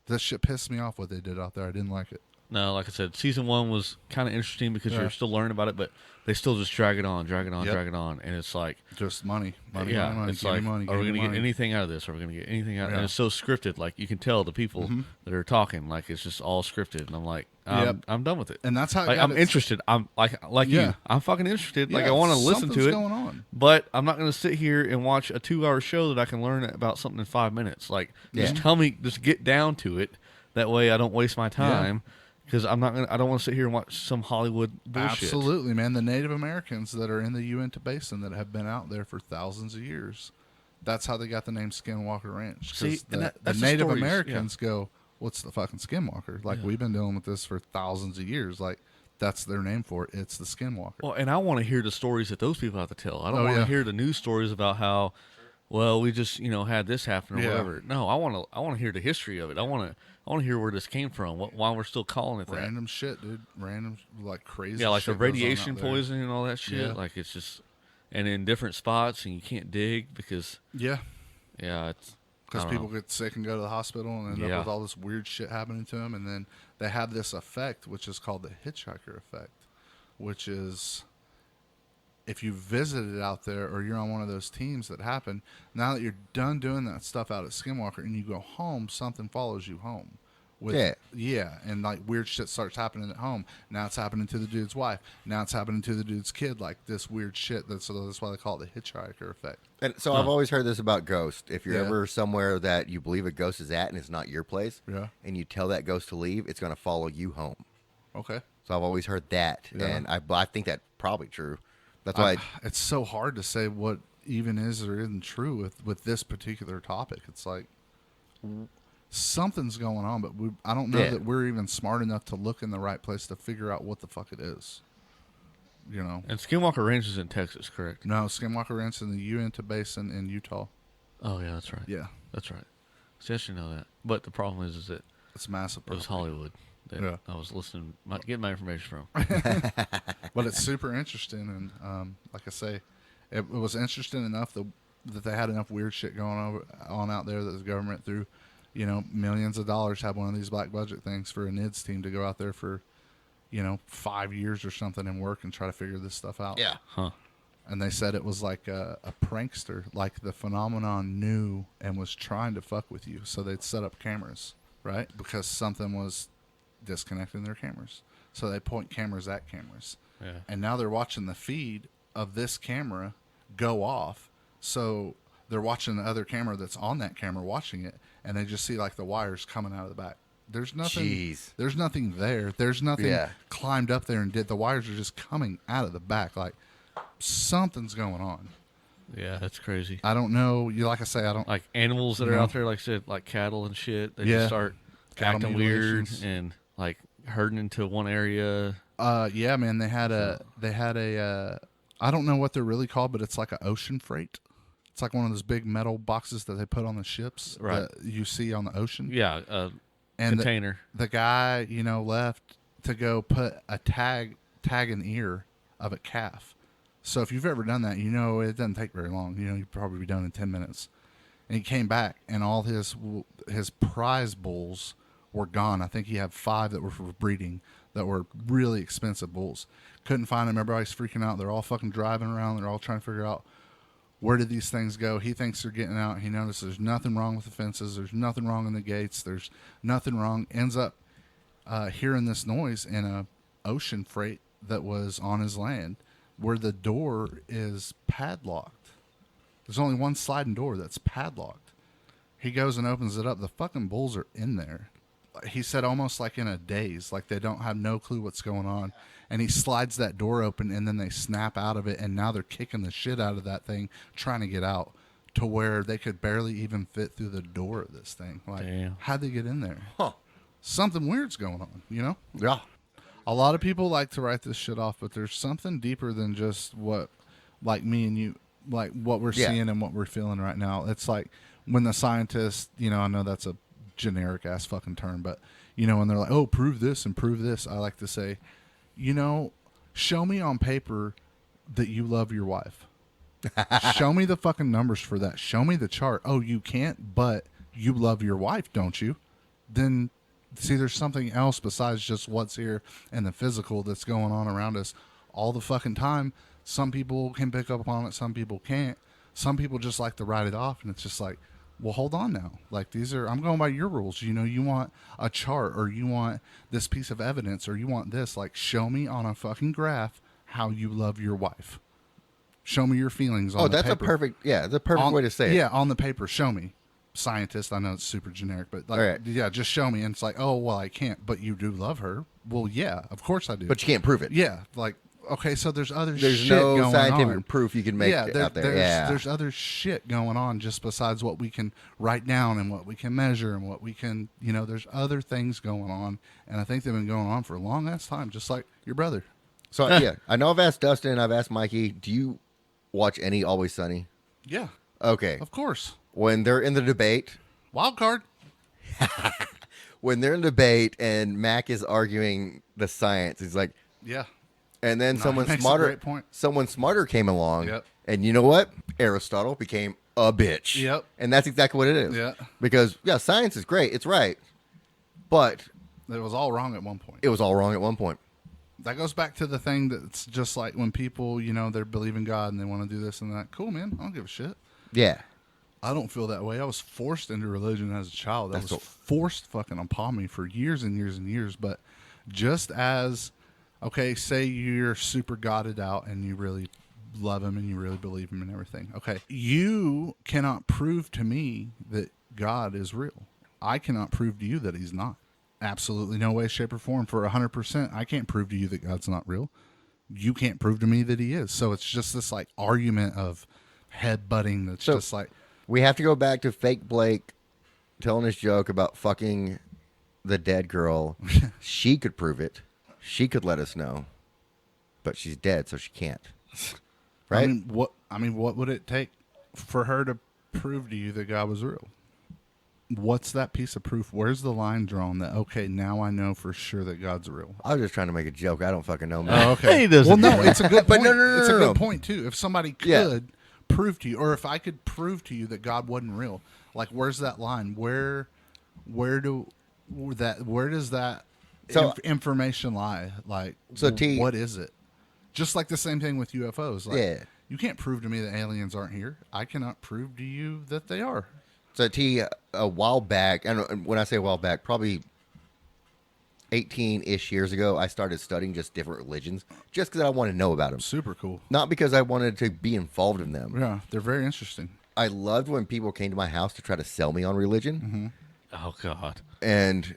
this shit pissed me off what they did out there. I didn't like it. No, like I said, season 1 was kind of interesting because you're still learning about it, but they still just drag it on, and it's like just money, yeah, money, it's like, money, are we gonna get anything out of this? Are we gonna get anything out? And it's so scripted, like you can tell the people that are talking, like it's just all scripted, and I'm like, I'm done with it, and that's how like, I'm interested. I'm like you, I'm fucking interested. Like I want to listen to it, going on. but I'm not gonna sit here and watch a 2-hour show that I can learn about something in 5 minutes. Like just tell me, just get down to it. That way I don't waste my time. Because I don't want to sit here and watch some Hollywood bullshit. Absolutely, man. The Native Americans that are in the Uinta Basin that have been out there for thousands of years. That's how they got the name Skinwalker Ranch. See, the Native Americans go, what's the fucking Skinwalker? Like, we've been dealing with this for thousands of years. Like, that's their name for it. It's the Skinwalker. Well, and I want to hear the stories that those people have to tell. I don't want to hear the news stories about how, well, we just, had this happen or whatever. No, I want to hear the history of it. I want to hear where this came from, why we're still calling it that. Random shit, dude. Random, like crazy. Yeah, like shit the radiation poisoning and all that shit. Yeah. Like it's just, and in different spots, and you can't dig because. Yeah. Yeah, it's. Because people get sick and go to the hospital and end up with all this weird shit happening to them, and then they have this effect, which is called the hitchhiker effect, which is. If you visited out there or you're on one of those teams that happen, now that you're done doing that stuff out at Skinwalker and you go home, something follows you home. And like weird shit starts happening at home. Now it's happening to the dude's wife. Now it's happening to the dude's kid. Like this weird shit. That's why they call it the hitchhiker effect. And so I've always heard this about ghosts. If you're ever somewhere that you believe a ghost is at and it's not your place, and you tell that ghost to leave, it's going to follow you home. Okay. So I've always heard that, and I think that's probably true. That's why it's so hard to say what even is or isn't true with this particular topic. It's like something's going on, but I don't know that we're even smart enough to look in the right place to figure out what the fuck it is. And Skinwalker Ranch is in Texas, correct? No, Skinwalker Ranch is in the Uinta Basin in Utah. Oh yeah, that's right. Yeah, that's right. See, I should know that. But the problem is that it's massive. It was Hollywood that I was listening, getting my information from. But it's super interesting, and like I say, it was interesting enough that they had enough weird shit going on out there that the government threw, millions of dollars, had one of these black budget things for a NIDS team to go out there for, 5 years or something and work and try to figure this stuff out. Yeah. Huh. And they said it was like a prankster, like the phenomenon knew and was trying to fuck with you. So they'd set up cameras, right? Because something was disconnecting their cameras. So they point cameras at cameras. Yeah. And now they're watching the feed of this camera go off. So they're watching the other camera that's on that camera watching it, and they just see like the wires coming out of the back. There's nothing. Jeez. There's nothing there. There's nothing climbed up there and did. The wires are just coming out of the back. Like something's going on. Yeah, that's crazy. I don't know. Like I say, I don't like animals that are out there, like I said, like cattle and shit. They just start acting weird and like herding into one area. Yeah, man. They had a I don't know what they're really called, but it's like an ocean freight. It's like one of those big metal boxes that they put on the ships that you see on the ocean. Yeah, and container. The guy, left to go put a tag and ear of a calf. So if you've ever done that, it doesn't take very long. You'd probably be done in 10 minutes. And he came back, and all his prize bulls were gone. I think he had 5 that were for breeding that were really expensive bulls. Couldn't find them. Everybody's freaking out. They're all fucking driving around. They're all trying to figure out where did these things go. He thinks they're getting out. He notices there's nothing wrong with the fences. There's nothing wrong in the gates. There's nothing wrong. Ends up hearing this noise in a ocean freight that was on his land where the door is padlocked. There's only one sliding door that's padlocked. He goes and opens it up. The fucking bulls are in there. He said almost like in a daze, like they don't have no clue what's going on. And he slides that door open, and then they snap out of it, and now they're kicking the shit out of that thing, trying to get out to where they could barely even fit through the door of this thing. Like, how'd they get in there? Huh. Something weird's going on, Yeah. A lot of people like to write this shit off, but there's something deeper than just what, like me and you, like what we're seeing and what we're feeling right now. It's like when the scientists, I know that's a generic ass fucking term, but when they're like, oh, prove this and prove this, I like to say, show me on paper that you love your wife. Show me the fucking numbers for that. Show me the chart. Oh, you can't, but you love your wife, don't you? Then see, there's something else besides just what's here and the physical that's going on around us all the fucking time. Some people can pick up on it. Some people can't. Some people just like to write it off. And it's just like, well, hold on now. Like, I'm going by your rules. You want a chart, or you want this piece of evidence, or you want this. Like, show me on a fucking graph how you love your wife. Show me your feelings on the paper. The perfect way to say it. Yeah, on the paper, show me. Scientist, I know it's super generic, but yeah, just show me. And it's like, oh, well, I can't, but you do love her. Well, yeah, of course I do. But you can't prove it. Yeah, like, okay, so there's other there's shit no going scientific on. proof you can make out there. There's other shit going on just besides what we can write down and what we can measure and what we can, there's other things going on. And I think they've been going on for a long ass time, just like your brother. So, yeah, I know I've asked Dustin, I've asked Mikey, do you watch any Always Sunny? Yeah. Okay. Of course. When they're in the debate. Wild card. When they're in debate and Mac is arguing the science, he's like, yeah. And then No, someone he makes a smarter, great point. someone smarter came along. Yep. And you know what? Aristotle became a bitch. Yep. And that's exactly what it is. Yeah. Because science is great. It's right. But it was all wrong at one point. It was all wrong at one point. That goes back to the thing that's just like when people, they believe in God and they want to do this and that. Cool, man. I don't give a shit. Yeah. I don't feel that way. I was forced into religion as a child. That was forced fucking upon me for years and years and years. But just as, okay, say you're super godded out and you really love him and you really believe him and everything. Okay. You cannot prove to me that God is real. I cannot prove to you that he's not. Absolutely no way, shape, or form. For 100%, I can't prove to you that God's not real. You can't prove to me that he is. So it's just this like argument of headbutting that's just like. We have to go back to fake Blake telling his joke about fucking the dead girl. She could prove it. She could let us know. But she's dead, so she can't. Right? I mean, what would it take for her to prove to you that God was real? What's that piece of proof? Where's the line drawn that, okay, now I know for sure that God's real? I was just trying to make a joke. I don't fucking know, man. Oh, okay. Well, no, it's a good point. But no. It's a good point, too. If somebody could prove to you, or if I could prove to you that God wasn't real, like, where's that line? Where does that information lie? Like, what is it? Just like the same thing with UFOs. Like, you can't prove to me that aliens aren't here. I cannot prove to you that they are. So T, a while back, and when I say a while back, probably 18-ish years ago, I started studying just different religions, just because I wanted to know about them. Super cool. Not because I wanted to be involved in them. Yeah, they're very interesting. I loved when people came to my house to try to sell me on religion. Mm-hmm. Oh, God. And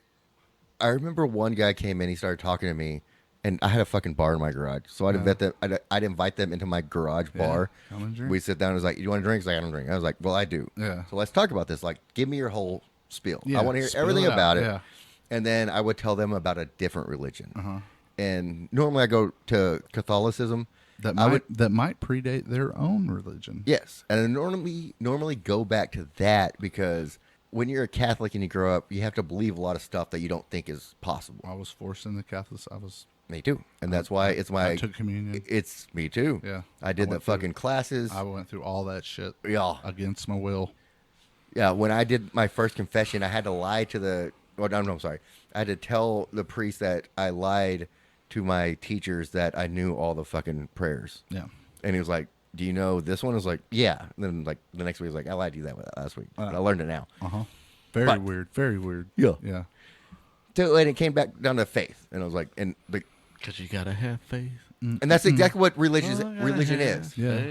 I remember one guy came in, he started talking to me, and I had a fucking bar in my garage. So I'd invite them into my garage bar. Come and drink. We'd sit down and was like, you want to drink? He's like, I don't drink. I was like, well, I do. Yeah. So let's talk about this. Like, give me your whole spiel. Yeah, I want to hear spill everything it out. about it. Yeah. And then I would tell them about a different religion. Uh-huh. And normally I go to Catholicism. That might predate their own religion. Yes. And I normally go back to that because when you're a Catholic and you grow up, you have to believe a lot of stuff that you don't think is possible. I was forced into Catholic. Me too. And that's why it's my... I took communion. It's me too. Yeah. I did the fucking classes. I went through all that shit. Yeah. Against my will. Yeah. When I did my first confession, I had to lie to the... Oh, no, I'm sorry. I had to tell the priest that I lied to my teachers that I knew all the fucking prayers. Yeah. And he was like, do you know this one? I was like, yeah. And then like the next week, he was like, I lied to you that last week. But I learned it now. Uh-huh. Very weird. Very weird. Yeah. Yeah. So, and it came back down to faith. And I was like, and like... Because you got to have faith. And that's exactly what religion is. Yeah.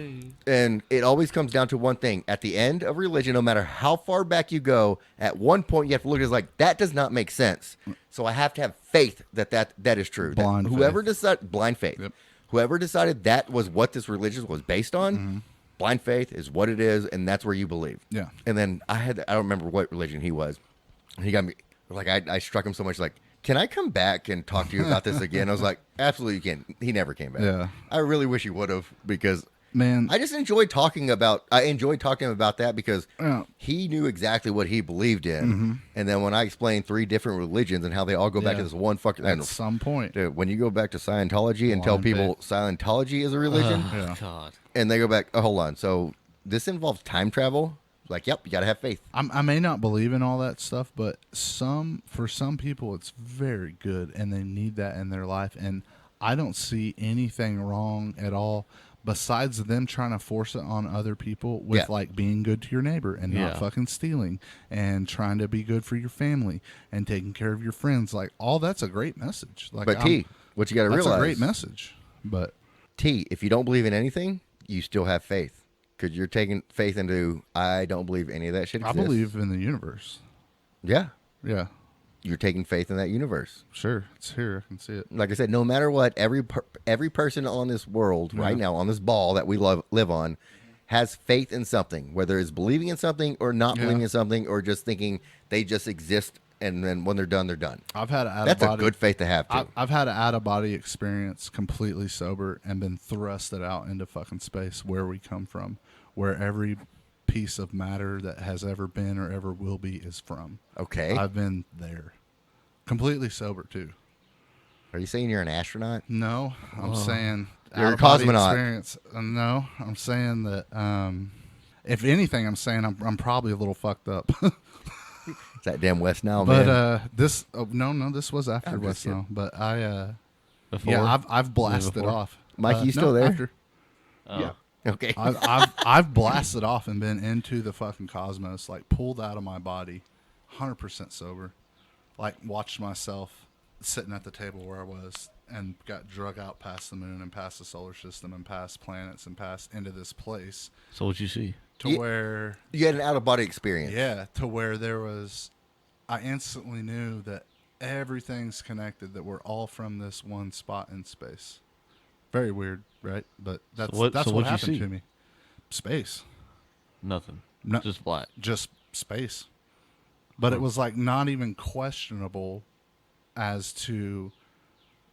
And it always comes down to one thing. At the end of religion, no matter how far back you go, at one point you have to look at it as like, that does not make sense. So I have to have faith that is true. Blind faith. Blind faith. Yep. Whoever decided that was what this religion was based on, blind faith is what it is, and that's where you believe. Yeah. And then I don't remember what religion he was. He got me, like, I struck him so much, like, can I come back and talk to you about this again? I was like, absolutely you can. He never came back. Yeah. I really wish he would have, because Man, I just enjoy talking about. I enjoyed talking about that because Yeah. he knew exactly what he believed in, and then when I explained 3 different religions and how they all go back to Yeah. this one fucking. at some point. Dude, when you go back to Scientology and tell Blind people Scientology is a religion, Yeah. God. and they go back, oh, hold on, so this involves time travel? Like, yep, you gotta have faith. I may not believe in all that stuff, but for some people it's very good, and they need that in their life. And I don't see anything wrong at all, besides them trying to force it on other people with Yeah. like being good to your neighbor and not Yeah. fucking stealing and trying to be good for your family and taking care of your friends. Like all that's a great message. Like, But T, what you gotta that's realize, a great message. But T, if you don't believe in anything, you still have faith. Because you're taking faith into, I don't believe any of that shit I exists. believe in the universe. Yeah. Yeah, You're taking faith in that universe. sure, it's here. I can see it. Like I said, no matter what, every person on this world right now, on this ball that we live on, has faith in something, whether it's believing in something or not Yeah. believing in something or just thinking they just exist, and then when they're done, they're done. I've had an That's a out-of-body. good faith to have, too. I've had an out-of-body experience completely sober and been thrusted out into fucking space where we come from, where every piece of matter that has ever been or ever will be is from. Okay. I've been there. Completely sober, too. Are you saying you're an astronaut? No, I'm saying You're a out-of-body cosmonaut. experience. No, I'm saying that if anything, I'm saying I'm probably a little fucked up. It's that damn West Nile, But man. this this was after I'm West just Nile. But I Before? yeah, I've blasted Before? off. Mike, you No, still there? After. Oh. Okay. I've blasted off and been into the fucking cosmos, like pulled out of my body, 100% sober, like watched myself sitting at the table where I was and got drug out past the moon and past the solar system and past planets and past into this place So what'd you see? to where You had an out-of-body experience. yeah, to where there was, I instantly knew that everything's connected, that we're all from this one spot in space. Very weird, right? But that's what- that's so what what'd you happened see? to me. Space. Nothing. No, Just black. just space. But it was like not even questionable as to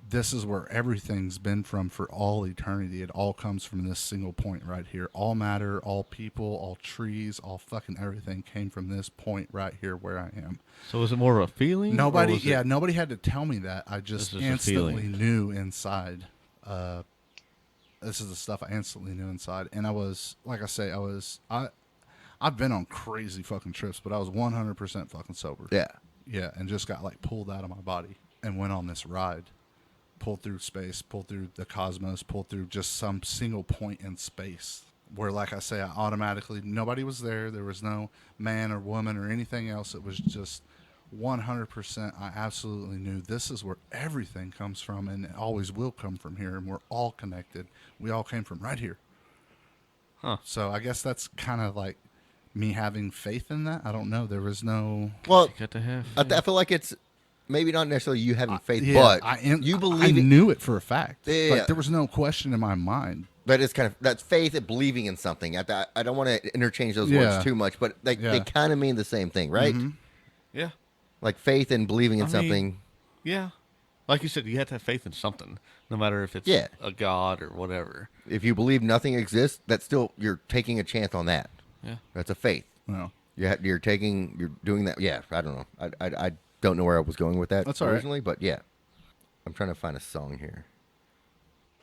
this is where everything's been from for all eternity. It all comes from this single point right here. All matter, all people, all trees, all fucking everything came from this point right here where I am. So was it more of a feeling? or Nobody, was it- yeah, nobody had to tell me that. I just This is a instantly feeling. knew inside. This is the stuff I instantly knew inside, and I was, like I say, I've been on crazy fucking trips, but I was 100% fucking sober. Yeah. Yeah, and just got like pulled out of my body and went on this ride, pulled through space, pulled through the cosmos, pulled through just some single point in space where, like I say, I automatically, nobody was there. There was no man or woman or anything else. It was just 100%. I absolutely knew this is where everything comes from, and it always will come from here, and we're all connected. We all came from right here. Huh. So I guess that's kind of like me having faith in that. I don't know. There was no... Well, You got to have. I feel like it's maybe not necessarily you having faith, Yeah, but you you believe. believe I it. knew it for a fact. Yeah. Like, there was no question in my mind. But it's kind of that's faith and believing in something. I don't want to interchange those Yeah. words too much, but they Yeah. kind of mean the same thing, right? Yeah. Like faith and believing in I mean, something. Yeah. Like you said, you have to have faith in something, no matter if it's Yeah. a god or whatever. If you believe nothing exists, that's still you're taking a chance on that. Yeah. That's a faith. No. You're doing that. Yeah, I don't know. I don't know where I was going with that That's all right. originally, but yeah, I'm trying to find a song here.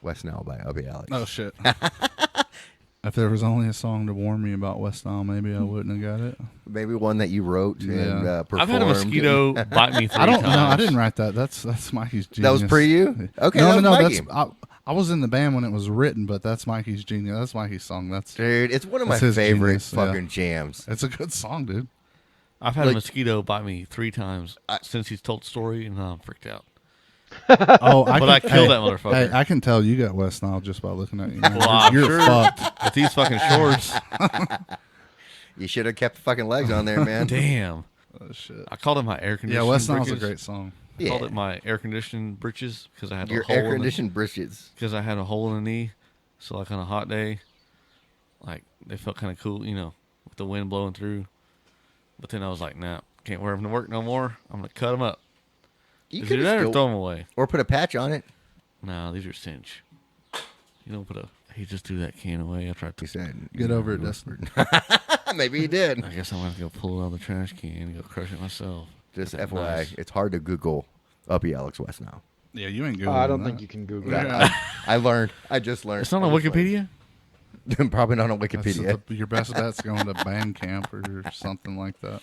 West Nile by Ubby Alex. Oh shit. If there was only a song to warn me about West Nile, maybe I wouldn't have got it. Maybe one that you wrote and Yeah. performed. I've had a mosquito bite me 3 I don't times. know. I didn't write that. That's Mikey's genius. That was pre you? Okay, no, that no, was no. Mikey. That's I was in the band when it was written, but that's Mikey's genius. That's Mikey's song. Dude, it's one of my That's his favorite genius, yeah. fucking jams. It's a good song, dude. I've had Like- a mosquito bite me 3 times since he's told the story, and I'm freaked out. Oh, But I killed that motherfucker. Hey, I can tell you got West Nile just by looking at you. Man. Well, I'm You're sure. fucked. With these fucking shorts, You should have kept the fucking legs on there, man. damn. Oh, shit. I called it my air Yeah, conditioning. West Nile's a britches. great song. I called Yeah. it my air conditioning britches because I had Your a hole air conditioned britches. because I had a hole in the knee. So like on a hot day, like they felt kind of cool, with the wind blowing through. But then I was like, nah, can't wear them to work no more. I'm gonna cut them up. You Either could that or still, throw them away. or put a patch on it. No, these are cinch. You don't put a He just threw that can away after I He took said, Get over it, Dustin. Maybe he did. I guess I'm going to go pull it out of the trash can and go crush it myself. Just That's FYI, nice. it's hard to Google Uppy Alex West now. Yeah, you ain't good. I don't think you can Google that. I learned. I just learned. It's not on Wikipedia? Probably not on Wikipedia. Your best bet's going to Bandcamp or something like that.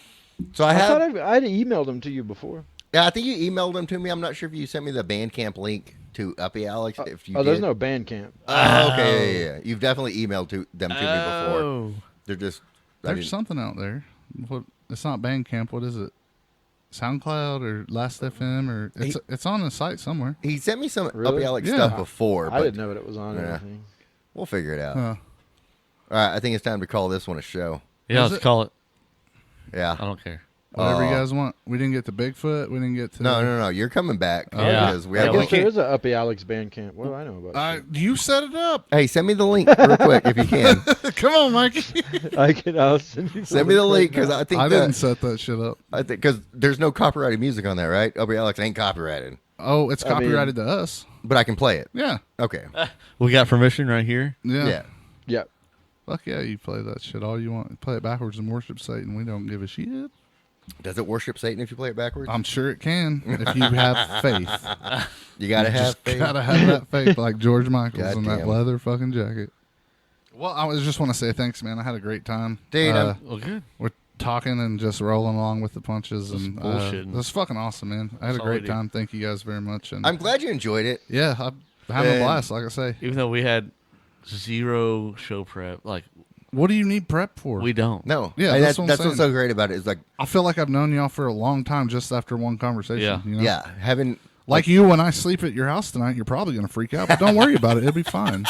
So I I thought have. I'd emailed them to you before. Yeah, I think you emailed them to me. I'm not sure if you sent me the Bandcamp link to Uppy Alex. If you There's did. no Bandcamp. Oh, okay, yeah. You've definitely emailed them to me before. Oh. They're just. There's something out there. What? It's not Bandcamp. What is it? SoundCloud or Last.fm or it's on the site somewhere. He sent me some Really? Uppy Alex Yeah. stuff before. I But didn't know that it was on Yeah. anything. we'll figure it out. Huh. All right, I think it's time to call this one a show. Yeah, Is let's it? call it. Yeah. I don't care. Whatever you guys want. We didn't get to Bigfoot. We didn't get to No. You're coming back. Yeah. Because we Yeah, have I we guess there can't- is a Uppy Alex Bandcamp. What do I know about it? You set it up. Hey, send me the link real quick if you can. Come on, Mikey. I'll send you Send me the link because I think I didn't set that shit up. I think because there's no copyrighted music on there, right? Uppy Alex ain't copyrighted, Oh, it's I mean- copyrighted to us. but I can play it. Yeah. Okay. We got permission right here. Yeah. Yeah. Yep. Fuck yeah, you play that shit all you want. Play it backwards and worship Satan. We don't give a shit. Does it worship Satan if you play it backwards? I'm sure it can if you have faith. You gotta have Just faith. gotta have that faith like George Michael's in that Goddamn. leather fucking jacket. Well, I just want to say thanks, man. I had a great time. Dude, Well, good. We're talking and just rolling along with the punches Just and bullshitting. that's fucking awesome, man. I had a That's all we great do. time. Thank you guys very much. And I'm glad you enjoyed it. yeah, I'm having a And- blast. Like I say, Even though we had zero show prep, like what do you need prep for? we don't. No. Yeah, And that's what I'm that's what's so saying. great about it. Is like, I feel like I've known y'all for a long time just after one conversation. Yeah. You know? yeah, having Like you, when I sleep at your house tonight, you're probably gonna freak out, but don't worry about it. It'll be fine.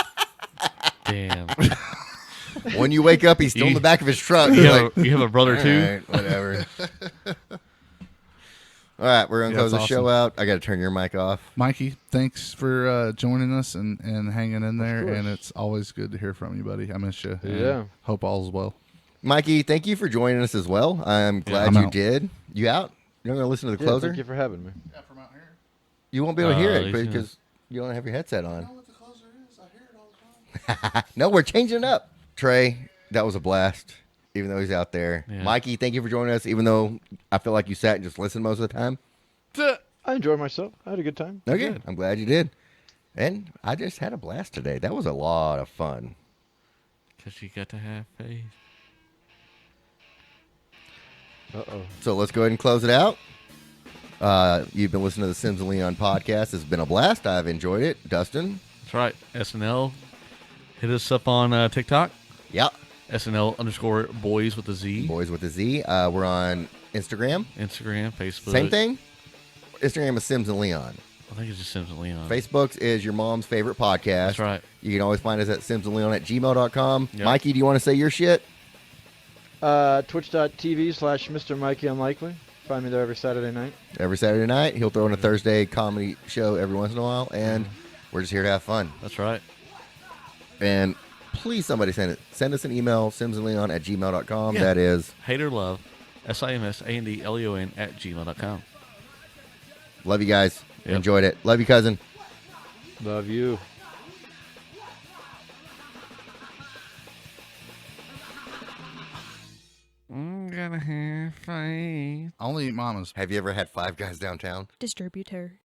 Damn. when you wake up, he's still in the back of his truck. you, You're have like, you have a brother all too? right, whatever. All right, we're gonna Yeah, close the it's show awesome. out. I got to turn your mic off. Mikey, thanks for joining us and hanging in there. course. And it's always good to hear from you, buddy. I miss you. and Yeah. Hope all's well. Mikey, thank you for joining us as well. I'm glad I'm you out. did. You out? You're not gonna listen to the Yeah, closer? thank you for having me. Yeah, from out here. You won't be able to hear it he's gonna- because you don't have your headset on. what the closer is. I hear it all the time. No, we're changing it up. Trey, that was a blast, even though he's out there. Yeah. Mikey, thank you for joining us, even though I feel like you sat and just listened most of the time. I enjoyed myself. I had a good time. Okay, I'm glad you did. And I just had a blast today. That was a lot of fun. Because you got to have faith. Uh-oh. So let's go ahead and close it out. You've been listening to the Sims and Leon podcast. It's been a blast. I've enjoyed it. Dustin? That's right. SNL. Hit us up on TikTok. Yep. SNL_boys with a Z. Boys with a Z. We're on Instagram. Instagram, Facebook. Same thing. Instagram is Sims and Leon. I think it's just Sims and Leon. Facebook's is your mom's favorite podcast. That's right. You can always find us at simsandleon@gmail.com. Yep. Mikey, do you want to say your shit? Twitch.tv/Mr. Mikey Unlikely. Find me there every Saturday night. Every Saturday night. He'll throw in a Thursday comedy show every once in a while. And we're just here to have fun. That's right. And please, somebody send us an email, simsandleon@gmail.com. Yeah. That is, Hate or love. SIMSANDLEON@gmail.com. love you guys. Yep. Enjoyed it. Love you, cousin. Love you. Gotta have faith. I only eat mamas. Have you ever had Five Guys downtown? Distributor.